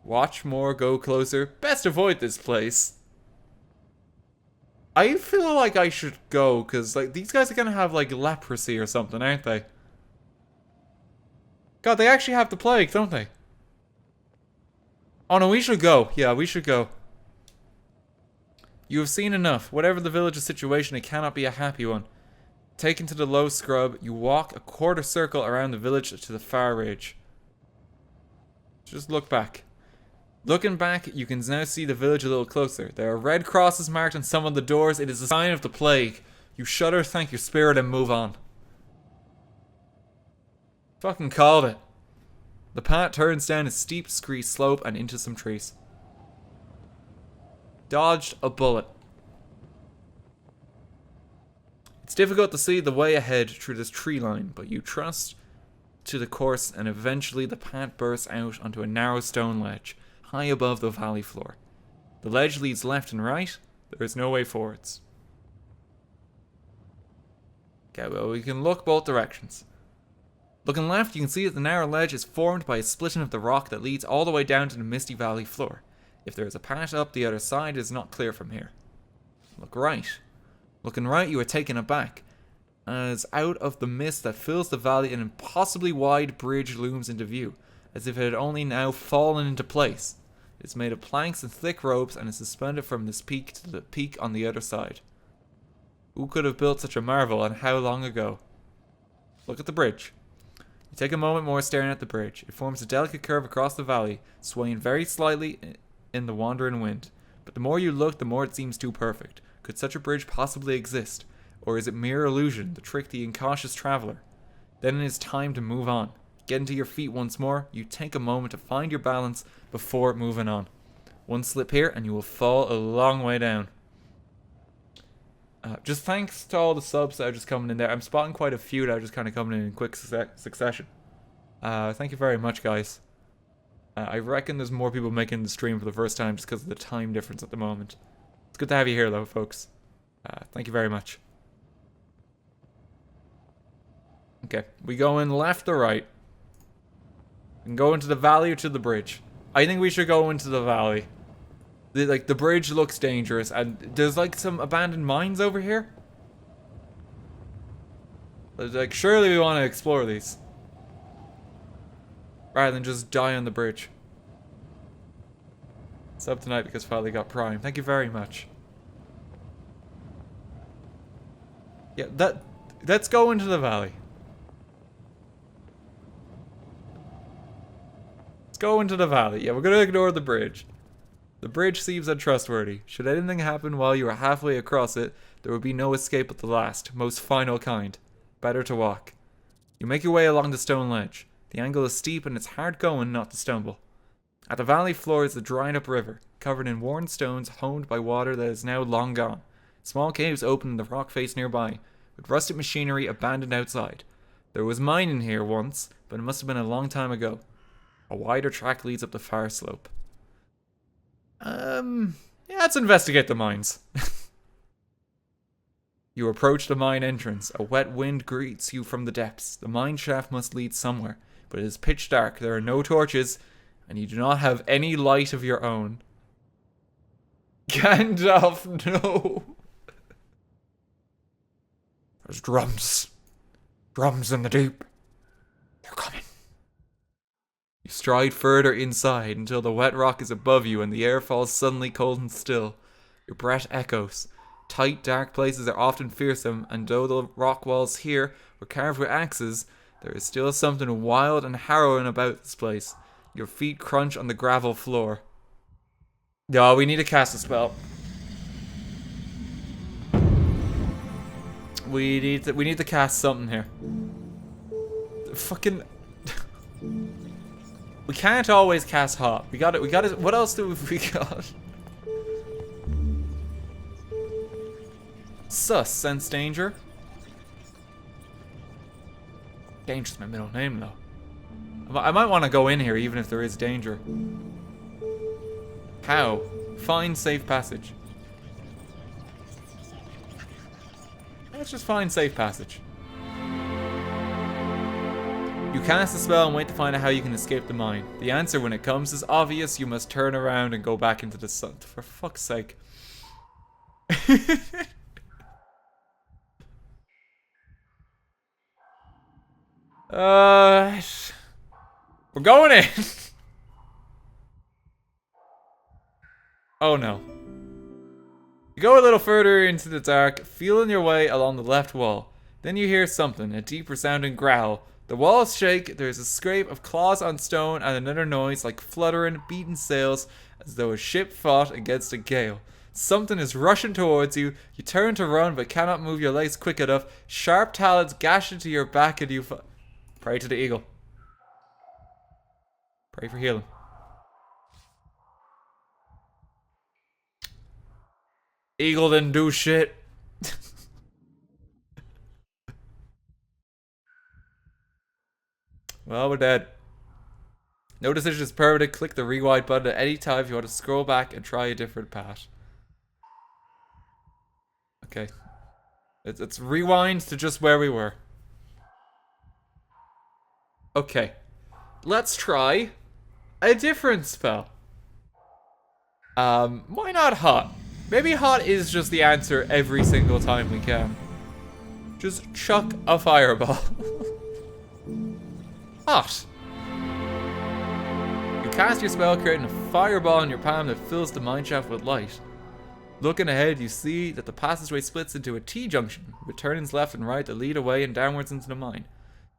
Watch more, go closer. Best avoid this place. I feel like I should go, because like these guys are gonna have like leprosy or something, aren't they? God, they actually have the plague, don't they? Oh no, we should go. Yeah, we should go. You have seen enough. Whatever the village's situation, it cannot be a happy one. Taken to the low scrub, you walk a quarter circle around the village to the far ridge. Just look back. Looking back, you can now see the village a little closer. There are red crosses marked on some of the doors. It is a sign of the plague. You shudder, thank your spirit, and move on. Fucking called it. The path turns down a steep scree slope and into some trees. Dodged a bullet. It's difficult to see the way ahead through this tree line, but you trust to the course, and eventually the path bursts out onto a narrow stone ledge, high above the valley floor. The ledge leads left and right. There is no way forwards. Okay, well, we can look both directions. Looking left, you can see that the narrow ledge is formed by a splitting of the rock that leads all the way down to the misty valley floor. If there is a path up the other side, it is not clear from here. Look right. Looking right, you are taken aback, as out of the mist that fills the valley, an impossibly wide bridge looms into view, as if it had only now fallen into place. It is made of planks and thick ropes, and is suspended from this peak to the peak on the other side. Who could have built such a marvel, and how long ago? Look at the bridge. You take a moment more staring at the bridge. It forms a delicate curve across the valley, swaying very slightly in the wandering wind. But the more you look, the more it seems too perfect. Could such a bridge possibly exist? Or is it mere illusion, to trick the incautious traveler? Then it is time to move on. Getting to your feet once more, you take a moment to find your balance before moving on. One slip here and you will fall a long way down. Just thanks to all the subs that are just coming in there. I'm spotting quite a few that are just kind of coming in quick succession. Thank you very much, guys. I reckon there's more people making the stream for the first time just because of the time difference at the moment. It's good to have you here, though, folks. Thank you very much. Okay, we go in left or right? We can go into the valley or to the bridge. I think we should go into the valley. The bridge looks dangerous, and there's like some abandoned mines over here. Like, surely we want to explore these. Rather than just die on the bridge. Sub tonight because Father got Prime. Thank you very much. Yeah, let's go into the valley. Let's go into the valley. Yeah, we're gonna ignore the bridge. The bridge seems untrustworthy. Should anything happen while you are halfway across it, there will be no escape at the last, most final kind. Better to walk. You make your way along the stone ledge. The angle is steep and it's hard going not to stumble. At the valley floor is a dried up river, covered in worn stones honed by water that is now long gone. Small caves open in the rock face nearby, with rusted machinery abandoned outside. There was mining here once, but it must have been a long time ago. A wider track leads up the far slope. Yeah, let's investigate the mines. You approach the mine entrance. A wet wind greets you from the depths. The mine shaft must lead somewhere, but it is pitch dark. There are no torches, and you do not have any light of your own. Gandalf, no! There's drums. Drums in the deep. They're coming. You stride further inside until the wet rock is above you and the air falls suddenly cold and still. Your breath echoes. Tight, dark places are often fearsome, and though the rock walls here were carved with axes, there is still something wild and harrowing about this place. Your feet crunch on the gravel floor. No, we need to cast a spell. We need to cast something here. Fucking... We can't always cast hot. We got it. What else do we got? Sus, sense danger. Danger's my middle name, though. I might want to go in here even if there is danger. How? Find safe passage. Let's just find safe passage. You cast a spell and wait to find out how you can escape the mine. The answer when it comes is obvious. You must turn around and go back into the sun. For fuck's sake. We're going in. Oh no. You go a little further into the dark, feeling your way along the left wall. Then you hear something, a deep resounding growl. The walls shake, there's a scrape of claws on stone and another noise like fluttering, beaten sails as though a ship fought against a gale. Something is rushing towards you. You turn to run but cannot move your legs quick enough. Sharp talons gash into your back and you pray to the eagle. Pray for healing. Eagle didn't do shit. Well, we're dead. No decision is permanent. Click the rewind button at any time if you want to scroll back and try a different path. Okay. Let's rewind to just where we were. Okay. Let's try a different spell. Why not hot? Maybe hot is just the answer every single time we can. Just chuck a fireball. Hot. You cast your spell, creating a fireball in your palm that fills the mineshaft with light. Looking ahead, you see that the passageway splits into a T-junction, with turnings left and right that lead away and downwards into the mine.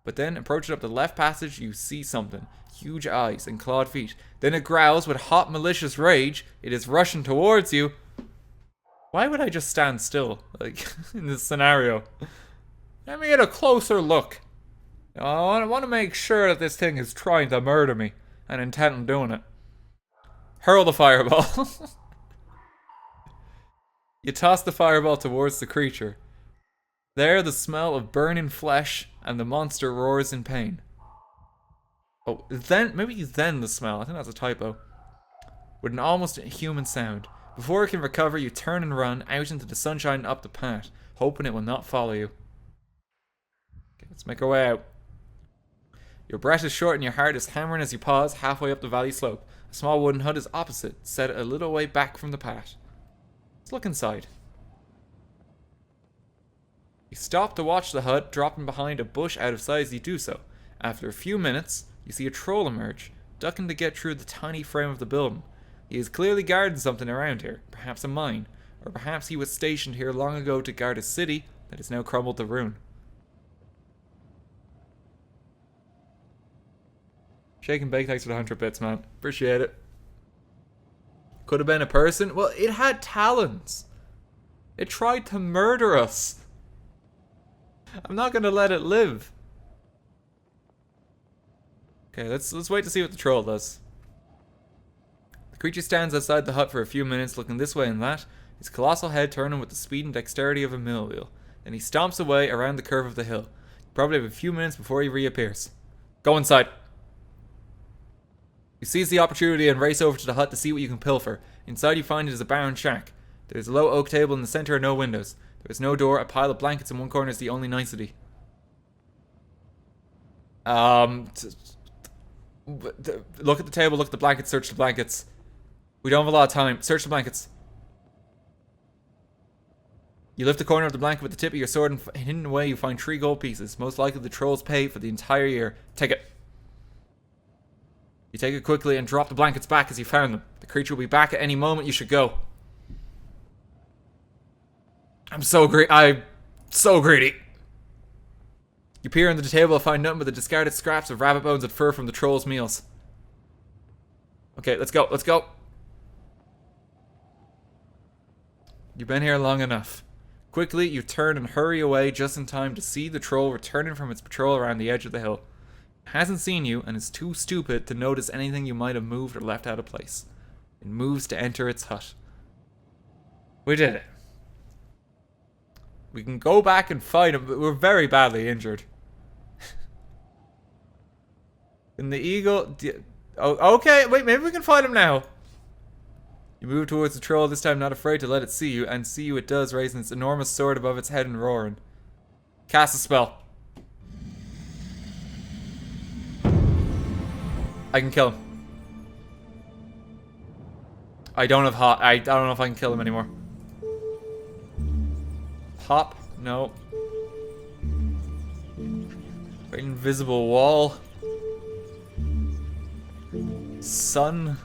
But then, approaching up the left passage, you see something. Huge eyes and clawed feet. Then it growls with hot, malicious rage. It is rushing towards you. Why would I just stand still, like, in this scenario? Let me get a closer look. I want to make sure that this thing is trying to murder me and intent on doing it. Hurl the fireball. You toss the fireball towards the creature. There, the smell of burning flesh and the monster roars in pain. Oh, maybe then the smell. I think that's a typo. With an almost human sound. Before it can recover, you turn and run out into the sunshine and up the path, hoping it will not follow you. Okay, let's make our way out. Your breath is short and your heart is hammering as you pause halfway up the valley slope. A small wooden hut is opposite, set a little way back from the path. Let's look inside. You stop to watch the hut, dropping behind a bush out of sight as you do so. After a few minutes, you see a troll emerge, ducking to get through the tiny frame of the building. He is clearly guarding something around here, perhaps a mine, or perhaps he was stationed here long ago to guard a city that is now crumbled to ruin. Shake and bake, thanks for the 100 bits, man. Appreciate it. Could have been a person. Well, it had talons. It tried to murder us. I'm not gonna let it live. Okay, let's wait to see what the troll does. The creature stands outside the hut for a few minutes, looking this way and that, his colossal head turning with the speed and dexterity of a mill wheel. Then he stomps away around the curve of the hill. You probably have a few minutes before he reappears. Go inside. You seize the opportunity and race over to the hut to see what you can pilfer. Inside you find it is a barren shack. There is a low oak table in the center and no windows. There is no door. A pile of blankets in one corner is the only nicety. Look at the table, look at the blankets, search the blankets. We don't have a lot of time. Search the blankets. You lift the corner of the blanket with the tip of your sword and hidden away you find 3 gold pieces. Most likely the troll's pay for the entire year. Take it. You take it quickly and drop the blankets back as you found them. The creature will be back at any moment. You should go. I'm so greedy. You peer under the table and find nothing but the discarded scraps of rabbit bones and fur from the troll's meals. Okay, let's go. Let's go. You've been here long enough. Quickly, you turn and hurry away just in time to see the troll returning from its patrol around the edge of the hill. It hasn't seen you and is too stupid to notice anything you might have moved or left out of place. It moves to enter its hut. We did it. We can go back and fight him, but we're very badly injured. And the eagle... Oh, okay, wait, maybe we can fight him now. You move towards the troll, this time not afraid to let it see you, and see you it does, raising its enormous sword above its head and roaring. Cast a spell. I can kill him. I don't have hot. I don't know if I can kill him anymore. Hop? No. Invisible wall. Sun.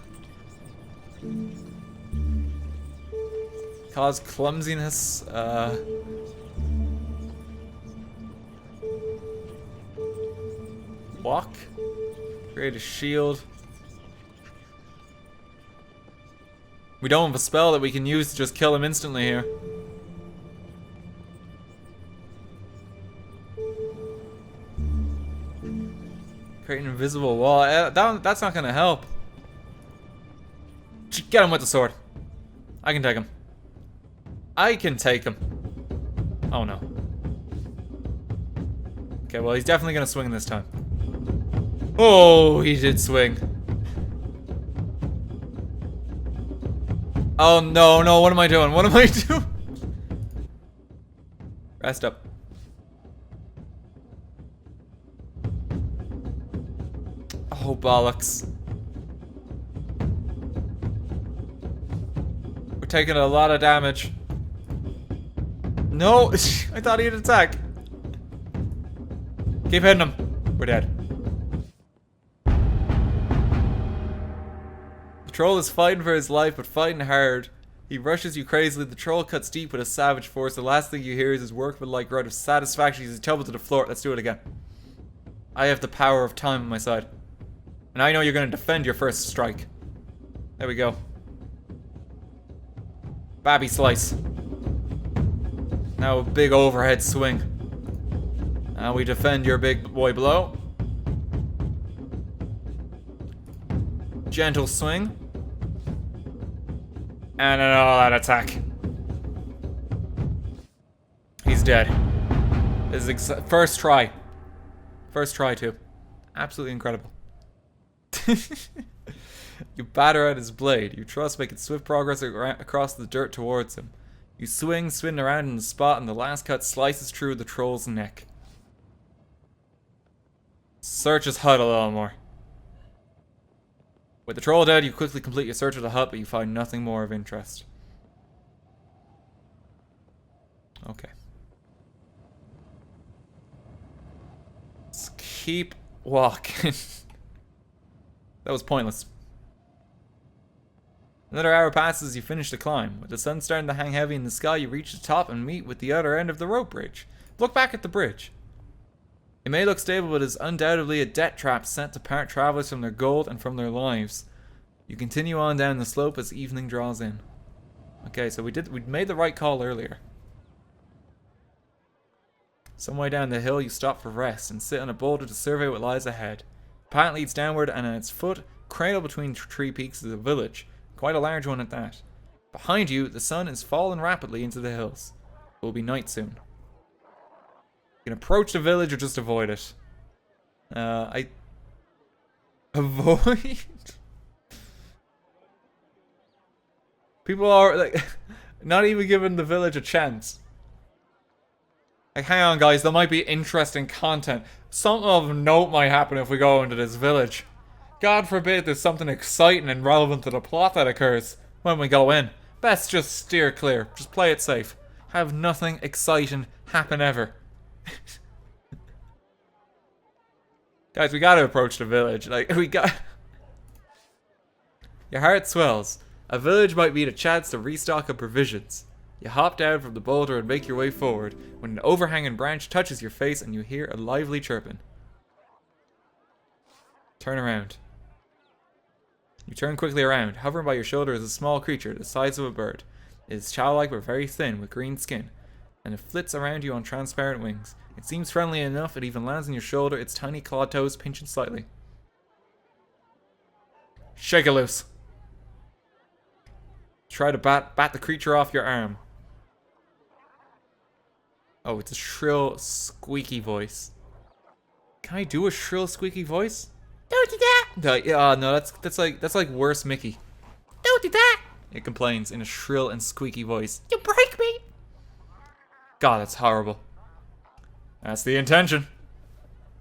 Cause clumsiness. Walk. Create a shield. We don't have a spell that we can use to just kill him instantly here. Create an invisible wall. That's not gonna help. Get him with the sword. I can take him. I can take him. Oh no. Okay, well he's definitely gonna swing this time. Oh, he did swing. Oh no, no, what am I doing? What am I doing? Rest up. Oh, bollocks. We're taking a lot of damage. No, I thought he'd attack. Keep hitting him. We're dead. The troll is fighting for his life, but fighting hard. He rushes you crazily. The troll cuts deep with a savage force. The last thing you hear is his workmanlike grunt of satisfaction as he tumbles to the floor. Let's do it again. I have the power of time on my side. And I know you're going to defend your first strike. There we go. Babby slice. Now a big overhead swing. Now we defend your big boy blow. Gentle swing. And an all-out attack. He's dead. This is first try. First try too. Absolutely incredible. You batter at his blade. You trust making swift progress across the dirt towards him. You swing, spin around in the spot, and the last cut slices through the troll's neck. Search his hut a little more. With the troll dead, you quickly complete your search of the hut, but you find nothing more of interest. Okay. Let's keep walking. That was pointless. Another hour passes, you finish the climb. With the sun starting to hang heavy in the sky, you reach the top and meet with the other end of the rope bridge. Look back at the bridge. It may look stable, but is undoubtedly a debt trap sent to part travelers from their gold and from their lives. You continue on down the slope as evening draws in. Okay, so we made the right call earlier. Some way down the hill, you stop for rest and sit on a boulder to survey what lies ahead. The path leads downward, and at its foot, cradled between tree peaks, is a village. Quite a large one at that. Behind you, the sun is falling rapidly into the hills. It will be night soon. You can approach the village or just avoid it. Avoid? People are, like, not even giving the village a chance. Like, hang on, guys, there might be interesting content. Something of note might happen if we go into this village. God forbid there's something exciting and relevant to the plot that occurs when we go in. Best just steer clear. Just play it safe. Have nothing exciting happen ever. Guys, we gotta approach the village. Like, we got... Your heart swells. A village might be the chance to restock of provisions. You hop down from the boulder and make your way forward, when an overhanging branch touches your face and you hear a lively chirping. Turn around. You turn quickly around. Hovering by your shoulder is a small creature, the size of a bird. It is childlike but very thin, with green skin, and it flits around you on transparent wings. It seems friendly enough, it even lands on your shoulder, its tiny clawed toes pinching slightly. Shake it loose. Try to bat the creature off your arm. Oh, it's a shrill, squeaky voice. Can I do a shrill, squeaky voice? Do Don't do that. No, that's like worse Mickey. Don't do that. It complains in a shrill and squeaky voice. You break me. God, that's horrible. That's the intention.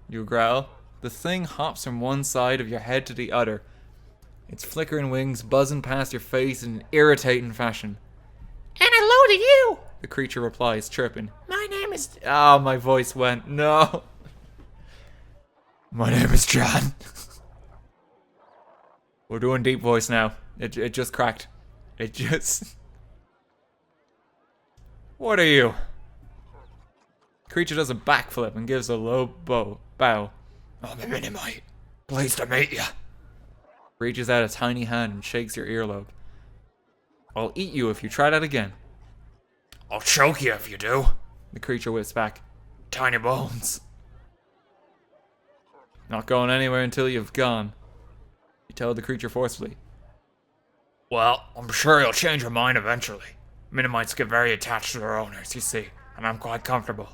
You growl. The thing hops from one side of your head to the other. Its flickering wings buzzing past your face in an irritating fashion. And hello to you. The creature replies, chirping. My name is... Ah, my voice went. No. My name is John. We're doing deep voice now. It just cracked. It just... What are you? The creature does a backflip and gives a low bow. I'm a mini-mite. Pleased to meet you. Reaches out a tiny hand and shakes your earlobe. I'll eat you if you try that again. I'll choke you if you do. The creature whips back. Tiny bones. Not going anywhere until you've gone. You tell the creature forcefully. Well, I'm sure you'll change your mind eventually. Mini-mites get very attached to their owners, you see, and I'm quite comfortable.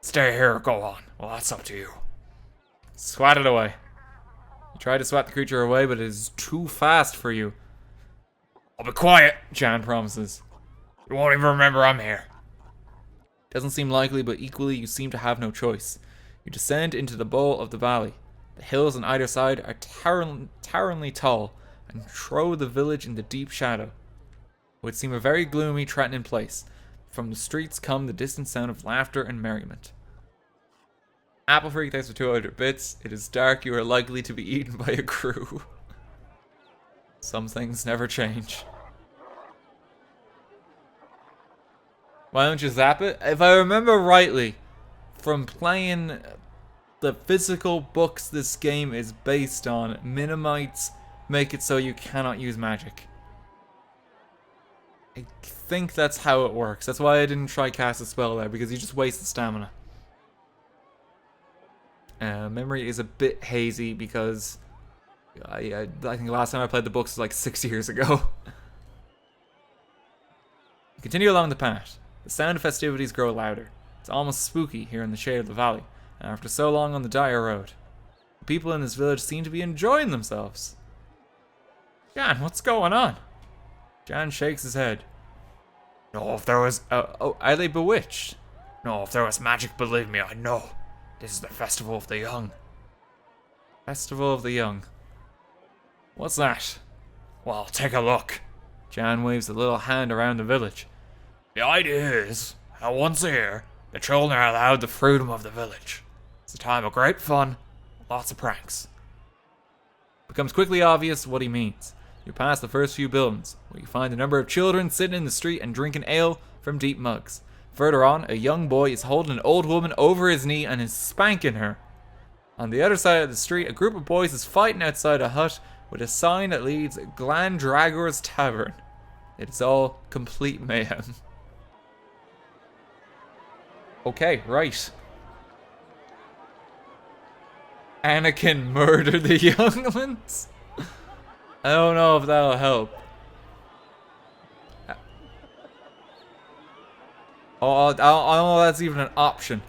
Stay here or go on. Well, that's up to you. Swat it away. You try to swat the creature away, but it is too fast for you. I'll be quiet. Jan promises. You won't even remember I'm here. Doesn't seem likely, but equally you seem to have no choice. You descend into the bowl of the valley. The hills on either side are toweringly tall and throw the village into deep shadow. It would seem a very gloomy, threatening place. From the streets come the distant sound of laughter and merriment. Apple Freak, thanks for 200 bits. It is dark, you are likely to be eaten by a crew. Some things never change. Why don't you zap it? If I remember rightly, from playing the physical books this game is based on, Mini-mites make it so you cannot use magic. I think that's how it works. That's why I didn't try cast a spell there, because you just waste the stamina. Memory is a bit hazy because I think the last time I played the books was like 6 years ago. You continue along the path. The sound of festivities grow louder. It's almost spooky here in the shade of the valley, and after so long on the dire road. The people in this village seem to be enjoying themselves. Jan, what's going on? Jan shakes his head. No, if there was... Are they bewitched? No, if there was magic, believe me, I know. This is the Festival of the Young. Festival of the Young. What's that? Well, take a look. Jan waves a little hand around the village. The idea is that once a year, the children are allowed the freedom of the village. It's a time of great fun, lots of pranks. It becomes quickly obvious what he means. You pass the first few buildings, where you find a number of children sitting in the street and drinking ale from deep mugs. Further on, a young boy is holding an old woman over his knee and is spanking her. On the other side of the street, a group of boys is fighting outside a hut with a sign that reads Glandragor's Tavern. It's all complete mayhem. Okay, right. Anakin murdered the younglings? I don't know if that'll help. I don't know if that's even an option.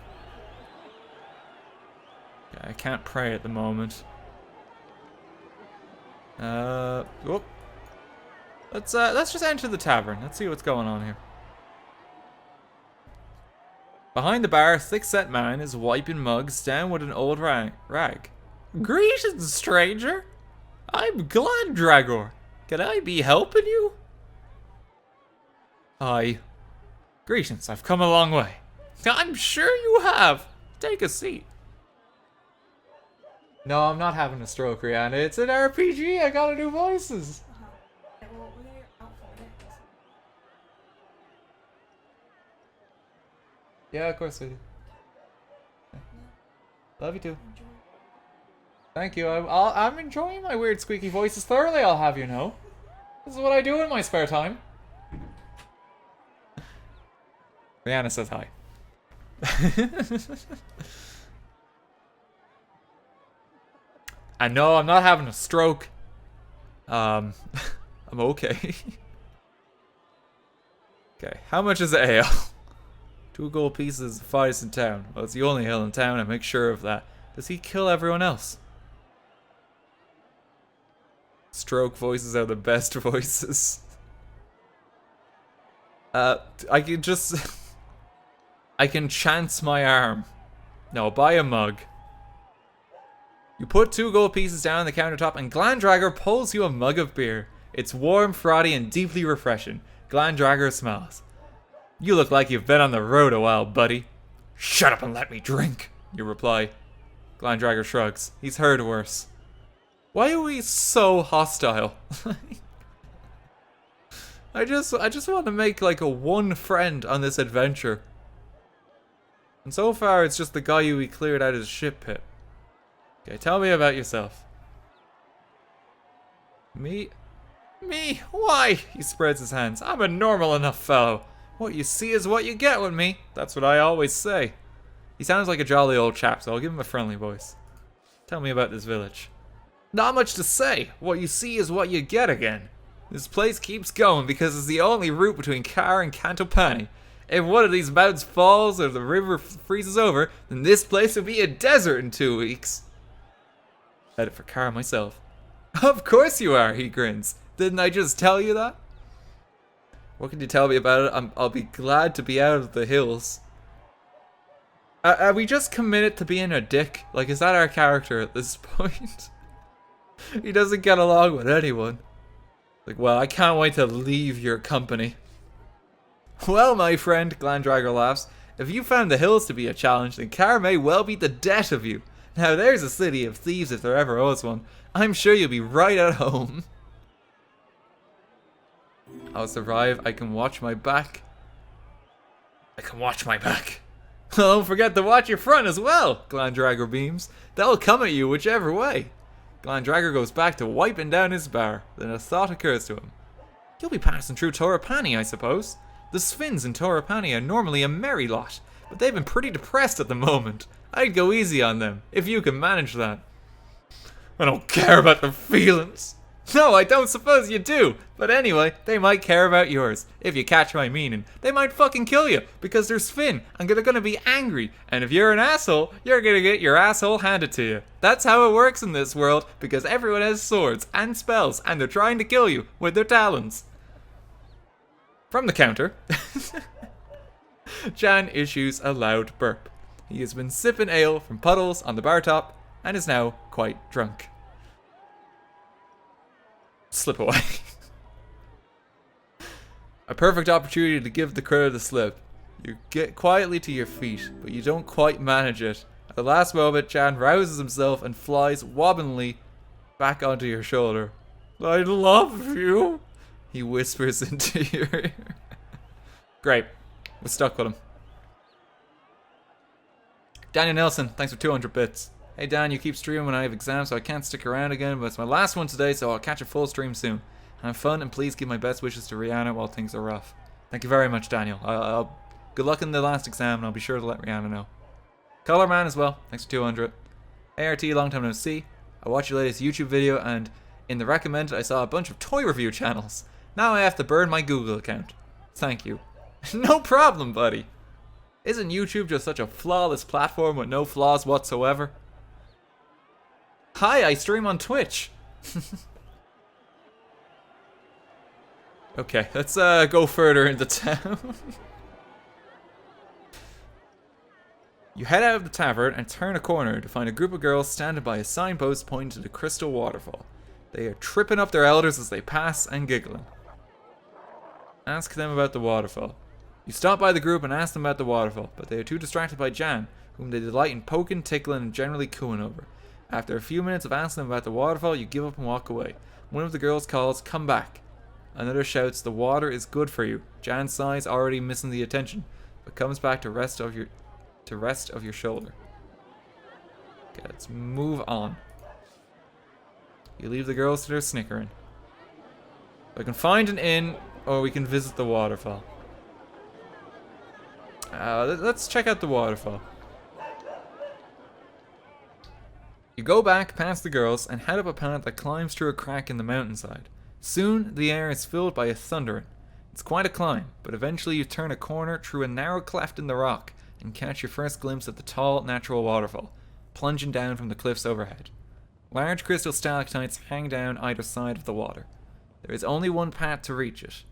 Yeah, I can't pray at the moment. Whoop. Let's just enter the tavern. Let's see what's going on here. Behind the bar, a thick-set man is wiping mugs down with an old rag. Greetings, stranger. I'm Glandragor. Can I be helping you? Aye. Greetings, I've come a long way. I'm sure you have. Take a seat. No, I'm not having a stroke, Rihanna. It's an RPG. I gotta do voices. Yeah, of course I do. Love you too. Thank you. I'm enjoying my weird squeaky voices thoroughly, I'll have you know. This is what I do in my spare time. Rihanna says hi. I know I'm not having a stroke. I'm okay. Okay, how much is the ale? 2 gold pieces, the finest in town. Well, it's the only ale in town, I make sure of that. Does he kill everyone else? Stroke voices are the best voices. I can just... I can chance my arm. No, buy a mug. You put 2 gold pieces down on the countertop and Glandragger pulls you a mug of beer. It's warm, frothy, and deeply refreshing. Glandragger smiles. You look like you've been on the road a while, buddy. Shut up and let me drink. You reply. Glandragger shrugs. He's heard worse. Why are we so hostile? I just want to make like a one friend on this adventure. And so far it's just the guy who we cleared out of the ship pit. Okay, tell me about yourself. Me? Me? Why? He spreads his hands. I'm a normal enough fellow. What you see is what you get with me. That's what I always say. He sounds like a jolly old chap, so I'll give him a friendly voice. Tell me about this village. Not much to say. What you see is what you get again. This place keeps going because it's the only route between Kar and Pawnee. If one of these mountains falls or the river freezes over, then this place will be a desert in 2 weeks. Headed for Kar myself. Of course you are, he grins. Didn't I just tell you that? What can you tell me about it? I'll be glad to be out of the hills. Are we just committed to being a dick? Like, is that our character at this point? He doesn't get along with anyone. Like, well, I can't wait to leave your company. Well, my friend, Glandragger laughs, if you found the hills to be a challenge, then Kar may well be the death of you. Now, there's a city of thieves if there ever was one. I'm sure you'll be right at home. I'll survive. I can watch my back. I can watch my back. Don't forget to watch your front as well, Glandragger beams. They'll come at you whichever way. Glandragger goes back to wiping down his bar. Then a thought occurs to him. You'll be passing through Pawnee, I suppose. The Sphins in Pawnee are normally a merry lot, but they've been pretty depressed at the moment. I'd go easy on them, if you can manage that. I don't care about their feelings. No, I don't suppose you do. But anyway, they might care about yours. If you catch my meaning. They might fucking kill you because they're Sphin and they're gonna be angry. And if you're an asshole, you're gonna get your asshole handed to you. That's how it works in this world because everyone has swords and spells and they're trying to kill you with their talons. From the counter, Jan issues a loud burp. He has been sipping ale from puddles on the bar top and is now quite drunk. Slip away. A perfect opportunity to give the critter the slip. You get quietly to your feet, but you don't quite manage it. At the last moment, Jan rouses himself and flies wobbly back onto your shoulder. I love you, he whispers into your ear. Great. We're stuck with him. Daniel Nelson, thanks for 200 bits. Hey Dan, you keep streaming when I have exams, so I can't stick around again, but it's my last one today, so I'll catch a full stream soon. Have fun, and please give my best wishes to Rihanna while things are rough. Thank you very much, Daniel. Good luck in the last exam, and I'll be sure to let Rihanna know. Colorman as well, thanks for 200. ART, long time no see. I watched your latest YouTube video, and in the recommended, I saw a bunch of toy review channels. Now I have to burn my Google account. Thank you. No problem, buddy. Isn't YouTube just such a flawless platform with no flaws whatsoever? Hi, I stream on Twitch. Okay, let's go further into town. You head out of the tavern and turn a corner to find a group of girls standing by a signpost pointing to the crystal waterfall. They are tripping up their elders as they pass and giggling. Ask them about the waterfall. You stop by the group and ask them about the waterfall, but they are too distracted by Jan, whom they delight in poking, tickling, and generally cooing over. After a few minutes of asking them about the waterfall, you give up and walk away. One of the girls calls, "Come back." Another shouts, "The water is good for you." Jan sighs, already missing the attention, but comes back to rest of your shoulder. Okay, let's move on. You leave the girls to their snickering. I can find an inn, or we can visit the waterfall. Let's check out the waterfall. You go back past the girls and head up a path that climbs through a crack in the mountainside. Soon, the air is filled by a thundering. It's quite a climb, but eventually you turn a corner through a narrow cleft in the rock and catch your first glimpse of the tall, natural waterfall, plunging down from the cliffs overhead. Large crystal stalactites hang down either side of the water. There is only one path to reach it,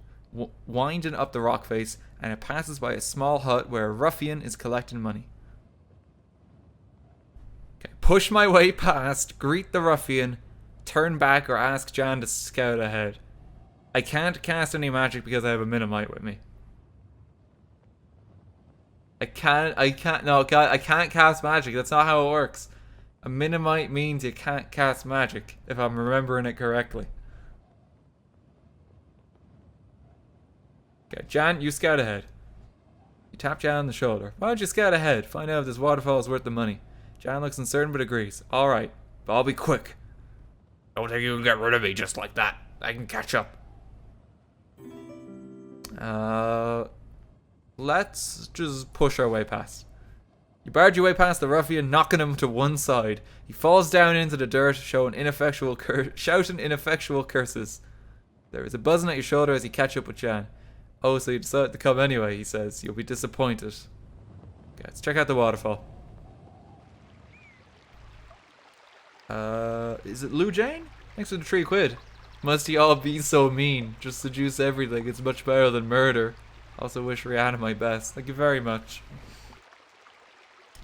winding up the rock face, and it passes by a small hut where a ruffian is collecting money. Okay, push my way past, greet the ruffian, turn back, or ask Jan to scout ahead. I can't cast any magic because I have a Minimite with me. I can't cast magic. That's not how it works. A Minimite means you can't cast magic, if I'm remembering it correctly. Okay, Jan, you scout ahead. You tap Jan on the shoulder. Why don't you scout ahead? Find out if this waterfall is worth the money. Jan looks uncertain but agrees. Alright, but I'll be quick. Don't think you can get rid of me just like that. I can catch up. Let's just push our way past. You barge your way past the ruffian, knocking him to one side. He falls down into the dirt, shouting ineffectual curses. There is a buzzing at your shoulder as you catch up with Jan. Oh, so you decided to come anyway, he says. You'll be disappointed. Okay, let's check out the waterfall. Is it Lou Jane? Thanks for the £3. Must you all be so mean? Just seduce everything. It's much better than murder. Also wish Rihanna my best. Thank you very much.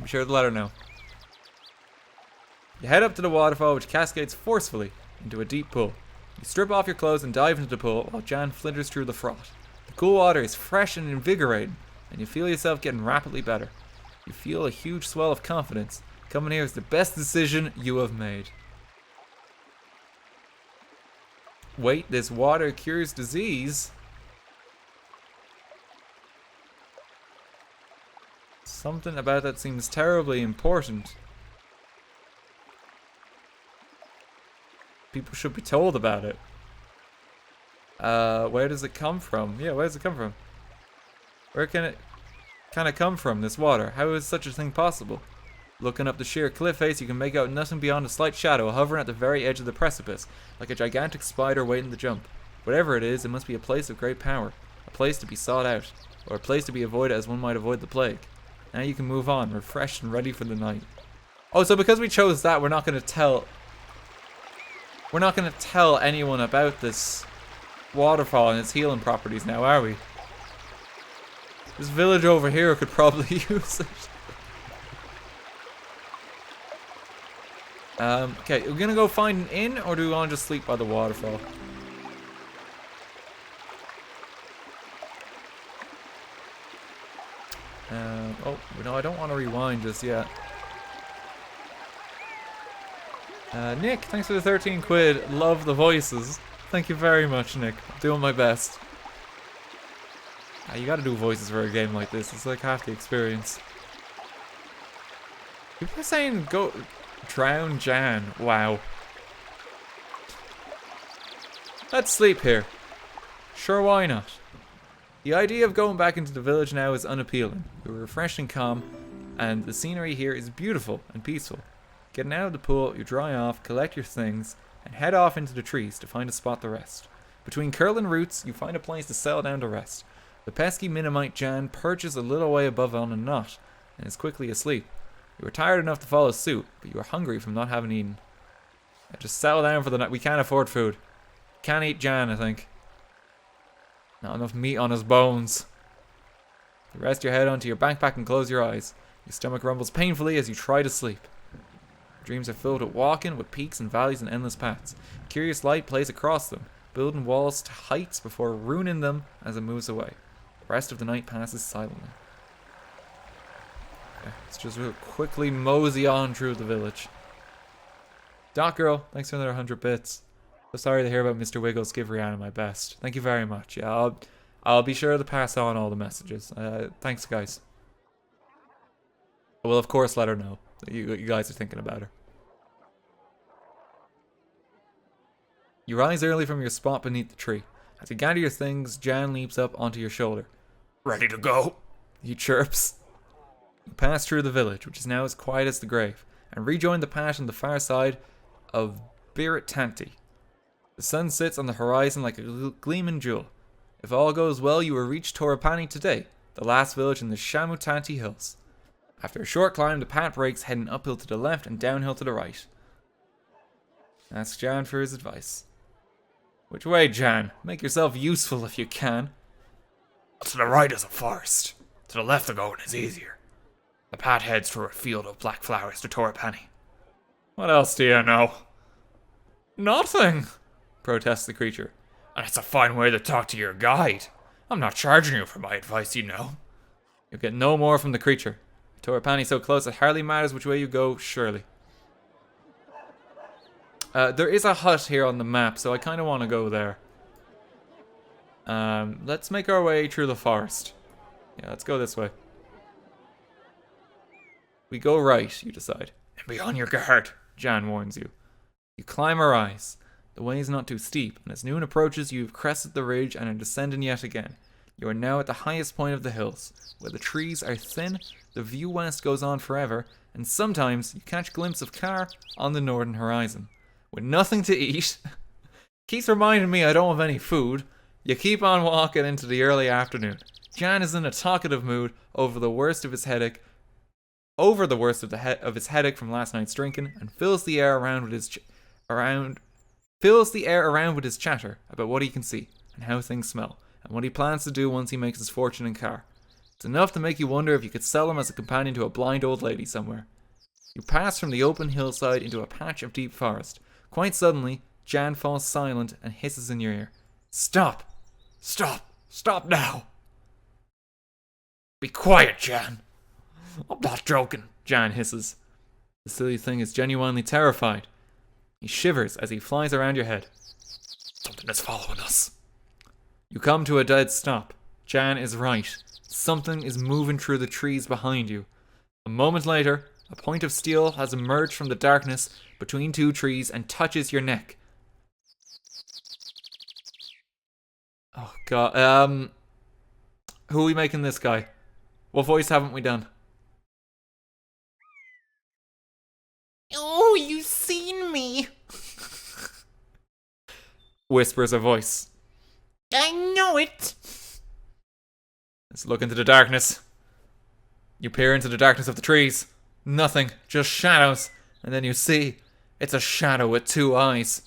Be sure to let her know. You head up to the waterfall, which cascades forcefully into a deep pool. You strip off your clothes and dive into the pool while Jan flinders through the froth. The cool water is fresh and invigorating, and you feel yourself getting rapidly better. You feel a huge swell of confidence. Coming here is the best decision you have made. Wait, this water cures disease? Something about that seems terribly important. People should be told about it. Where does it come from? Yeah, where does it come from? Where can it kind of come from, this water? How is such a thing possible? Looking up the sheer cliff face, you can make out nothing beyond a slight shadow hovering at the very edge of the precipice, like a gigantic spider waiting to jump. Whatever it is, it must be a place of great power, a place to be sought out, or a place to be avoided as one might avoid the plague. Now you can move on, refreshed and ready for the night. Oh, so because we chose that, we're not going to tell anyone about this waterfall and its healing properties now, are we? This village over here could probably use it. Okay, we're gonna go find an inn, or do we want to just sleep by the waterfall? Oh, no, I don't want to rewind just yet. Nick, thanks for the £13. Love the voices. Thank you very much, Nick. I'm doing my best. You gotta do voices for a game like this. It's like half the experience. People are saying go drown Jan. Wow. Let's sleep here. Sure, why not? The idea of going back into the village now is unappealing. You're refreshed and calm, and the scenery here is beautiful and peaceful. Getting out of the pool, you dry off, collect your things, and head off into the trees to find a spot to rest. Between curling roots, you find a place to settle down to rest. The pesky Minimite Jan perches a little way above on a knot, and is quickly asleep. You were tired enough to follow suit, but you were hungry from not having eaten. Just settle down for the night. We can't afford food. Can't eat Jan, I think. Not enough meat on his bones. You rest your head onto your backpack and close your eyes. Your stomach rumbles painfully as you try to sleep. Your dreams are filled with walking, with peaks and valleys and endless paths. Curious light plays across them, building walls to heights before ruining them as it moves away. The rest of the night passes silently. Okay, let's just real quickly mosey on through the village. Doc Girl, thanks for another 100 bits. So sorry to hear about Mr. Wiggles. Give Rihanna my best. Thank you very much. Yeah, I'll be sure to pass on all the messages. Thanks, guys. I will, of course, let her know that you guys are thinking about her. You rise early from your spot beneath the tree. As you gather your things, Jan leaps up onto your shoulder. Ready to go? He chirps. You pass through the village, which is now as quiet as the grave, and rejoin the path on the far side of Tonti. The sun sits on the horizon like a gleaming jewel. If all goes well, you will reach Torah today, the last village in the Tonti hills. After a short climb, the path breaks, heading uphill to the left and downhill to the right. Ask Jan for his advice. Which way, Jan? Make yourself useful if you can. To the right is a forest. To the left the going is easier. The path heads through a field of black flowers to Torah. What else do you know? Nothing, protests the creature. And it's a fine way to talk to your guide. I'm not charging you for my advice, you know. You'll get no more from the creature. Torah so close it hardly matters which way you go, surely. There is a hut here on the map, so I kind of want to go there. Let's make our way through the forest. Yeah, let's go this way. We go right, you decide. And be on your guard, Jan warns you. You climb a rise. The way is not too steep, and as noon approaches, you have crested the ridge and are descending yet again. You are now at the highest point of the hills, where the trees are thin, the view west goes on forever, and sometimes you catch a glimpse of Car on the northern horizon. With nothing to eat, keeps reminding me I don't have any food, you keep on walking into the early afternoon. Jan is in a talkative mood over the worst of his headache from last night's drinking, and fills the air around with his chatter about what he can see and how things smell, and what he plans to do once he makes his fortune in Car. It's enough to make you wonder if you could sell him as a companion to a blind old lady somewhere. You pass from the open hillside into a patch of deep forest. Quite suddenly, Jan falls silent and hisses in your ear. Stop! Stop! Stop now! Be quiet, Jan. I'm not joking, Jan hisses. The silly thing is genuinely terrified. He shivers as he flies around your head. Something is following us. You come to a dead stop. Jan is right. Something is moving through the trees behind you. A moment later, a point of steel has emerged from the darkness between two trees and touches your neck. Oh god, who are we making this guy? What voice haven't we done? Oh, you seen me. Whispers a voice. I know it. Let's look into the darkness. You peer into the darkness of the trees. Nothing, just shadows. And then you see, it's a shadow with two eyes.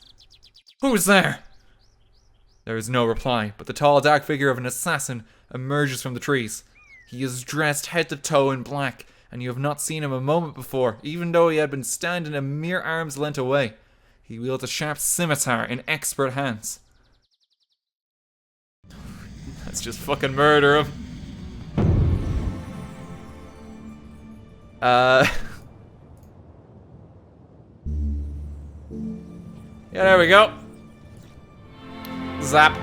Who's there? There is no reply, but the tall, dark figure of an assassin emerges from the trees. He is dressed head to toe in black, and you have not seen him a moment before, even though he had been standing a mere arm's length away. He wields a sharp scimitar in expert hands. Let's just fucking murder him. Yeah, there we go. Zap.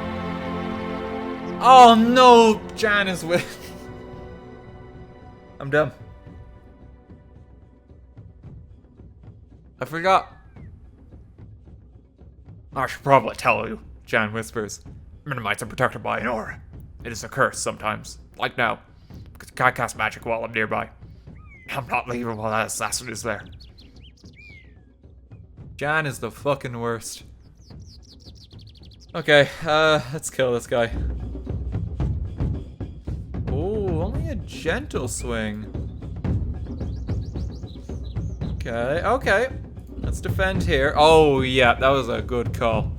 Oh no, Jan is with. I'm dumb. I forgot. I should probably tell you. Jan whispers. Minimites are protected by an aura. It is a curse sometimes, like now, because I can't cast magic while I'm nearby. I'm not leaving while that assassin is there. Jan is the fucking worst. Okay, let's kill this guy. Oh, only a gentle swing. Okay, okay. Let's defend here. Oh, yeah, that was a good call.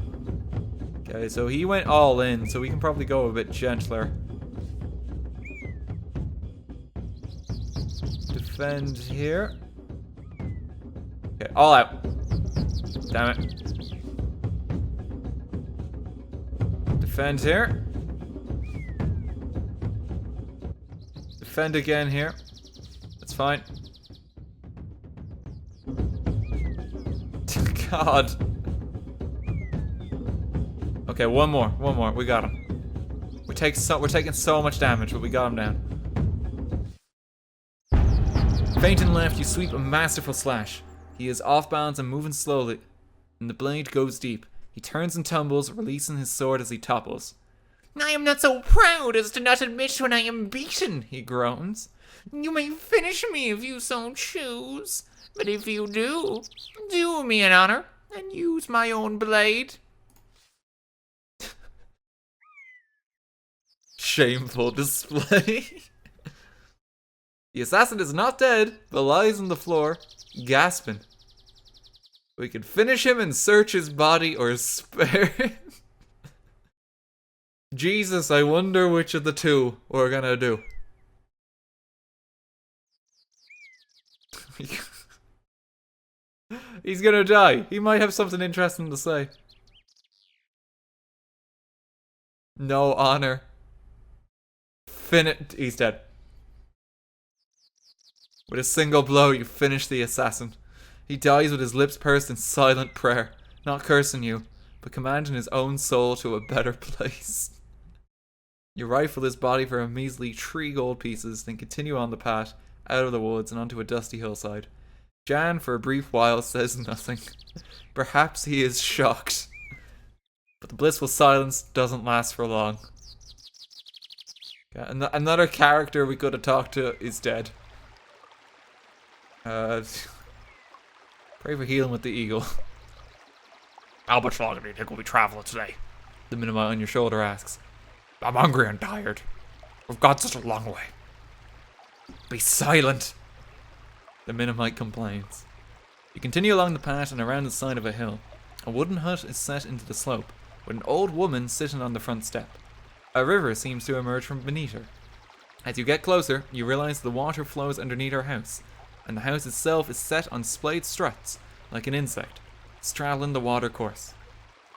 Okay, so he went all in, so we can probably go a bit gentler. Defend here. Okay, all out. Damn it. Defend here. Defend again here. That's fine. God. Okay, one more. We got him. We're taking so much damage, but we got him down. Feinting left, you sweep a masterful slash. He is off balance and moving slowly, and the blade goes deep. He turns and tumbles, releasing his sword as he topples. I am not so proud as to not admit when I am beaten, He groans. You may finish me if you so choose, but if you do me an honor and use my own blade. Shameful display. The assassin is not dead, but lies on the floor, gasping. We can finish him and search his body or spare him. Jesus, I wonder which of the two we're gonna do. He's gonna die. He might have something interesting to say. No honor. He's dead. With a single blow, you finish the assassin. He dies with his lips pursed in silent prayer, not cursing you, but commanding his own soul to a better place. You rifle his body for a measly 3 gold pieces, then continue on the path, out of the woods and onto a dusty hillside. Jan, for a brief while, says nothing. Perhaps he is shocked. But the blissful silence doesn't last for long. Yeah, another character we could have talked to is dead. Pray for healing with the eagle. How much longer do you think we'll be traveling today? The Minimite on your shoulder asks. I'm hungry and tired. We've got such a long way. Be silent, the Minimite complains. You continue along the path and around the side of a hill. A wooden hut is set into the slope, with an old woman sitting on the front step. A river seems to emerge from beneath her. As you get closer, you realize the water flows underneath her house, and the house itself is set on splayed struts, like an insect, straddling the water course.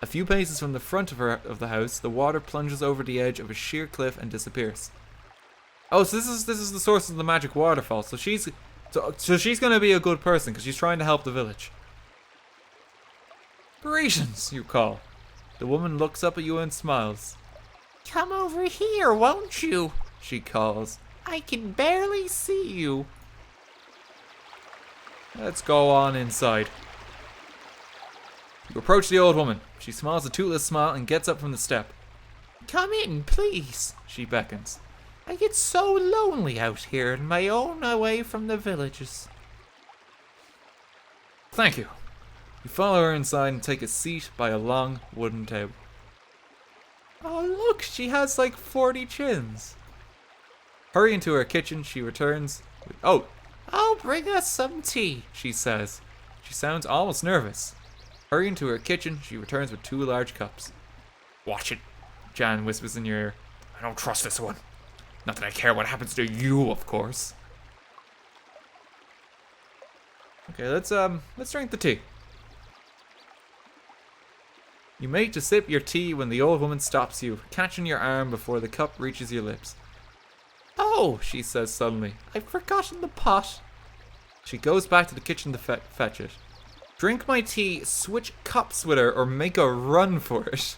A few paces from the front of the house, the water plunges over the edge of a sheer cliff and disappears. Oh, so this is the source of the magic waterfall. So she's gonna be a good person because she's trying to help the village. Greetings, you call. The woman looks up at you and smiles. Come over here, won't you? She calls. I can barely see you. Let's go on inside. You approach the old woman. She smiles a toothless smile and gets up from the step. Come in, please. She beckons. I get so lonely out here on my own away from the villages. Thank you. You follow her inside and take a seat by a long wooden table. Oh, look, she has like 40 chins. Hurrying to her kitchen, she returns with, oh, I'll bring us some tea, she says. She sounds almost nervous. Hurrying to her kitchen, she returns with 2 large cups. Watch it. Jan whispers in your ear. I don't trust this one. Not that I care what happens to you, of course. Okay, let's drink the tea. You make to sip your tea when the old woman stops you, catching your arm before the cup reaches your lips. Oh, she says suddenly, I've forgotten the pot. She goes back to the kitchen to fetch it. Drink my tea, switch cups with her, or make a run for it.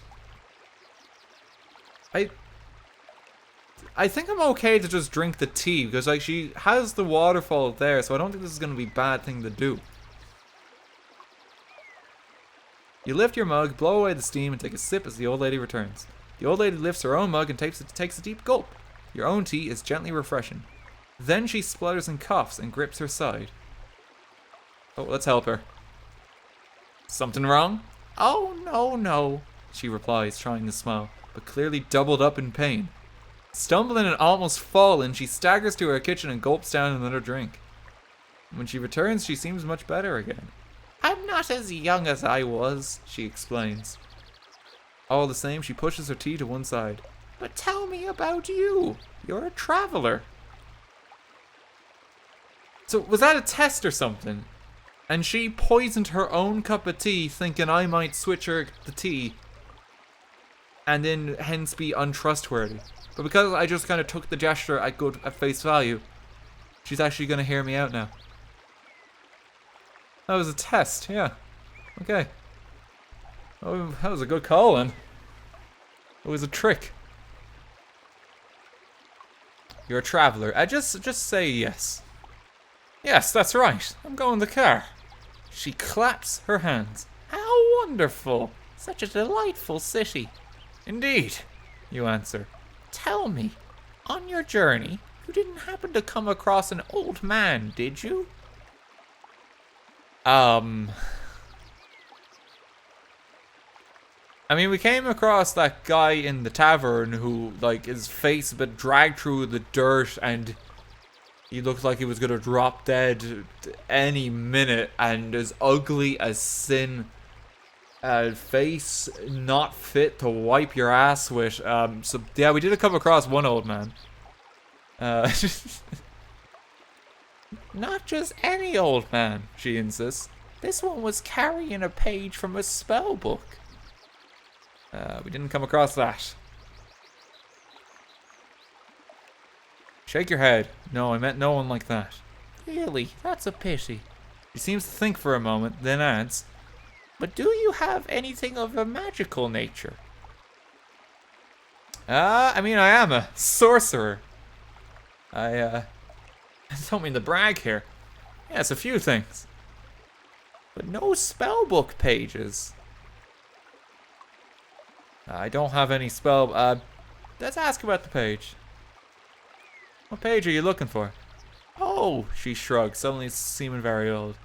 I think I'm okay to just drink the tea, because like she has the waterfall there, so I don't think this is going to be a bad thing to do. You lift your mug, blow away the steam, and take a sip as the old lady returns. The old lady lifts her own mug and takes a deep gulp. Your own tea is gently refreshing. Then she splutters and coughs and grips her side. Oh, let's help her. Something wrong? Oh, no, She replies, trying to smile, but clearly doubled up in pain. Stumbling and almost falling, she staggers to her kitchen and gulps down another drink. When she returns, she seems much better again. I'm not as young as I was, she explains. All the same, she pushes her tea to one side. But tell me about you. You're a traveler. So, was that a test or something? And she poisoned her own cup of tea thinking I might switch her the tea and then hence be untrustworthy. But because I just kind of took the gesture at face value, she's actually going to hear me out now. That was a test, yeah. Okay. Oh, that was a good call then. It was a trick. You're a traveler. Just say yes. Yes, that's right. I'm going in the car. She claps her hands. How wonderful. Such a delightful city. Indeed, you answer. Tell me, on your journey, you didn't happen to come across an old man, did you? I mean, we came across that guy in the tavern who, like, his face had been dragged through the dirt and He looked like he was gonna drop dead any minute, and as ugly as sin. Face not fit to wipe your ass with. So yeah, we did come across one old man. Not just any old man, She insists. this one was carrying a page from a spell book. We didn't come across that. Shake your head. No, I meant no one like that. Really, that's a pity. She seems to think for a moment, then adds, But do you have anything of a magical nature? I mean, I am a sorcerer. I don't mean to brag here. Yes, a few things. But no spellbook pages. I don't have any spell. Let's ask about the page. What page are you looking for? Oh, She shrugs, suddenly seeming very old.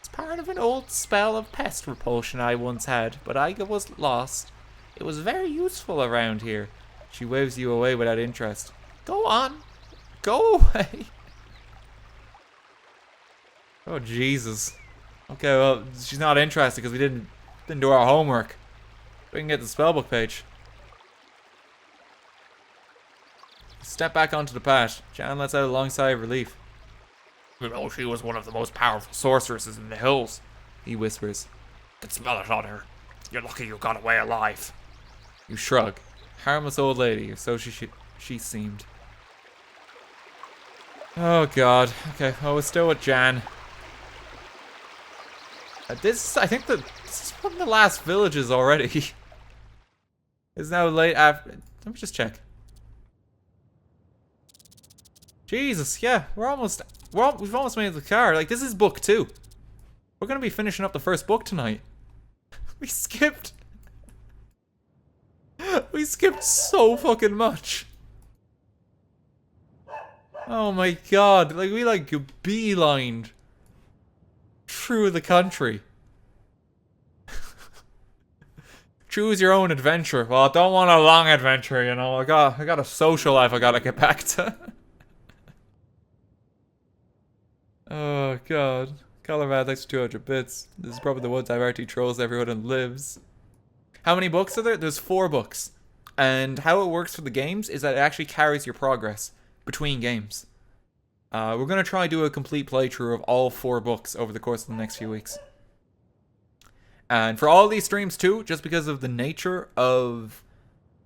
it's part of an old spell of pest repulsion I once had, but I was lost. It was very useful around here. She waves you away without interest. Go on. Go away. Oh, Jesus. Okay, well, she's not interested because we didn't do our homework. We can get the spellbook page. Step back onto the path. Jan lets out a long sigh of relief. You know, she was one of the most powerful sorceresses in the hills. He whispers. Could smell it on her. You're lucky you got away alive. You shrug. Harmless old lady, or so she seemed. Oh, God. Okay, well, we're still with Jan. I think this is one of the last villages already. It's now late after. Let me just check. Jesus, yeah, we've almost made it to the car. Like, this is book 2. We're gonna be finishing up the first book tonight. We skipped so fucking much. Oh my God, like we beelined through the country. Choose your own adventure. Well, I don't want a long adventure, you know. I got a social life I gotta get back to. Oh, God. Colorado, thanks for 200 bits. This is probably the one time RT trolls everyone and lives. How many books are there? There's 4 books. And how it works for the games is that it actually carries your progress between games. We're going to try to do a complete playthrough of all 4 books over the course of the next few weeks. And for all these streams too, just because of the nature of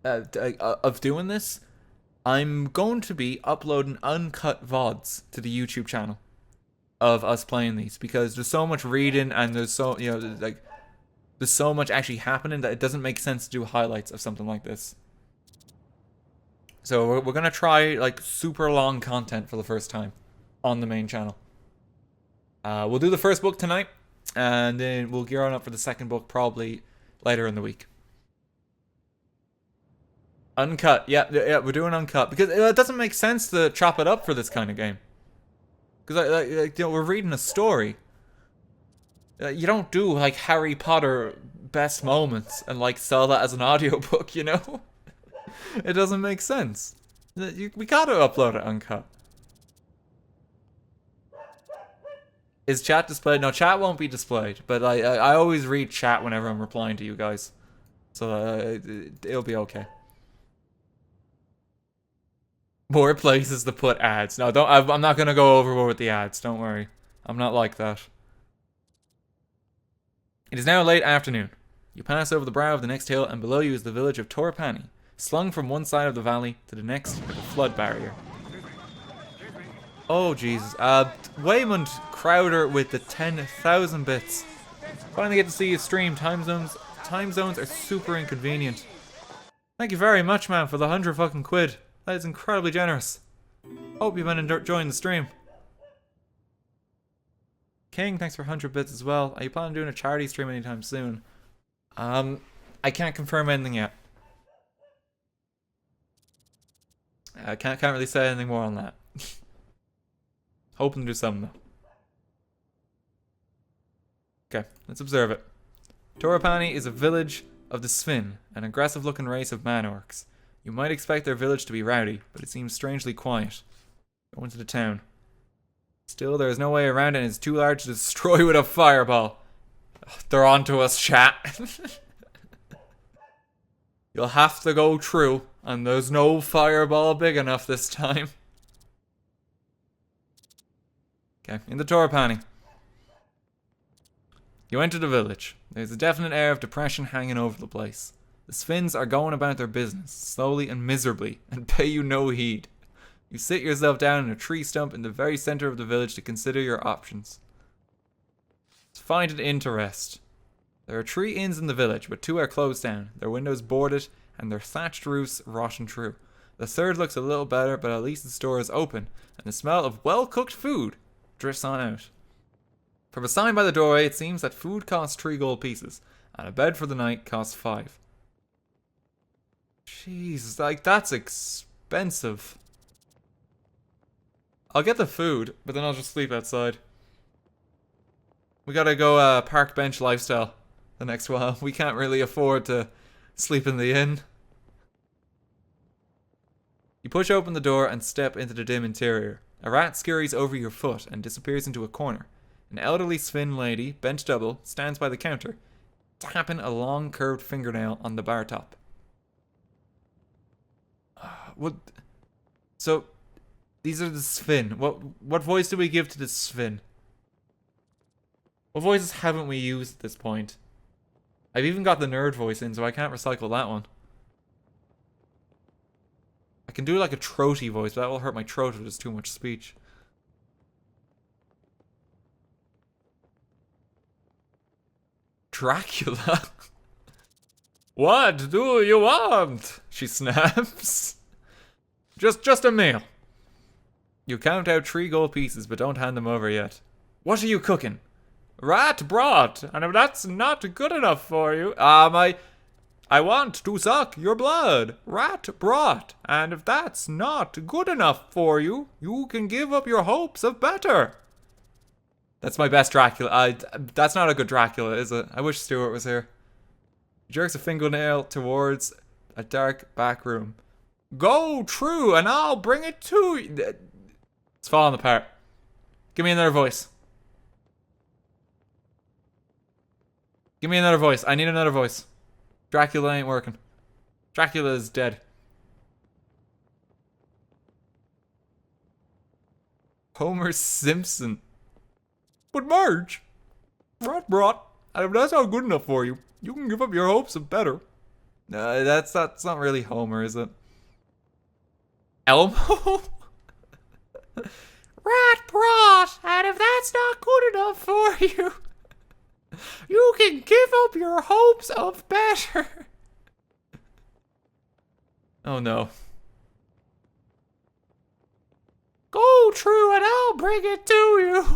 doing this, I'm going to be uploading uncut VODs to the YouTube channel of us playing these, because there's so much reading and there's so, you know, like, there's so much actually happening that it doesn't make sense to do highlights of something like this. So we're gonna try like super long content for the first time on the main channel. We'll do the first book tonight, and then we'll gear on up for the second book probably later in the week. Uncut, yeah, we're doing uncut because it doesn't make sense to chop it up for this kind of game. Because you know, we're reading a story. You don't do like Harry Potter best moments and like sell that as an audiobook, you know? It doesn't make sense. We gotta upload it uncut. Is chat displayed? No, chat won't be displayed. But I always read chat whenever I'm replying to you guys. So it'll be okay. More places to put ads. No, don't. I'm not gonna go overboard with the ads. Don't worry. I'm not like that. It is now late afternoon. You pass over the brow of the next hill, and below you is the village of Pawnee, slung from one side of the valley to the next like a flood barrier. Oh Jesus. Waymond Crowder with the 10,000 bits. Finally get to see you stream. Time zones are super inconvenient. Thank you very much, man, for the 100 fucking quid. That is incredibly generous. Hope you've been enjoying the stream. King, thanks for 100 bits as well. Are you planning on doing a charity stream anytime soon? I can't confirm anything yet. I can't really say anything more on that. Hoping to do something though. Okay, let's observe it. Torah is a village of the Svin, an aggressive-looking race of man-orcs. You might expect their village to be rowdy, but it seems strangely quiet. Go into the town. Still, there is no way around it and it's too large to destroy with a fireball. Ugh, they're onto us, chat. You'll have to go through, and there's no fireball big enough this time. Okay, in the Torah, Pawnee. You enter the village. There's a definite air of depression hanging over the place. The Sphins are going about their business, slowly and miserably, and pay you no heed. You sit yourself down in a tree stump in the very center of the village to consider your options. Find an inn to rest. There are 3 inns in the village, but 2 are closed down, their windows boarded, and their thatched roofs rotten through. The third looks a little better, but at least the store is open, and the smell of well-cooked food drifts on out. From a sign by the doorway, it seems that food costs 3 gold pieces, and a bed for the night costs 5. Jeez, like, that's expensive. I'll get the food, but then I'll just sleep outside. We gotta go park bench lifestyle the next while. We can't really afford to sleep in the inn. You push open the door and step into the dim interior. A rat scurries over your foot and disappears into a corner. An elderly Sphin lady, bent double, stands by the counter, tapping a long curved fingernail on the bar top. So, these are the Sphin. What voice do we give to the Sphin? What voices haven't we used at this point? I've even got the nerd voice in, so I can't recycle that one. I can do like a throaty voice, but that will hurt my throat if there's too much speech. Dracula? What do you want? She snaps. Just a meal. You count out 3 gold pieces, but don't hand them over yet. What are you cooking? Rat brought, and if that's not good enough for you, I want to suck your blood. Rat brought, and if that's not good enough for you, you can give up your hopes of better. That's my best Dracula. That's not a good Dracula, is it? I wish Stuart was here. He jerks a fingernail towards a dark back room. Go true, and I'll bring it to you. It's falling apart. Give me another voice. Give me another voice. I need another voice. Dracula ain't working. Dracula is dead. Homer Simpson. But Marge, Rat brought, and if that's not good enough for you, you can give up your hopes of better. That's not really Homer, is it? Elmo? Rat brought, and if that's not good enough for you, you can give up your hopes of better. Oh no. Go true and I'll bring it to you.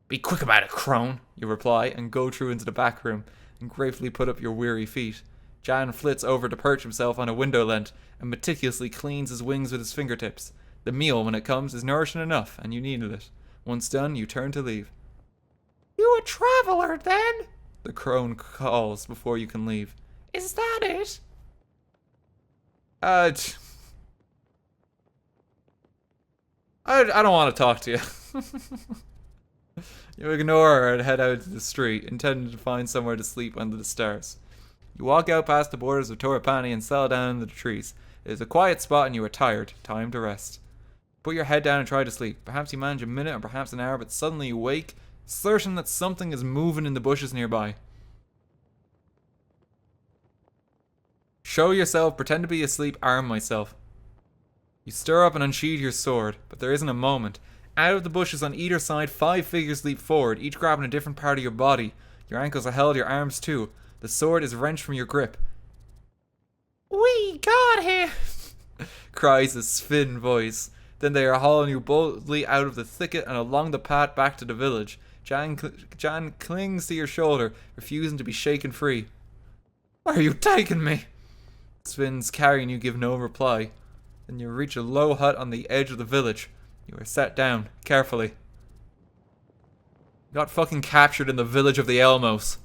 Be quick about it, crone, you reply, and go through into the back room and gratefully put up your weary feet. Jan flits over to perch himself on a window ledge and meticulously cleans his wings with his fingertips. The meal, when it comes, is nourishing enough, and you needed it. Once done, you turn to leave. You a traveler, then? The crone calls before you can leave. Is that it? I don't want to talk to you. You ignore her and head out into the street, intending to find somewhere to sleep under the stars. You walk out past the borders of Torah Pawnee and settle down under the trees. It is a quiet spot and you are tired. Time to rest. Put your head down and try to sleep. Perhaps you manage a minute or perhaps an hour, but suddenly you wake, certain that something is moving in the bushes nearby. Show yourself, pretend to be asleep, arm myself. You stir up and unsheathe your sword, but there isn't a moment. Out of the bushes on either side, 5 figures leap forward, each grabbing a different part of your body. Your ankles are held, your arms too. The sword is wrenched from your grip. We got him! Cries a Sphin voice. Then they are hauling you boldly out of the thicket and along the path back to the village. Jan clings to your shoulder, refusing to be shaken free. Where are you taking me? Sphin's carrying you give no reply. Then you reach a low hut on the edge of the village. You are set down, carefully. You got fucking captured in the village of the Elmos.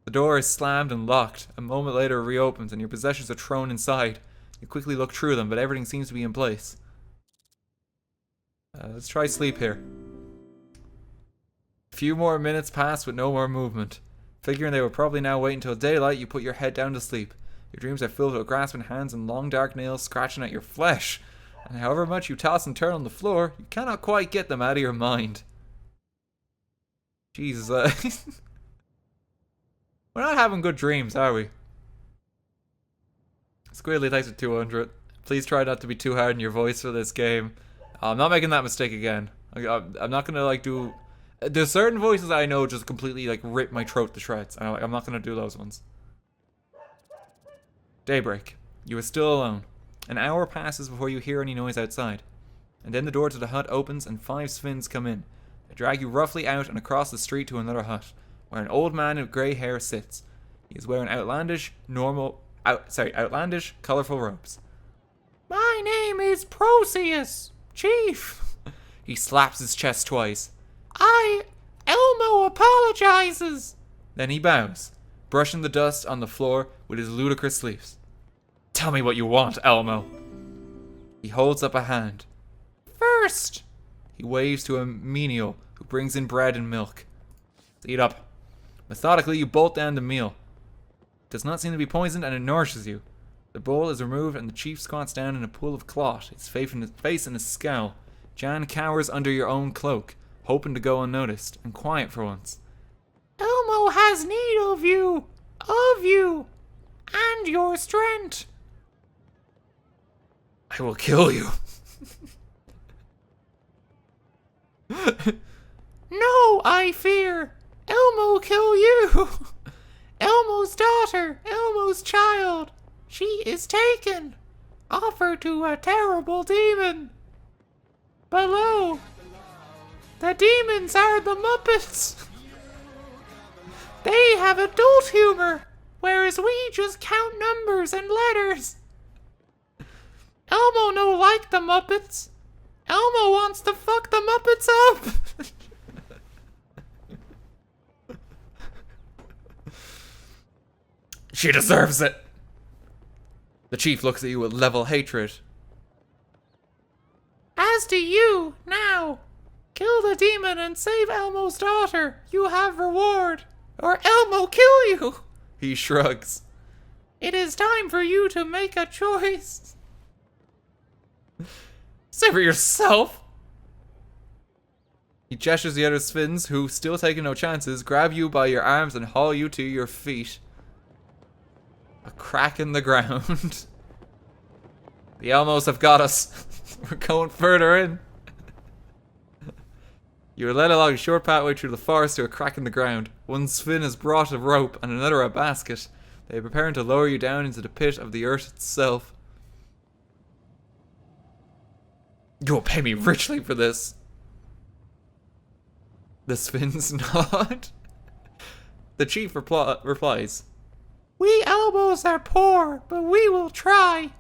The door is slammed and locked. A moment later it reopens and your possessions are thrown inside. You quickly look through them, but everything seems to be in place. Let's try sleep here. A few more minutes pass with no more movement. Figuring they will probably now wait until daylight, you put your head down to sleep. Your dreams are filled with grasping hands and long dark nails scratching at your flesh. And however much you toss and turn on the floor, you cannot quite get them out of your mind. Jesus, we're not having good dreams, are we? Squidly, thanks for 200. Please try not to be too hard in your voice for this game. I'm not making that mistake again. I'm not gonna like do... There's certain voices I know just completely like rip my throat to shreds. And I'm not gonna do those ones. Daybreak. You are still alone. An hour passes before you hear any noise outside. And then the door to the hut opens and 5 Sphinx come in. They drag you roughly out and across the street to another hut, where an old man with grey hair sits. He is wearing outlandish, colourful robes. My name is Proceus, Chief. He slaps his chest twice. Elmo apologizes. Then he bows, brushing the dust on the floor with his ludicrous sleeves. Tell me what you want, Elmo. He holds up a hand. First, he waves to a menial who brings in bread and milk. Eat up. Methodically, you bolt down the meal. It does not seem to be poisoned and it nourishes you. The bowl is removed and the chief squats down in a pool of clot, his face in a scowl. Jan cowers under your own cloak, hoping to go unnoticed and quiet for once. Elmo has need of you, and your strength. I will kill you. No, I fear. Elmo kill you. Elmo's daughter, Elmo's child. She is taken. Offered to a terrible demon. Below. The demons are the Muppets. They have adult humor, whereas we just count numbers and letters. Elmo no like the Muppets. Elmo wants to fuck the Muppets up. She deserves it. The chief looks at you with level hatred. As to you, now, kill the demon and save Elmo's daughter. You have reward. Or Elmo kill you. He shrugs. It is time for you to make a choice. Say for yourself. He gestures the other Sphinx, who, still taking no chances, grab you by your arms and haul you to your feet. A crack in the ground. The Elmos have got us. We're going further in. You are led along a short pathway through the forest to a crack in the ground. One Sphinx has brought a rope and another a basket. They are preparing to lower you down into the pit of the earth itself. You will pay me richly for this. The Sphinx nod. The chief replies. We Elmos are poor, but we will try.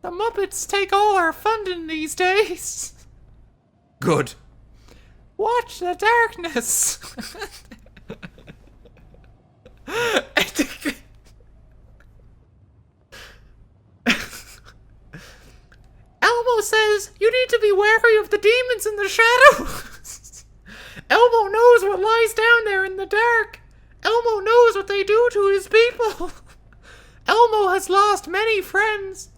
The Muppets take all our funding these days. Good. Watch the darkness. Elmo says you need to be wary of the demons in the shadows. Elmo knows what lies down there in the dark. Elmo knows what they do to his people. Elmo has lost many friends.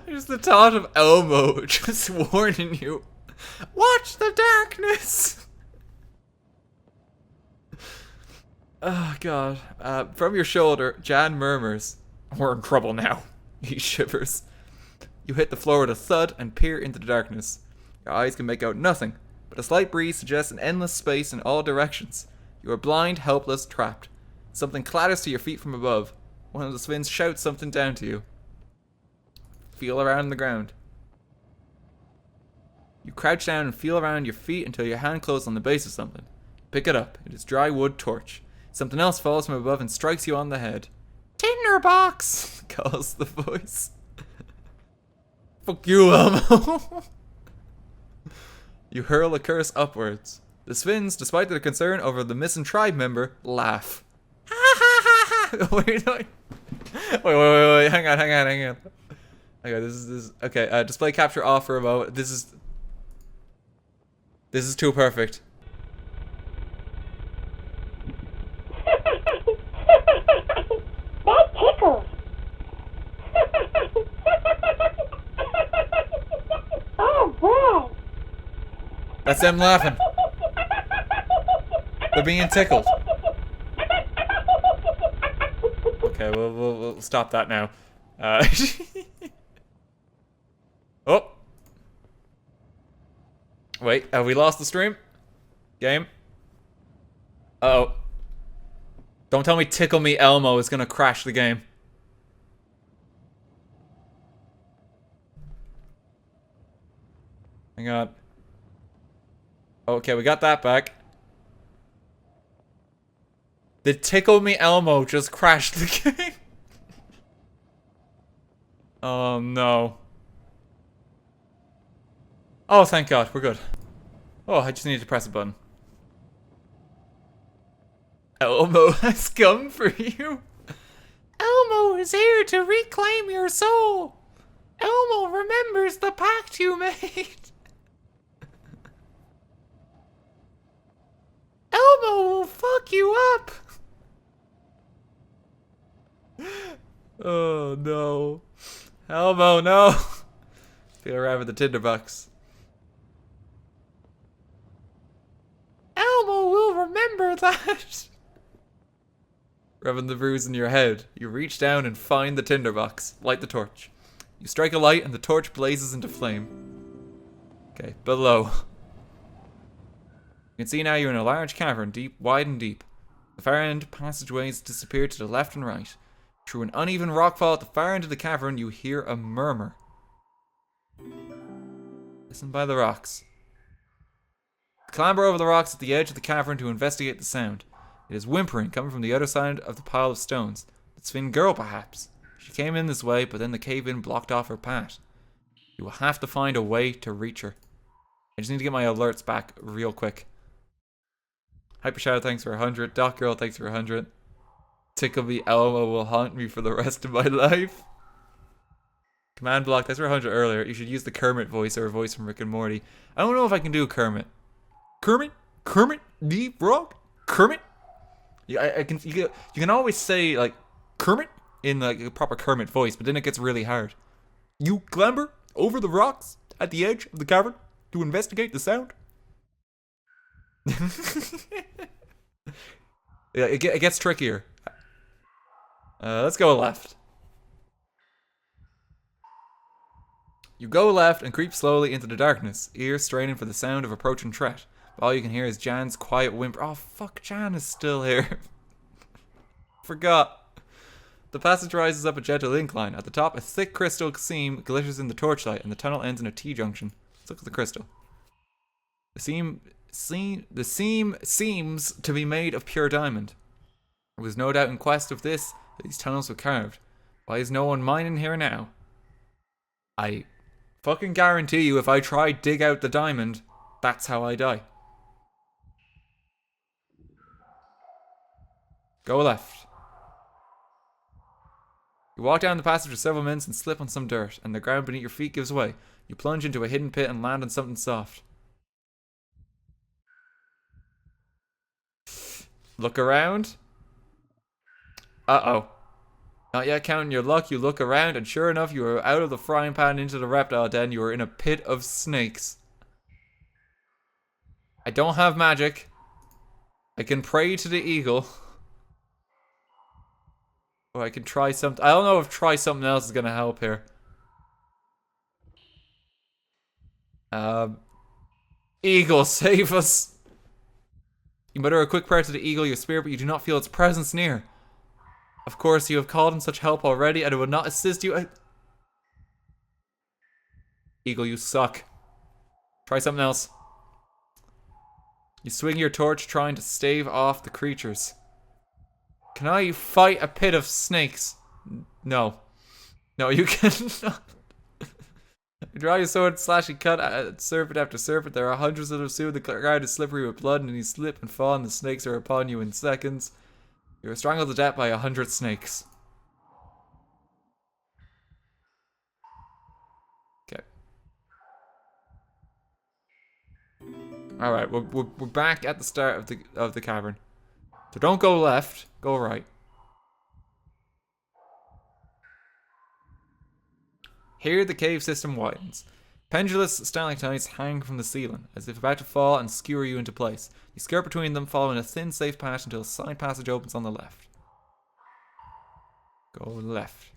There's the thought of Elmo just warning you. Watch the darkness. Oh, God. From your shoulder, Jan murmurs. We're in trouble now. He shivers. You hit the floor with a thud and peer into the darkness. Your eyes can make out nothing, but a slight breeze suggests an endless space in all directions. You are blind, helpless, trapped. Something clatters to your feet from above. One of the Sphinx shouts something down to you. Feel around the ground. You crouch down and feel around your feet until your hand closes on the base of something. Pick it up. It is dry wood torch. Something else falls from above and strikes you on the head. Tinderbox, calls the voice. Fuck you, Elmo. You hurl a curse upwards. The Sphinx, despite their concern over the missing tribe member, laugh. Wait, wait, hang on. Okay, this is okay. Display capture off for a moment. This is too perfect. That tickles. Oh boy. That's them laughing. They're being tickled. Okay, we'll stop that now. Oh. Wait, have we lost the stream? Game? Uh-oh. Don't tell me Tickle Me Elmo is gonna crash the game. Hang on. Okay, we got that back. The Tickle Me Elmo just crashed the game. Oh no. Oh, thank God, we're good. Oh, I just need to press a button. Elmo has come for you. Elmo is here to reclaim your soul. Elmo remembers the pact you made. Elmo will fuck you up. Oh no. Elmo, no. Feel around with the tinderbox. Elmo will remember that. Rubbing the bruise in your head, you reach down and find the tinderbox. Light the torch. You strike a light and the torch blazes into flame. Okay, below. You can see now you're in a large cavern, wide and deep. The far end passageways disappear to the left and right. Through an uneven rockfall at the far end of the cavern, you hear a murmur. Listen by the rocks. Clamber over the rocks at the edge of the cavern to investigate the sound. It is whimpering coming from the other side of the pile of stones. The Sven girl, perhaps. She came in this way, but then the cave-in blocked off her path. You will have to find a way to reach her. I just need to get my alerts back real quick. Hyper Shadow, thanks for 100. Doc Girl, thanks for 100. Tickle Me Elmo will haunt me for the rest of my life. Command Block, thanks for 100 earlier. You should use the Kermit voice or a voice from Rick and Morty. I don't know if I can do Kermit. Kermit, the Frog, Kermit. Yeah, you can always say like Kermit in like a proper Kermit voice, but then it gets really hard. You clamber over the rocks at the edge of the cavern to investigate the sound. Yeah, it gets trickier. Let's go left. You go left and creep slowly into the darkness, ears straining for the sound of approaching threat. All you can hear is Jan's quiet whimper. Oh, fuck, Jan is still here. Forgot. The passage rises up a gentle incline. At the top, a thick crystal seam glitters in the torchlight, and the tunnel ends in a T-junction. Let's look at the crystal. The seam seems to be made of pure diamond. It was no doubt in quest of this that these tunnels were carved. Why is no one mining here now? I fucking guarantee you if I try dig out the diamond, that's how I die. Go left. You walk down the passage for several minutes and slip on some dirt, and the ground beneath your feet gives way. You plunge into a hidden pit and land on something soft. Look around. Uh-oh. Not yet counting your luck, you look around, and sure enough, you are out of the frying pan into the reptile den. You are in a pit of snakes. I don't have magic. I can pray to the eagle. Or I can try something. I don't know if try something else is gonna help here. Eagle, save us. You mutter a quick prayer to the eagle, your spirit, but you do not feel its presence near. Of course, you have called in such help already, and it would not assist you. Eagle, you suck. Try something else. You swing your torch trying to stave off the creatures. Can I fight a pit of snakes? No. No, you cannot. You draw your sword, slash and cut at serpent after serpent. There are hundreds of them soon. The ground is slippery with blood, and you slip and fall, and the snakes are upon you in seconds. You were strangled to death by 100 snakes. Okay. Alright, we're back at the start of the cavern. So don't go left, go right. Here the cave system widens. Pendulous stalactites hang from the ceiling, as if about to fall and skewer you into place. You skirt between them, following a thin, safe path until a side passage opens on the left. Go left.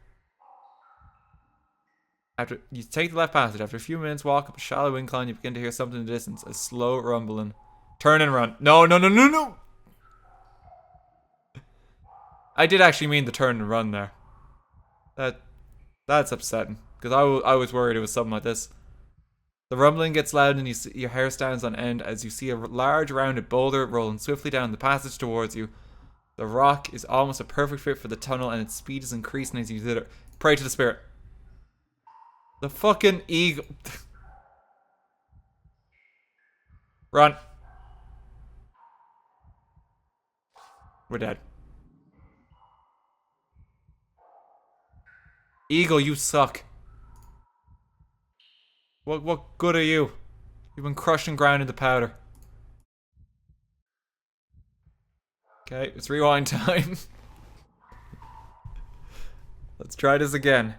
After you take the left passage, after a few minutes walk up a shallow incline, you begin to hear something in the distance, a slow rumbling. Turn and run. No, no, no, no, no! I did actually mean the turn and run there. That's upsetting, because I was worried it was something like this. The rumbling gets loud and your hair stands on end as you see a large rounded boulder rolling swiftly down the passage towards you. The rock is almost a perfect fit for the tunnel and its speed is increasing as you hit it. Pray to the spirit. The fucking eagle. Run. We're dead. Eagle, you suck. What good are you? You've been crushed and ground into powder. Okay, it's rewind time. Let's try this again.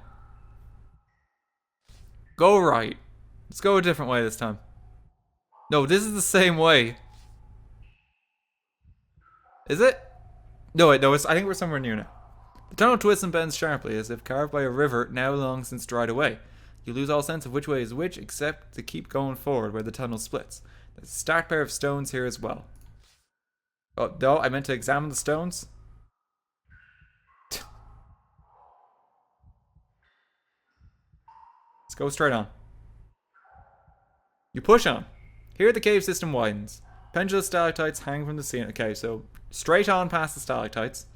Go right. Let's go a different way this time. No, this is the same way. Is it? No, wait, no, I think we're somewhere near now. The tunnel twists and bends sharply, as if carved by a river now long since dried away. You lose all sense of which way is which, except to keep going forward where the tunnel splits. There's a stark pair of stones here as well. Oh, no, I meant to examine the stones. Let's go straight on. You push on. Here the cave system widens. Pendulous stalactites hang from the ceiling. Okay, so straight on past the stalactites.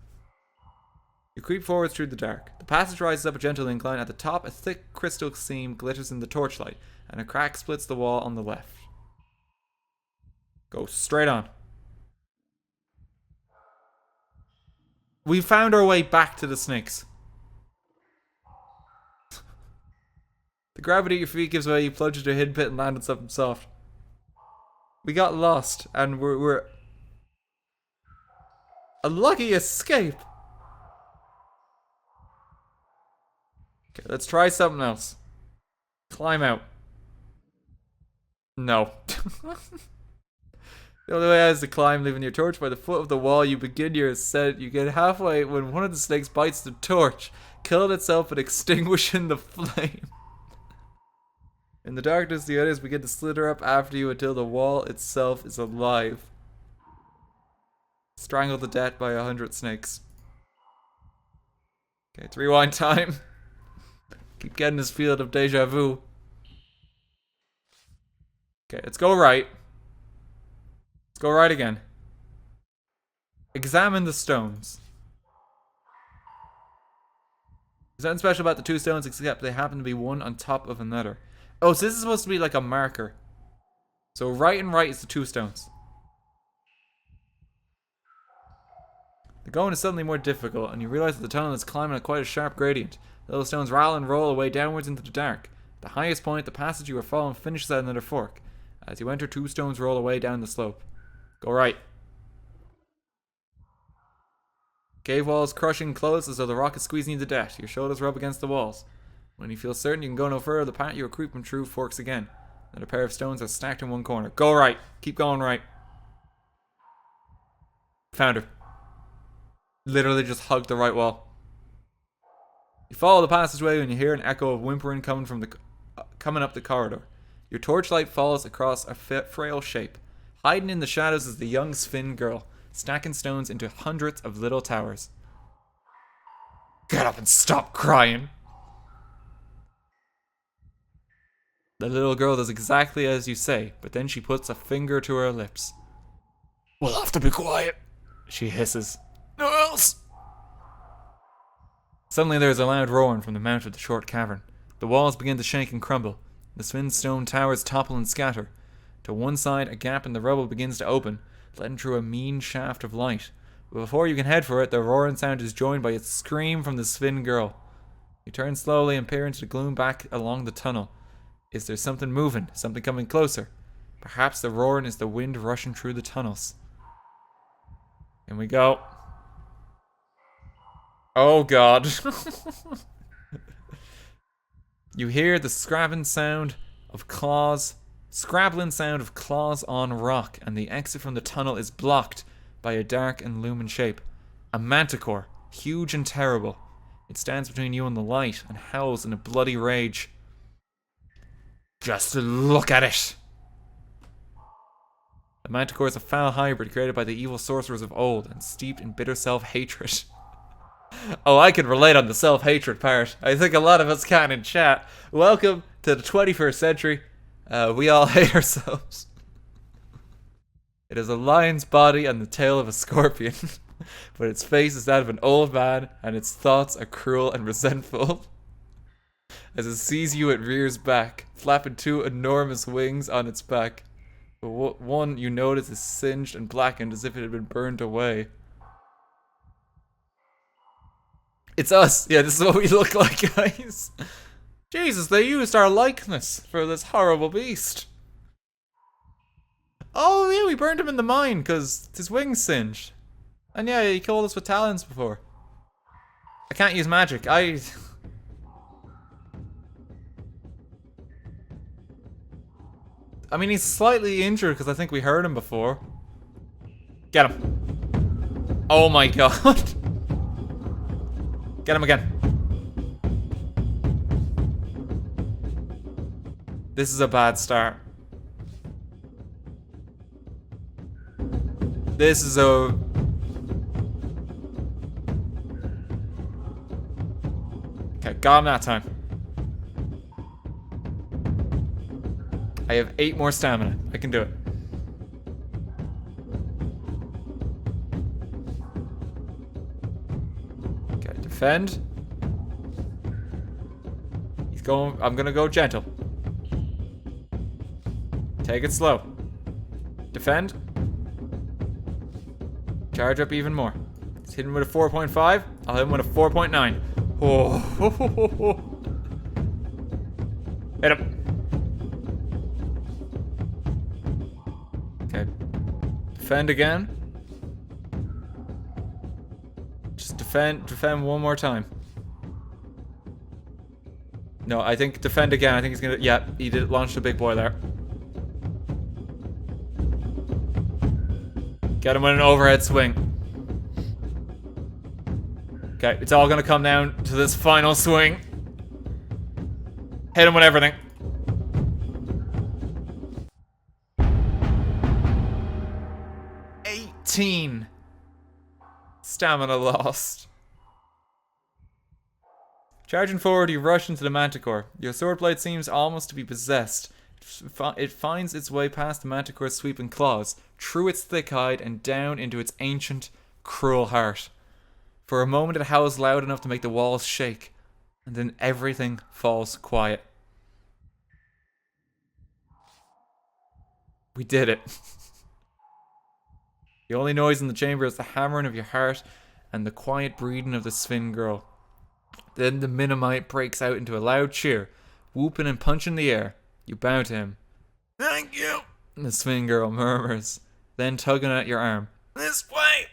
You creep forward through the dark. The passage rises up a gentle incline. At the top, a thick crystal seam glitters in the torchlight, and a crack splits the wall on the left. Go straight on. We found our way back to the snakes. The gravity at your feet gives way. You plunge into a hidden pit and land on something soft. We got lost, and we're a lucky escape. Okay, let's try something else. Climb out. No. The only way out is to climb, leaving your torch by the foot of the wall. You begin your ascent. You get halfway when one of the snakes bites the torch, killing itself and extinguishing the flame. In the darkness, the others begin to slither up after you until the wall itself is alive. Strangled to death by 100 snakes. Okay, it's rewind time. Keep getting this field of deja vu. Okay, let's go right. Let's go right again. Examine the stones. There's nothing special about the two stones except they happen to be one on top of another. Oh, so this is supposed to be like a marker. So right and right is the two stones. The going is suddenly more difficult, and you realize that the tunnel is climbing at quite a sharp gradient. The little stones rattle and roll away downwards into the dark. At the highest point, the passage you are following finishes at another fork. As you enter, two stones roll away down the slope. Go right. Cave walls crushing close as though the rock is squeezing you to death. Your shoulders rub against the walls. When you feel certain you can go no further, the path you are creeping through forks again. Another pair of stones are stacked in one corner. Go right. Keep going right. Found her. Literally just hugged the right wall. You follow the passageway when you hear an echo of whimpering coming up the corridor. Your torchlight falls across a frail shape. Hiding in the shadows is the young Sven girl, stacking stones into hundreds of little towers. Get up and stop crying. The little girl does exactly as you say, but then she puts a finger to her lips. We'll have to be quiet, she hisses. or else. Suddenly there is a loud roaring from the mouth of the short cavern. The walls begin to shake and crumble. The Sven stone towers topple and scatter. To one side, a gap in the rubble begins to open, letting through a mean shaft of light. But before you can head for it, the roaring sound is joined by a scream from the Sven girl. You turn slowly and peer into the gloom back along the tunnel. Is there something moving? Something coming closer? Perhaps the roaring is the wind rushing through the tunnels. In we go. Oh god. You hear the scrabbling sound of claws on rock, and the exit from the tunnel is blocked by a dark and looming shape. A manticore, huge and terrible. It stands between you and the light and howls in a bloody rage. Just look at it! The manticore is a foul hybrid created by the evil sorcerers of old and steeped in bitter self-hatred. Oh, I can relate on the self-hatred part. I think a lot of us can in chat. Welcome to the 21st century. We all hate ourselves. It has a lion's body and the tail of a scorpion, but its face is that of an old man, and its thoughts are cruel and resentful. As it sees you, it rears back, flapping two enormous wings on its back. But one you notice is singed and blackened as if it had been burned away. It's us. Yeah, this is what we look like, guys. Jesus, they used our likeness for this horrible beast. Oh, yeah, we burned him in the mine because his wings singed. And yeah, he killed us with talons before. I can't use magic. I mean, he's slightly injured because I think we heard him before. Get him. Oh my god. Get him again. This is a bad start. This is a... Okay, got him that time. I have 8 more stamina. I can do it. Okay, defend. He's going... I'm gonna go gentle. Take it slow. Defend. Charge up even more. He's hitting with a 4.5. I'll hit him with a 4.9. Oh. Hit him. Okay. Defend again. Just defend one more time. No, I think defend again. I think he's gonna... Yeah, he did launch the big boy there. Get him with an overhead swing. Okay, it's all gonna come down to this final swing. Hit him with everything. Stamina lost. Charging forward, you rush into the manticore. Your sword blade seems almost to be possessed. It finds its way past the manticore's sweeping claws, through its thick hide, and down into its ancient, cruel heart. For a moment it howls loud enough to make the walls shake, and then everything falls quiet. We did it. The only noise in the chamber is the hammering of your heart and the quiet breathing of the Sven girl. Then the Minimite breaks out into a loud cheer, whooping and punching the air. You bow to him. Thank you. The Sven girl murmurs, then tugging at your arm. This way.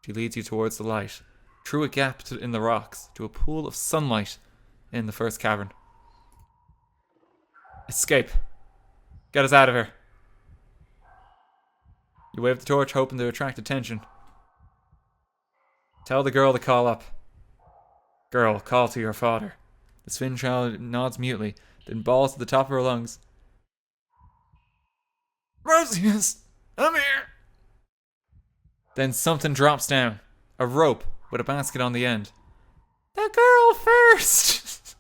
She leads you towards the light, through a gap in the rocks, to a pool of sunlight in the first cavern. Escape. Get us out of here. You wave the torch, hoping to attract attention. Tell the girl to call up. Girl, call to your father. The Sven child nods mutely, then bawls to the top of her lungs. Rosius, I'm here. Then something drops down. A rope with a basket on the end. The girl first!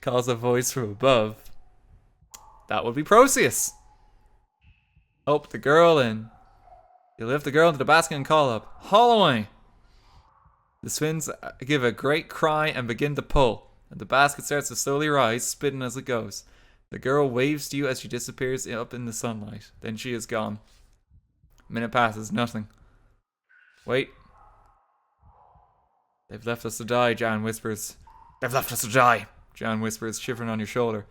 Calls a voice from above. That would be Procius. Help the girl in. You lift the girl into the basket and call up. Haul away! The Svens give a great cry and begin to pull, and the basket starts to slowly rise, spinning as it goes. The girl waves to you as she disappears up in the sunlight. Then she is gone. Minute passes, nothing. Wait. They've left us to die, Jan whispers. They've left us to die. Jan whispers, shivering on your shoulder.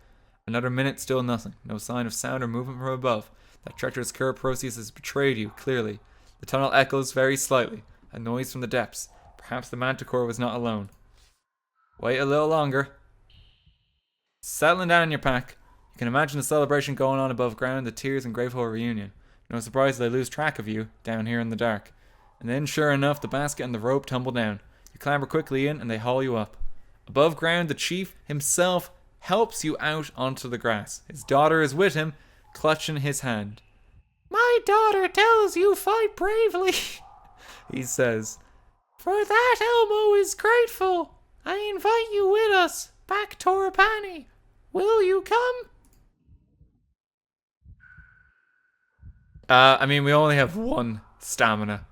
Another minute, still nothing. No sign of sound or movement from above. That treacherous curve process has betrayed you, clearly. The tunnel echoes very slightly. A noise from the depths. Perhaps the manticore was not alone. Wait a little longer. Settling down in your pack. You can imagine the celebration going on above ground, the tears and grateful reunion. No surprise they lose track of you, down here in the dark. And then, sure enough, the basket and the rope tumble down. You clamber quickly in, and they haul you up. Above ground, the chief himself helps you out onto the grass. His daughter is with him, clutching his hand. My daughter tells you fight bravely, he says. For that Elmo is grateful. I invite you with us, back to Pawnee. Will you come? I mean, we only have 1 stamina.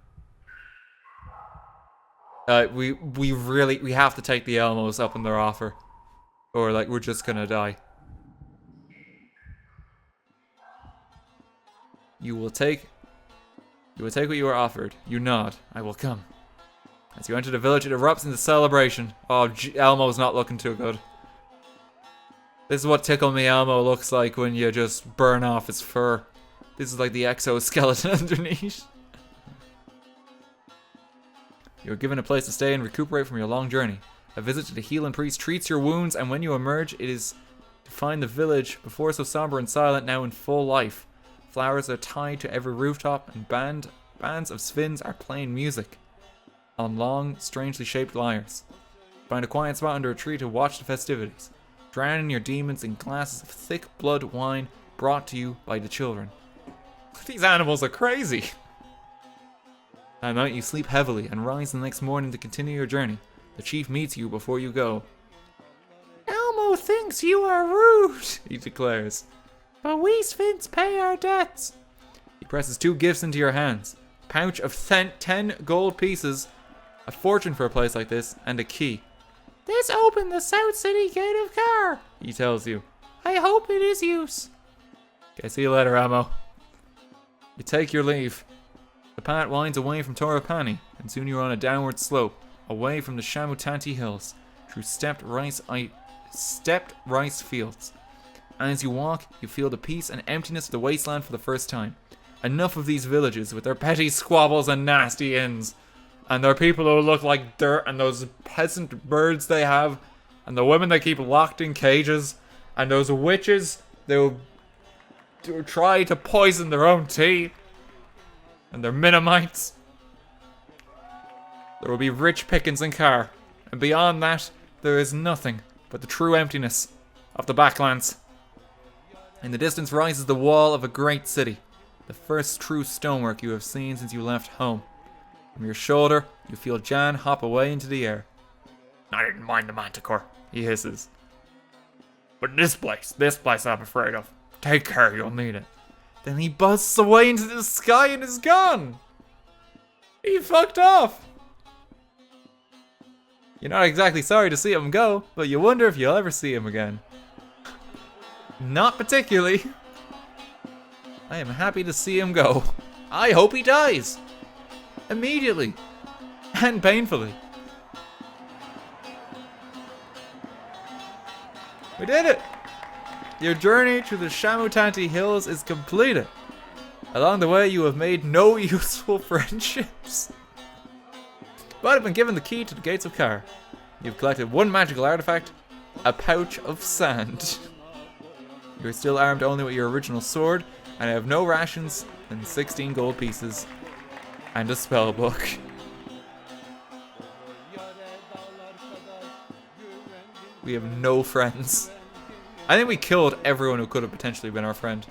We have to take the Elmos up on their offer. Or, like, we're just gonna die. You will take what you are offered. You nod. I will come. As you enter the village, it erupts into celebration. Oh, Elmo's not looking too good. This is what Tickle Me Elmo looks like when you just burn off his fur. This is like the exoskeleton underneath. You are given a place to stay and recuperate from your long journey. A visit to the healing priest treats your wounds, and when you emerge, it is to find the village, before so somber and silent, now in full life. Flowers are tied to every rooftop, and bands of Svins are playing music on long, strangely shaped lyres. Find a quiet spot under a tree to watch the festivities, drowning your demons in glasses of thick blood wine brought to you by the children. These animals are crazy! At night you sleep heavily and rise the next morning to continue your journey. The chief meets you before you go. Elmo thinks you are rude, he declares. But we Svins pay our debts. He presses 2 gifts into your hands. A pouch of 10 gold pieces, a fortune for a place like this, and a key. This opened the South City Gate of Car, he tells you. I hope it is use. Okay, see you later, Elmo. You take your leave. The path winds away from Torah, Pawnee, and soon you are on a downward slope, away from the Tonti hills, through stepped rice fields. And as you walk, you feel the peace and emptiness of the wasteland for the first time. Enough of these villages with their petty squabbles and nasty inns, and their people who look like dirt, and those peasant birds they have, and the women they keep locked in cages, and those witches who try to poison their own tea, and their Mennonites. There will be rich pickings in Car, and beyond that, there is nothing but the true emptiness of the backlands. In the distance rises the wall of a great city, the first true stonework you have seen since you left home. From your shoulder, you feel Jan hop away into the air. I didn't mind the manticore, he hisses. But this place I'm afraid of. Take care, you'll need it. Then he buzzes away into the sky and is gone. He fucked off. You're not exactly sorry to see him go, but you wonder if you'll ever see him again. Not particularly. I am happy to see him go. I hope he dies. Immediately. And painfully. We did it! Your journey through the Tonti hills is completed. Along the way, you have made no useful friendships, but have been given the key to the gates of Car. You've collected 1 magical artifact, a pouch of sand. You are still armed only with your original sword, and have no rations and 16 gold pieces, and a spell book. We have no friends. I think we killed everyone who could have potentially been our friend.